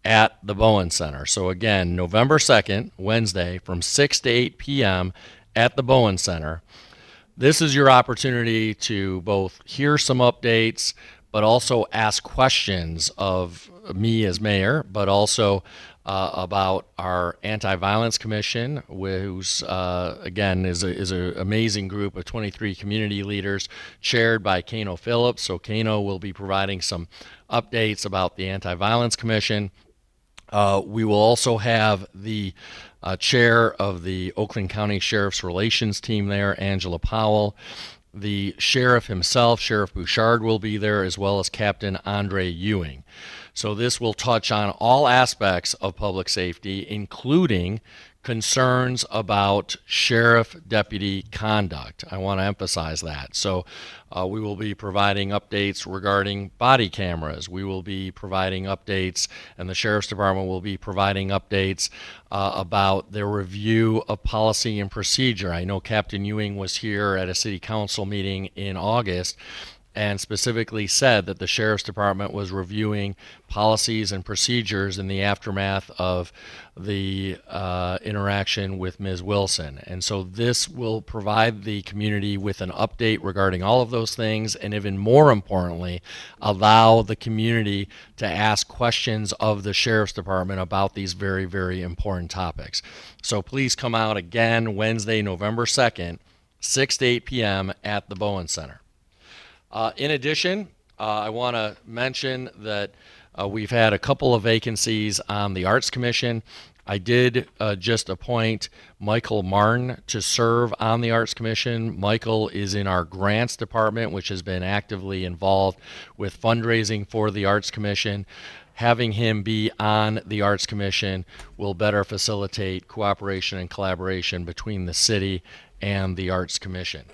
at the Bowen Center. So again, November 2nd, Wednesday, from 6 to 8 p.m. at the Bowen Center. This is your opportunity to both hear some updates, but also ask questions of me as mayor, but also about our Anti-Violence Commission, who's, again, is an amazing group of 23 community leaders chaired by Kano Phillips. So Kano will be providing some updates about the Anti-Violence Commission. We will also have the chair of the Oakland County Sheriff's Relations team there, Angela Powell. The sheriff himself, Sheriff Bouchard, will be there, as well as Captain Andre Ewing. So this will touch on all aspects of public safety, including concerns about sheriff deputy conduct. I want to emphasize that. So we will be providing updates regarding body cameras. We will be providing updates, and the Sheriff's Department will be providing updates about their review of policy and procedure. I know Captain Ewing was here at a city council meeting in August and specifically said that the Sheriff's Department was reviewing policies and procedures in the aftermath of the interaction with Ms. Wilson. And so this will provide the community with an update regarding all of those things, and even more importantly, allow the community to ask questions of the Sheriff's Department about these very, very important topics. So please come out again Wednesday, November 2nd, 6 to 8 p.m. at the Bowen Center. In addition, I want to mention that we've had a couple of vacancies on the Arts Commission. I did just appoint Michael Martin to serve on the Arts Commission. Michael is in our grants department, which has been actively involved with fundraising for the Arts Commission. Having him be on the Arts Commission will better facilitate cooperation and collaboration between the city and the Arts Commission.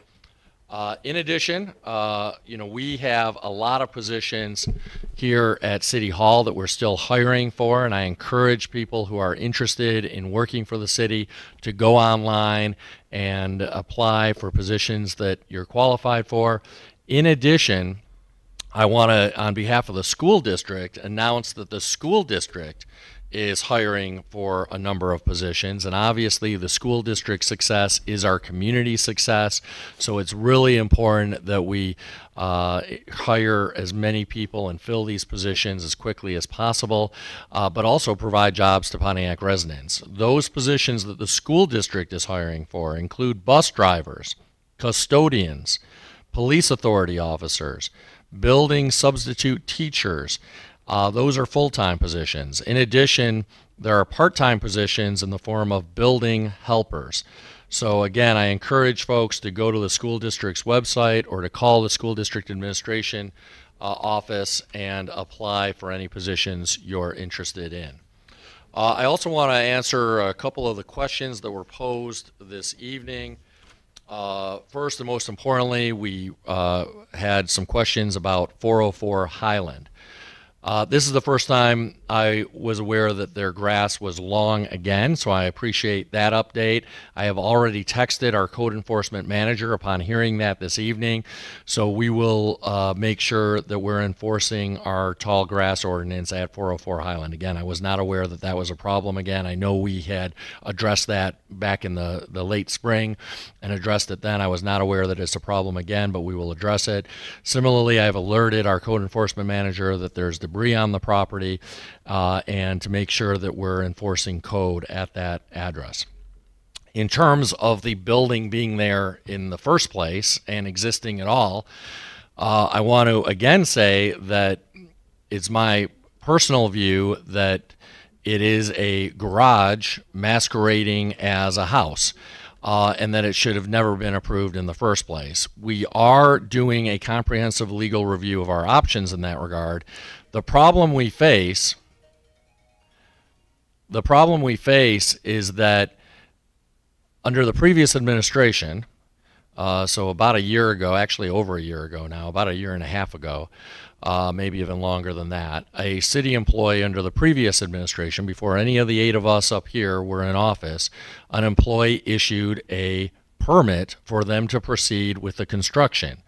In addition, we have a lot of positions here at City Hall that we're still hiring for, and I encourage people who are interested in working for the city to go online and apply for positions that you're qualified for. In addition, I want to, on behalf of the school district, announce that the school district is hiring for a number of positions, and obviously the school district success is our community success, so it's really important that we hire as many people and fill these positions as quickly as possible, but also provide jobs to Pontiac residents. Those positions that the school district is hiring for include bus drivers, custodians, police authority officers, building substitute teachers. Those are full-time positions. In addition, there are part-time positions in the form of building helpers. So again, I encourage folks to go to the school district's website or to call the school district administration office and apply for any positions you're interested in. I also want to answer a couple of the questions that were posed this evening. First and most importantly, we had some questions about 404 Highland. This is the first time I was aware that their grass was long again, so I appreciate that update. I have already texted our code enforcement manager upon hearing that this evening, so we will make sure that we're enforcing our tall grass ordinance at 404 Highland. Again, I was not aware that that was a problem again. I know we had addressed that back in the late spring and addressed it then. I was not aware that it's a problem again, but we will address it. Similarly, I've alerted our code enforcement manager that there's debris on the property and to make sure that we're enforcing code at that address. In terms of the building being there in the first place and existing at all, I want to again say that it's my personal view that it is a garage masquerading as a house. And that it should have never been approved in the first place. We are doing a comprehensive legal review of our options in that regard. The problem we face is that under the previous administration, so about a year ago, actually over a year ago now, about a year and a half ago, maybe even longer than that, a city employee under the previous administration, before any of the 8 of us up here were in office, an employee issued a permit for them to proceed with the construction.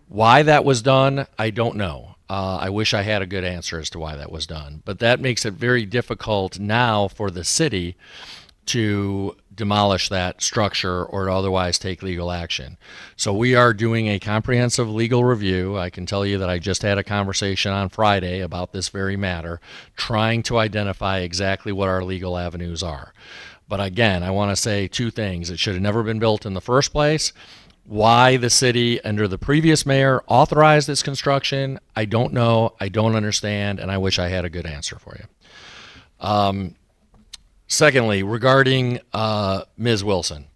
Why that was done, I don't know. I wish I had a good answer as to why that was done. But that makes it very difficult now for the city to demolish that structure or to otherwise take legal action. So we are doing a comprehensive legal review. I can tell you that I just had a conversation on Friday about this very matter, trying to identify exactly what our legal avenues are. But again, I want to say 2 things. It should have never been built in the first place. Why the city under the previous mayor authorized its construction, I don't know, I don't understand, and I wish I had a good answer for you. Secondly, regarding Ms. Wilson,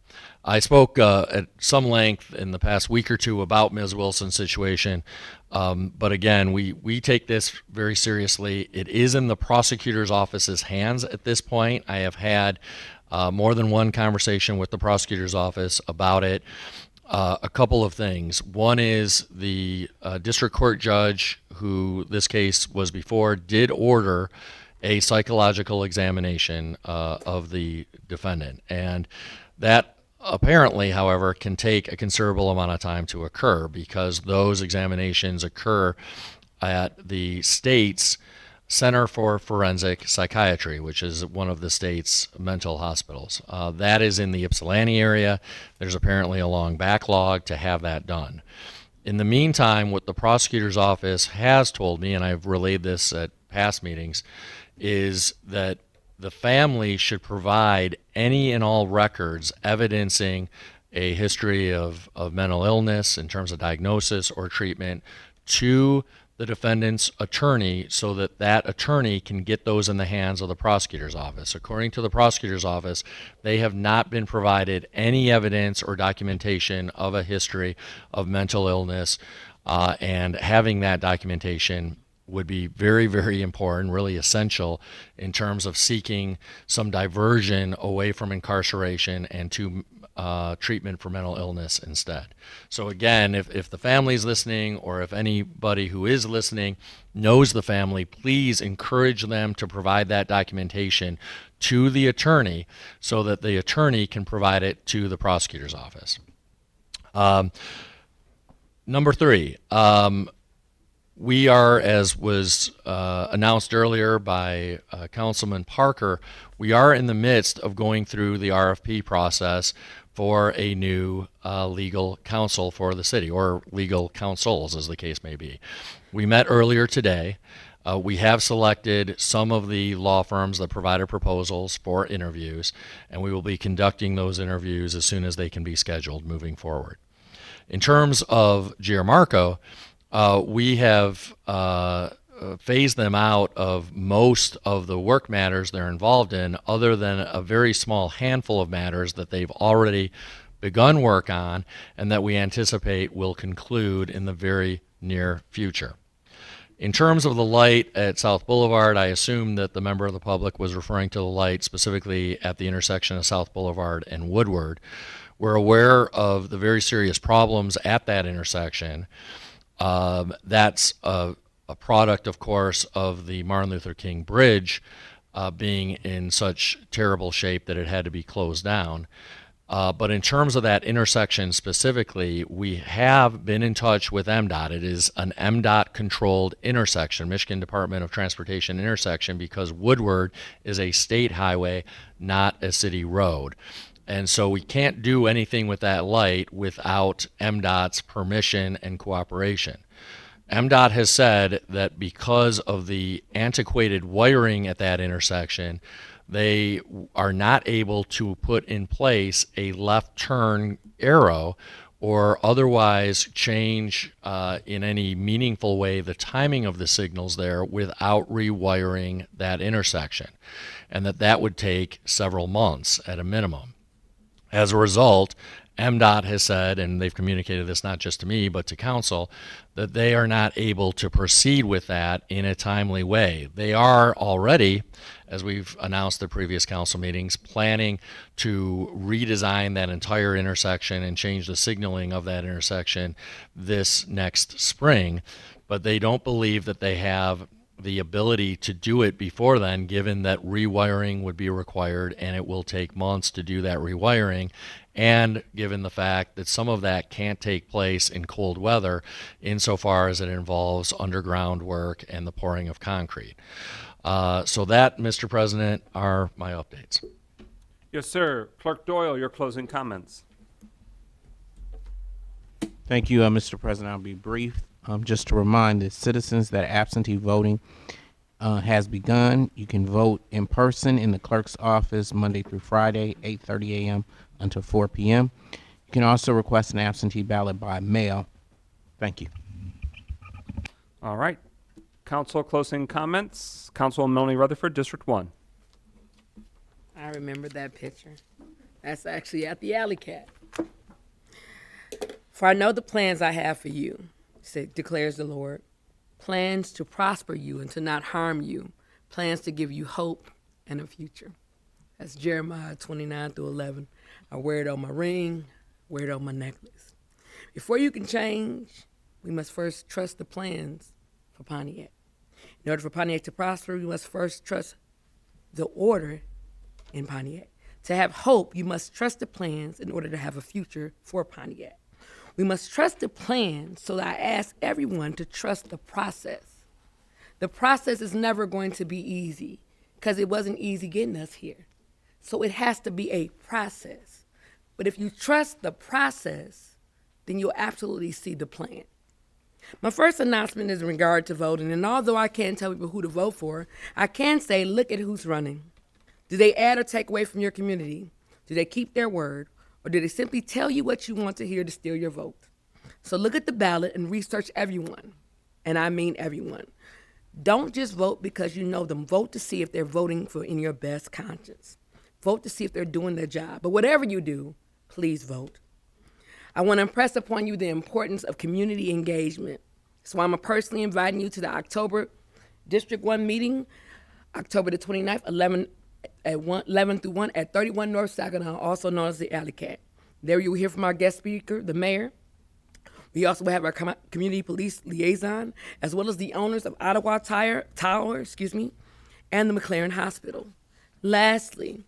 I spoke at some length in the past week or 2 about Ms. Wilson's situation, but again, we take this very seriously. It is in the prosecutor's office's hands at this point. I have had more than one conversation with the prosecutor's office about it. A couple of things. One is the district court judge, who this case was before, did order a psychological examination of the defendant. And that apparently, however, can take a considerable amount of time to occur because those examinations occur at the state's Center for Forensic Psychiatry, which is one of the state's mental hospitals. That is in the Ypsilanti area. There's apparently a long backlog to have that done. In the meantime, what the prosecutor's office has told me, and I've relayed this at past meetings, is that the family should provide any and all records evidencing a history of mental illness in terms of diagnosis or treatment to the defendant's attorney so that that attorney can get those in the hands of the prosecutor's office. According to the prosecutor's office, they have not been provided any evidence or documentation of a history of mental illness, and having that documentation would be very, very important, really essential in terms of seeking some diversion away from incarceration and to treatment for mental illness instead. So again, if the family's listening or if anybody who is listening knows the family, please encourage them to provide that documentation to the attorney so that the attorney can provide it to the prosecutor's office. Number 3, we are, as was announced earlier by Councilman Parker, we are in the midst of going through the RFP process for a new legal counsel for the city, or legal counsels as the case may be. We met earlier today. We have selected some of the law firms that provided proposals for interviews, and we will be conducting those interviews as soon as they can be scheduled moving forward. In terms of Gianmarco, we have phased them out of most of the work matters they're involved in, other than a very small handful of matters that they've already begun work on and that we anticipate will conclude in the very near future. In terms of the light at South Boulevard, I assume that the member of the public was referring to the light specifically at the intersection of South Boulevard and Woodward. We're aware of the very serious problems at that intersection. That's a a product, of course, of the Martin Luther King Bridge being in such terrible shape that it had to be closed down. But in terms of that intersection specifically, we have been in touch with MDOT. It is an MDOT controlled intersection, Michigan Department of Transportation intersection, because Woodward is a state highway, not a city road. And so we can't do anything with that light without MDOT's permission and cooperation. MDOT has said that because of the antiquated wiring at that intersection, they are not able to put in place a left turn arrow or otherwise change in any meaningful way the timing of the signals there without rewiring that intersection, and that would take several months at a minimum. As a result, MDOT has said, and they've communicated this not just to me but to council, that they are not able to proceed with that in a timely way. They are already, as we've announced at previous council meetings, planning to redesign that entire intersection and change the signaling of that intersection this next spring, but they don't believe that they have the ability to do it before then, given that rewiring would be required and it will take months to do that rewiring, and given the fact that some of that can't take place in cold weather insofar as it involves underground work and the pouring of concrete. So that, Mr. President, are my updates. Yes, sir. Clerk Doyle, your closing comments. Thank you, Mr. President. I'll be brief. Just to remind the citizens that absentee voting has begun. You can vote in person in the clerk's office Monday through Friday, 8:30 a.m. until 4 p.m. You can also request an absentee ballot by mail. Thank you. All right. Council closing comments. Councilwoman Melanie Rutherford, District 1. I remember that picture. That's actually at the Alley Cat. For I know the plans I have for you, declares the Lord. Plans to prosper you and to not harm you. Plans to give you hope and a future. That's Jeremiah 29-11. I wear it on my ring, wear it on my necklace. Before you can change, we must first trust the plans for Pontiac. In order for Pontiac to prosper, we must first trust the order in Pontiac. To have hope, you must trust the plans in order to have a future for Pontiac. We must trust the plan, so that I ask everyone to trust the process. The process is never going to be easy because it wasn't easy getting us here. So it has to be a process. But if you trust the process, then you'll absolutely see the plan. My first announcement is in regard to voting, and although I can't tell people who to vote for, I can say, look at who's running. Do they add or take away from your community? Do they keep their word? Or do they simply tell you what you want to hear to steal your vote? So look at the ballot and research everyone, and I mean everyone. Don't just vote because you know them. Vote to see if they're voting for in your best conscience. Vote to see if they're doing their job. But whatever you do, please vote. I want to impress upon you the importance of community engagement. So I'm personally inviting you to the October District 1 meeting, October the 29th, 11 through 1 at 31 North Saginaw, also known as the Alley Cat. There you will hear from our guest speaker, the mayor. We also will have our community police liaison, as well as the owners of Ottawa Tower, and the McLaren Hospital. Lastly,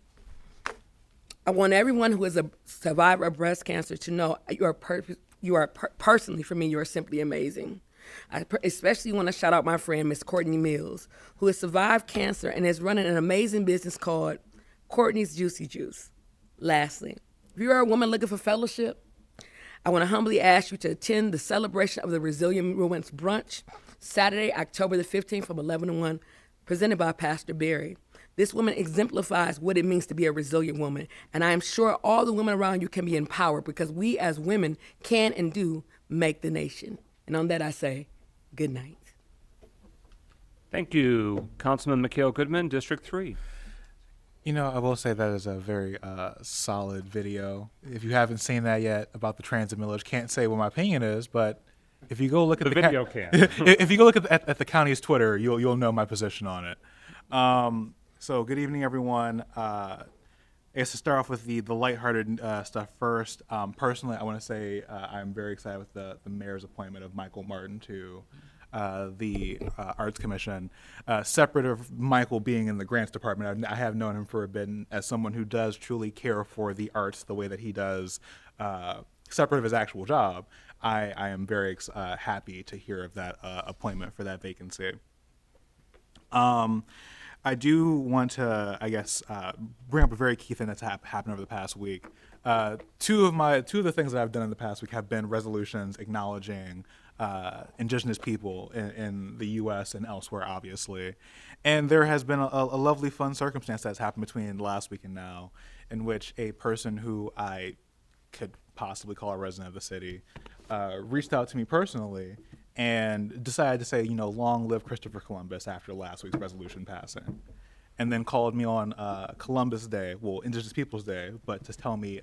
I want everyone who is a survivor of breast cancer to know personally, for me, you are simply amazing. I especially want to shout out my friend, Miss Courtney Mills, who has survived cancer and is running an amazing business called Courtney's Juicy Juice. Lastly, if you are a woman looking for fellowship, I want to humbly ask you to attend the celebration of the Resilient Women's Brunch, Saturday, October the 15th from 11 to 1, presented by Pastor Barry. This woman exemplifies what it means to be a resilient woman, and I am sure all the women around you can be empowered because we as women can and do make the nation. And on that I say, good night. Thank you. Councilman Mikhail Goodman, District 3. You know, I will say that is a very solid video. If you haven't seen that yet about the transit millage, can't say what my opinion is, but if you go look at the video can. If you go look at the county's Twitter, you'll know my position on it. So good evening, everyone. I guess to start off with the lighthearted stuff first. Personally, I want to say I'm very excited with the mayor's appointment of Michael Martin to the Arts Commission. Separate of Michael being in the grants department, I have known him for a bit, and as someone who does truly care for the arts the way that he does, separate of his actual job, I am very happy to hear of that appointment for that vacancy. I do want to, I guess, bring up a very key thing that's happened over the past week. Two of the things that I've done in the past week have been resolutions acknowledging Indigenous people in the U.S. and elsewhere, obviously. And there has been a lovely, fun circumstance that's happened between last week and now, in which a person who I could possibly call a resident of the city reached out to me personally and decided to say, long live Christopher Columbus after last week's resolution passing. And then called me on Columbus Day, well, Indigenous Peoples Day, but to tell me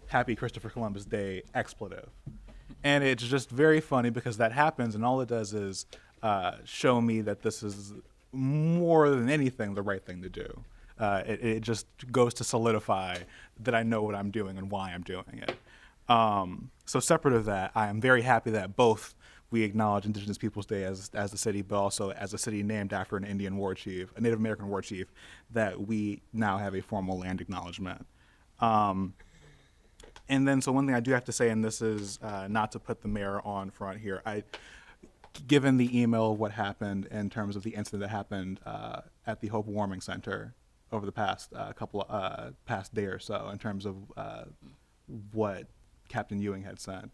Happy Christopher Columbus Day expletive. And it's just very funny because that happens, and all it does is show me that this is more than anything the right thing to do. It just goes to solidify that I know what I'm doing and why I'm doing it. So separate of that, I am very happy that both we acknowledge Indigenous Peoples Day as the city, but also as a city named after an Indian war chief, a Native American war chief, that we now have a formal land acknowledgement. And then, so one thing I do have to say, and this is not to put the mayor on front here, given the email of what happened in terms of the incident that happened at the Hope Warming Center over the past past day or so, in terms of what Captain Ewing had said,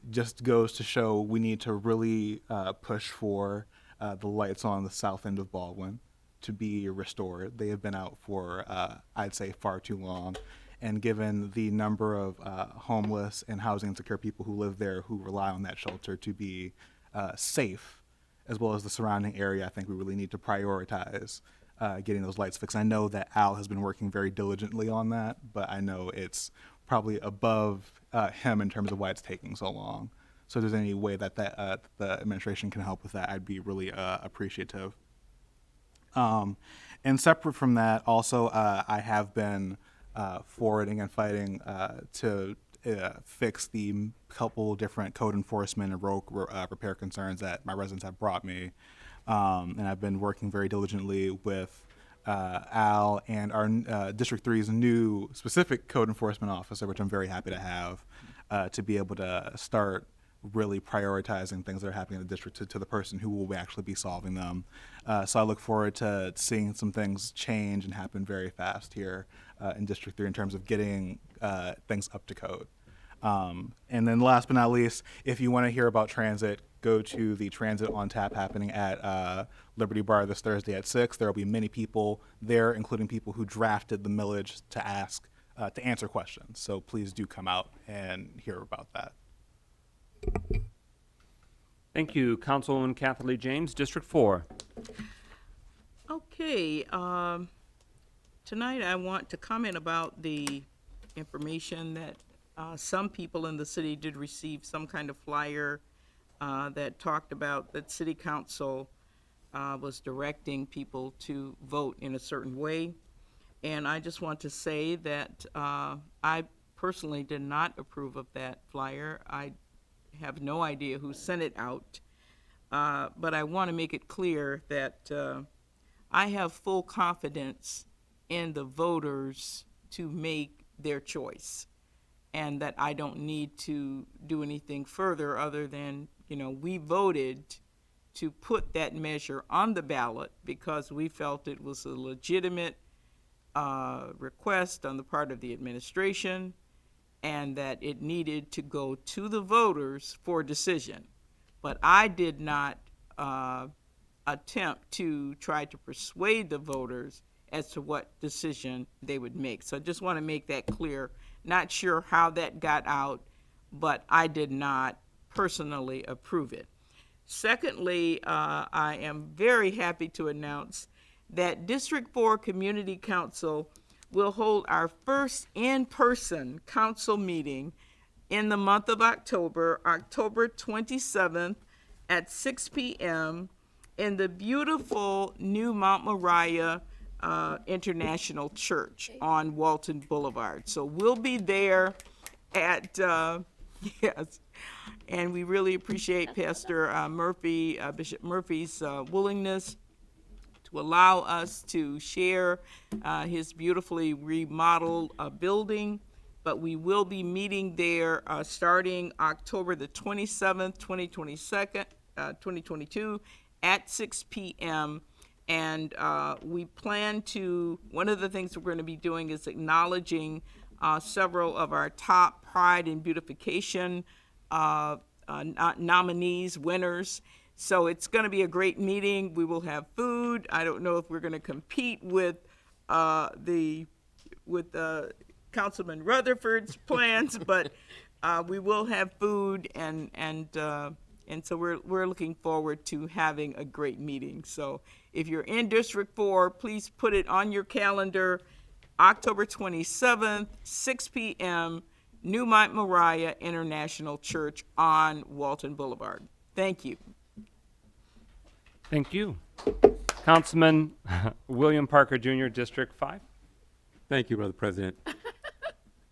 just goes to show we need to really push for the lights on the south end of Baldwin to be restored. They have been out for, I'd say, far too long. And given the number of homeless and housing insecure people who live there who rely on that shelter to be safe, as well as the surrounding area, I think we really need to prioritize getting those lights fixed. I know that Al has been working very diligently on that, but I know it's probably above him in terms of why it's taking so long. So if there's any way that the administration can help with that, I'd be really appreciative. And separate from that, also, I have been forwarding and fighting to fix the couple different code enforcement and road repair concerns that my residents have brought me. And I've been working very diligently with Al and our District 3's new specific code enforcement officer, which I'm very happy to have, to be able to start really prioritizing things that are happening in the district to the person who will actually be solving them. So I look forward to seeing some things change and happen very fast here in District 3 in terms of getting things up to code. And then last but not least, if you want to hear about transit, go to the Transit on Tap happening at Liberty Bar this Thursday at 6. There will be many people there, including people who drafted the millage to answer questions. So please do come out and hear about that. Thank you, Councilwoman Kathleen James, District 4. Okay, tonight I want to comment about the information that some people in the city did receive some kind of flyer that talked about that City Council was directing people to vote in a certain way. And I just want to say that I personally did not approve of that flyer. I have no idea who sent it out, but I want to make it clear that I have full confidence in the voters to make their choice, and that I don't need to do anything further other than, we voted to put that measure on the ballot because we felt it was a legitimate request on the part of the administration, and that it needed to go to the voters for decision. But I did not attempt to try to persuade the voters as to what decision they would make. So I just want to make that clear. Not sure how that got out, but I did not personally approve it. Secondly, I am very happy to announce that District 4 Community Council will hold our first in-person council meeting in the month of October, October 27th at 6 p.m. in the beautiful new Mount Moriah International Church on Walton Boulevard. So we'll be there at, yes, And we really appreciate Pastor Bishop Murphy's willingness to allow us to share his beautifully remodeled building. But we will be meeting there starting October the 27th, 2022 at 6 p.m. And we plan to, one of the things we're going to be doing is acknowledging several of our top Pride and Beautification nominees, winners. So it's going to be a great meeting. We will have food. I don't know if we're going to compete with Councilman Rutherford's plans, but we will have food, and so we're looking forward to having a great meeting. So if you're in District 4, please put it on your calendar. October 27th, 6 p.m., New Mount Moriah International Church on Walton Boulevard. Thank you. Thank you. Councilman William Parker Jr., District 5. Thank you, Brother President.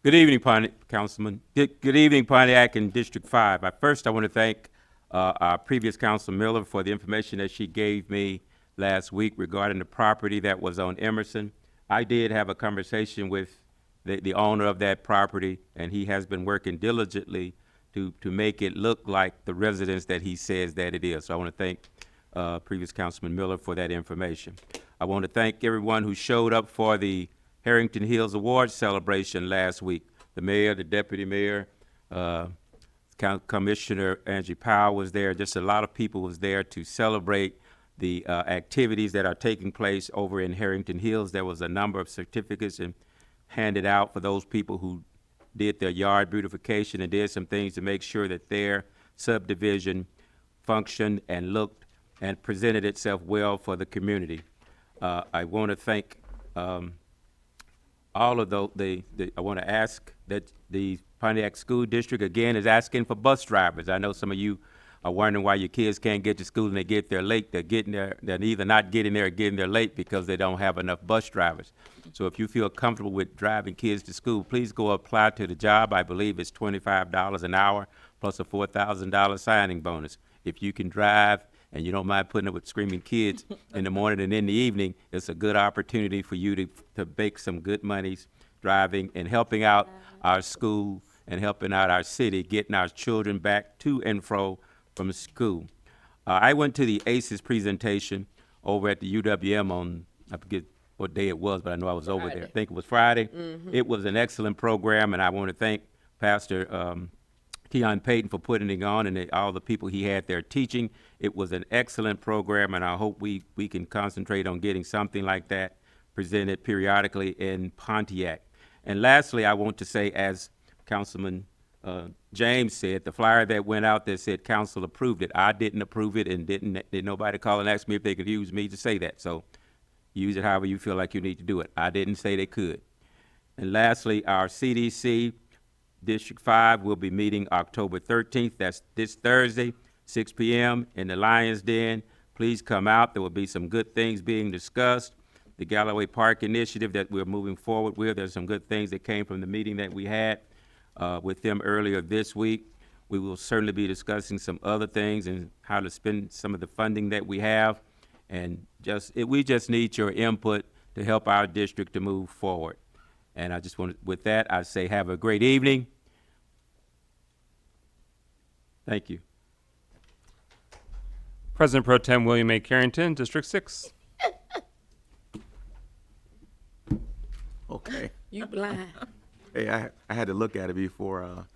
Good evening, Councilman. Good evening, Pontiac and District 5. First, I want to thank our previous Council Miller for the information that she gave me last week regarding the property that was on Emerson. I did have a conversation with the owner of that property, and he has been working diligently to make it look like the residence that he says that it is. So I want to thank previous Councilman Miller for that information. I want to thank everyone who showed up for the Harrington Hills Awards celebration last week. The mayor, the deputy mayor, Commissioner Angie Powell was there. Just a lot of people was there to celebrate the activities that are taking place over in Harrington Hills. There was a number of certificates handed out for those people who did their yard beautification and did some things to make sure that their subdivision functioned and looked and presented itself well for the community. I want to thank all of I want to ask that the Pontiac School District, again, is asking for bus drivers. I know some of you are wondering why your kids can't get to school and they get there late. They're either not getting there or getting there late because they don't have enough bus drivers. So if you feel comfortable with driving kids to school, please go apply to the job. I believe it's $25 an hour plus a $4,000 signing bonus. If you can drive and you don't mind putting up with screaming kids in the morning and in the evening, it's a good opportunity for you to make some good monies driving and helping out our school and helping out our city, getting our children back to and fro from school. I went to the ACES presentation over at the UWM on, I forget what day it was, but I know I was over there. I think it was Friday. It was an excellent program, and I want to thank Pastor Keon Payton for putting it on and all the people he had there teaching. It was an excellent program, and I hope we can concentrate on getting something like that presented periodically in Pontiac. And lastly, I want to say, as Councilman James said, the flyer that went out that said council approved it, I didn't approve it, and did nobody call and ask me if they could use me to say that. So use it however you feel like you need to do it. I didn't say they could. And lastly, our CDC District 5 will be meeting October 13th. That's this Thursday, 6 p.m. in the Lions Den. Please come out. There will be some good things being discussed. The Galloway Park initiative that we're moving forward with, there's some good things that came from the meeting that we had with them earlier this week. We will certainly be discussing some other things and how to spend some of the funding that we have. And we just need your input to help our district to move forward. And I just want to, with that, I say have a great evening. Thank you. President Pro Tem William A. Carrington, District 6. Okay. You blind. Hey, I had to look at it before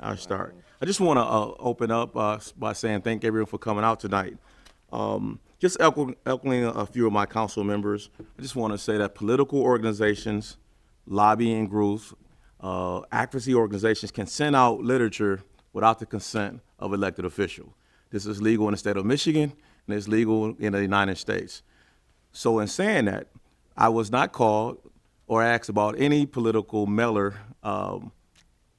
I start. I just want to open up by saying thank everyone for coming out tonight. Just echoing a few of my council members, I just want to say that political organizations, lobbying groups, advocacy organizations can send out literature without the consent of elected officials. This is legal in the state of Michigan, and it's legal in the United States. So in saying that, I was not called or asked about any political mailer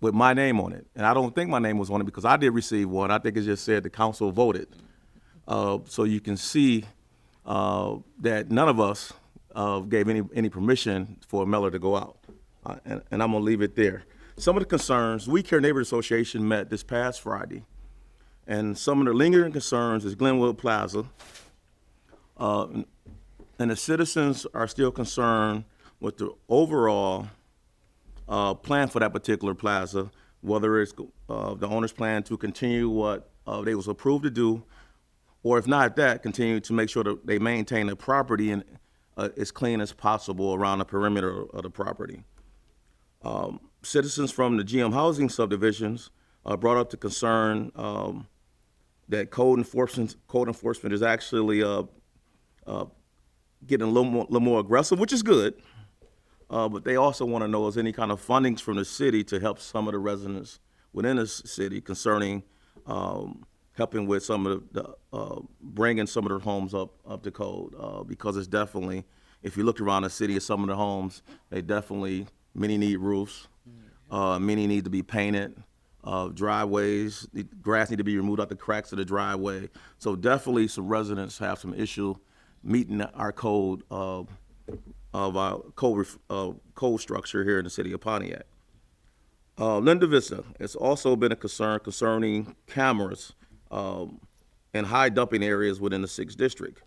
with my name on it. And I don't think my name was on it because I did receive one. I think it just said the council voted. So you can see that none of us gave any permission for a mailer to go out. And I'm gonna leave it there. Some of the concerns, We Care Neighborhood Association met this past Friday And some of the lingering concerns is Glenwood Plaza. And the citizens are still concerned with the overall plan for that particular plaza, whether it's the owner's plan to continue what they was approved to do, or if not that, continue to make sure that they maintain the property and as clean as possible around the perimeter of the property. Citizens from the GM housing subdivisions brought up the concern that code enforcement is actually getting a little more aggressive, which is good. But they also want to know is any kind of fundings from the city to help some of the residents within the city concerning helping with some of the bringing some of their homes up to code, because it's definitely, if you look around the city at some of the homes, many need roofs, many need to be painted, driveways, the grass need to be removed out the cracks of the driveway. So definitely some residents have some issue meeting our code of our code structure here in the city of Pontiac. Linda Vista, it's also been a concern concerning cameras in high dumping areas within the 6th district.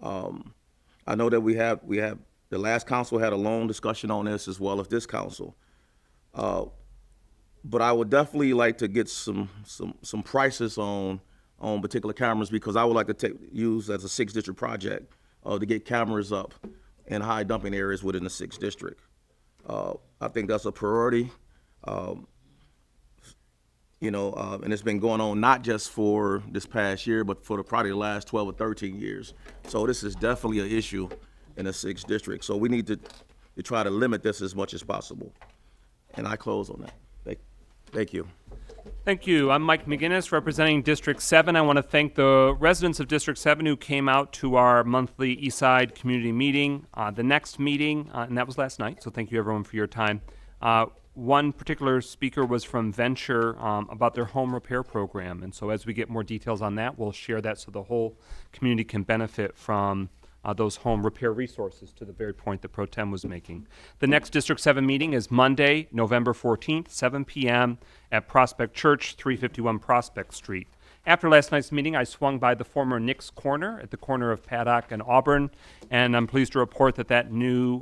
I know that we have the last council had a long discussion on this as well as this council. But I would definitely like to get some prices on particular cameras, because I would like to use as a 6th district project to get cameras up in high dumping areas within the 6th district. I think that's a priority. And it's been going on not just for this past year, but for probably the last 12 or 13 years. So this is definitely an issue in the 6th district. So we need to try to limit this as much as possible. And I close on that. Thank you. Thank you. I'm Mike McGinnis, representing District 7. I want to thank the residents of District 7 who came out to our monthly Eastside community meeting. The next meeting, and that was last night, so thank you everyone for your time. One particular speaker was from Venture about their home repair program. And so as we get more details on that, we'll share that so the whole community can benefit from those home repair resources, to the very point that Pro Tem was making. The next District 7 meeting is Monday, November 14th, 7 p.m. at Prospect Church, 351 Prospect Street. After last night's meeting, I swung by the former Nick's Corner at the corner of Paddock and Auburn, and I'm pleased to report that new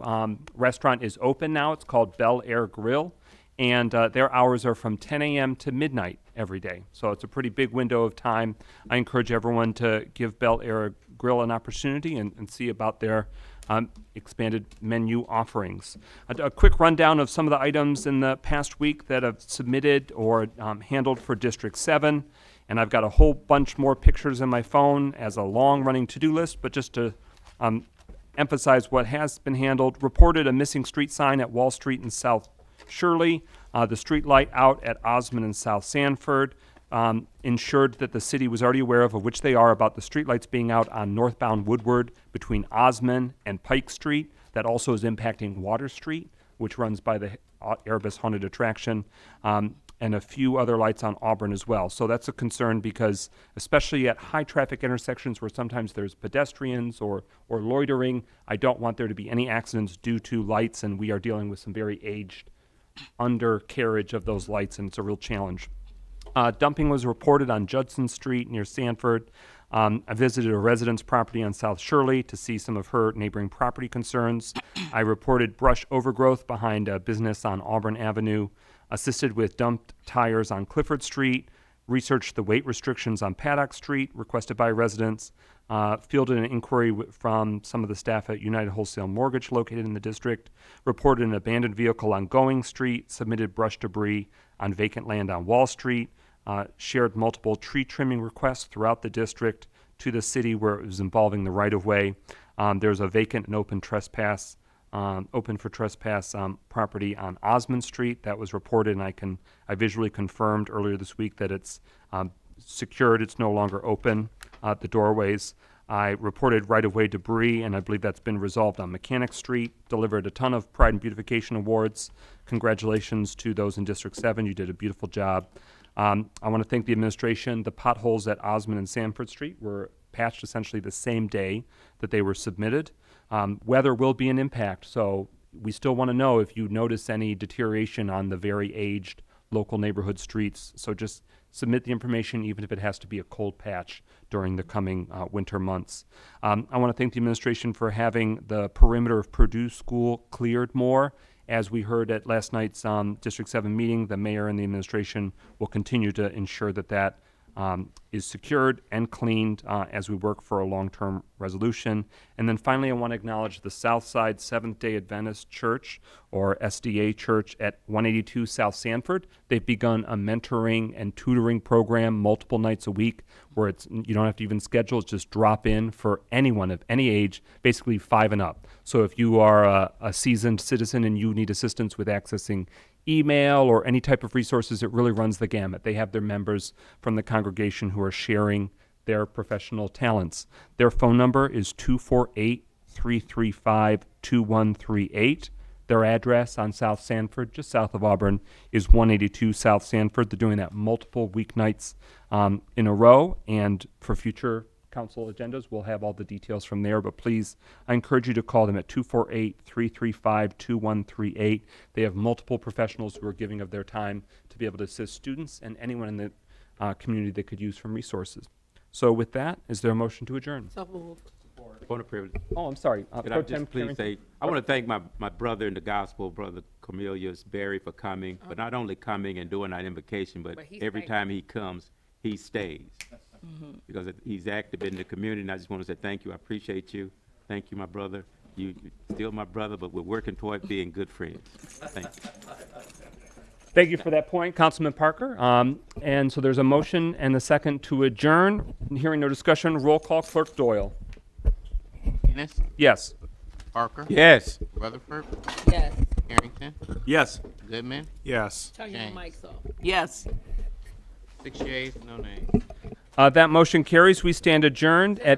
restaurant is open now. It's called Bel Air Grill, and their hours are from 10 a.m. to midnight every day. So it's a pretty big window of time. I encourage everyone to give Bel Air Grill an opportunity and see about their expanded menu offerings. A quick rundown of some of the items in the past week that I've submitted or handled for District 7. And I've got a whole bunch more pictures in my phone as a long-running to-do list, but just to emphasize what has been handled. Reported a missing street sign at Wall Street in South Shirley, the street light out at Osmond and South Sanford, ensured that the city was already aware of which they are, about the streetlights being out on northbound Woodward between Osmond and Pike Street. That also is impacting Water Street, which runs by the Erebus Haunted Attraction, and a few other lights on Auburn as well. So that's a concern, because especially at high traffic intersections where sometimes there's pedestrians or loitering, I don't want there to be any accidents due to lights, and we are dealing with some very aged undercarriage of those lights, and it's a real challenge. Dumping was reported on Judson Street near Sanford. I visited a resident's property on South Shirley to see some of her neighboring property concerns. I reported brush overgrowth behind a business on Auburn Avenue, assisted with dumped tires on Clifford Street, researched the weight restrictions on Paddock Street requested by residents, fielded an inquiry from some of the staff at United Wholesale Mortgage located in the district, reported an abandoned vehicle on Going Street, submitted brush debris on vacant land on Wall Street, shared multiple tree trimming requests throughout the district to the city where it was involving the right-of-way. There's a vacant and open for trespass property on Osmond Street that was reported, and I visually confirmed earlier this week that it's secured. It's no longer open, the doorways. I reported right-of-way debris, and I believe that's been resolved on Mechanic Street. Delivered a ton of Pride and Beautification awards. Congratulations to those in District 7. You did a beautiful job. I want to thank the administration. The potholes at Osmond and Sanford Street were patched essentially the same day that they were submitted. Weather will be an impact, so we still want to know if you notice any deterioration on the very aged local neighborhood streets. So just submit the information, even if it has to be a cold patch during the coming winter months. I want to thank the administration for having the perimeter of Purdue School cleared more. As we heard at last night's District 7 meeting, the mayor and the administration will continue to ensure that that is secured and cleaned as we work for a long-term resolution. And then finally, I want to acknowledge the Southside Seventh-day Adventist Church, or SDA Church, at 182 South Sanford. They've begun a mentoring and tutoring program multiple nights a week where you don't have to even schedule, it's just drop in for anyone of any age, basically 5 and up. So if you are a seasoned citizen and you need assistance with accessing email or any type of resources, it really runs the gamut. They have their members from the congregation who are sharing their professional talents. Their phone number is 248-335-2138. Their address on South Sanford, just south of Auburn, is 182 South Sanford. They're doing that multiple weeknights in a row, and for future council agendas, we'll have all the details from there, but please, I encourage you to call them at 248-335-2138. They have multiple professionals who are giving of their time to be able to assist students and anyone in the community that could use from resources. So with that, is there a motion to adjourn? So moved. Point of privilege. Oh, I'm sorry. Could I just please say, I want to thank my brother in the gospel, Brother Cornelius Berry, for coming, but not only coming and doing our invocation, but every time he comes, he stays. Because he's active in the community, and I just want to say thank you. I appreciate you. Thank you, my brother. You're still my brother, but we're working toward being good friends. Thank you. Thank you for that point, Councilman Parker. And so there's a motion and a second to adjourn. Hearing no discussion, roll call, Clerk Doyle. Ennis? Yes. Parker? Yes. Rutherford? Yes. Harrington? Yes. Goodman? Yes. Turn your James. mics off. Yes. 6 yeas, no nays. That motion carries. We stand adjourned at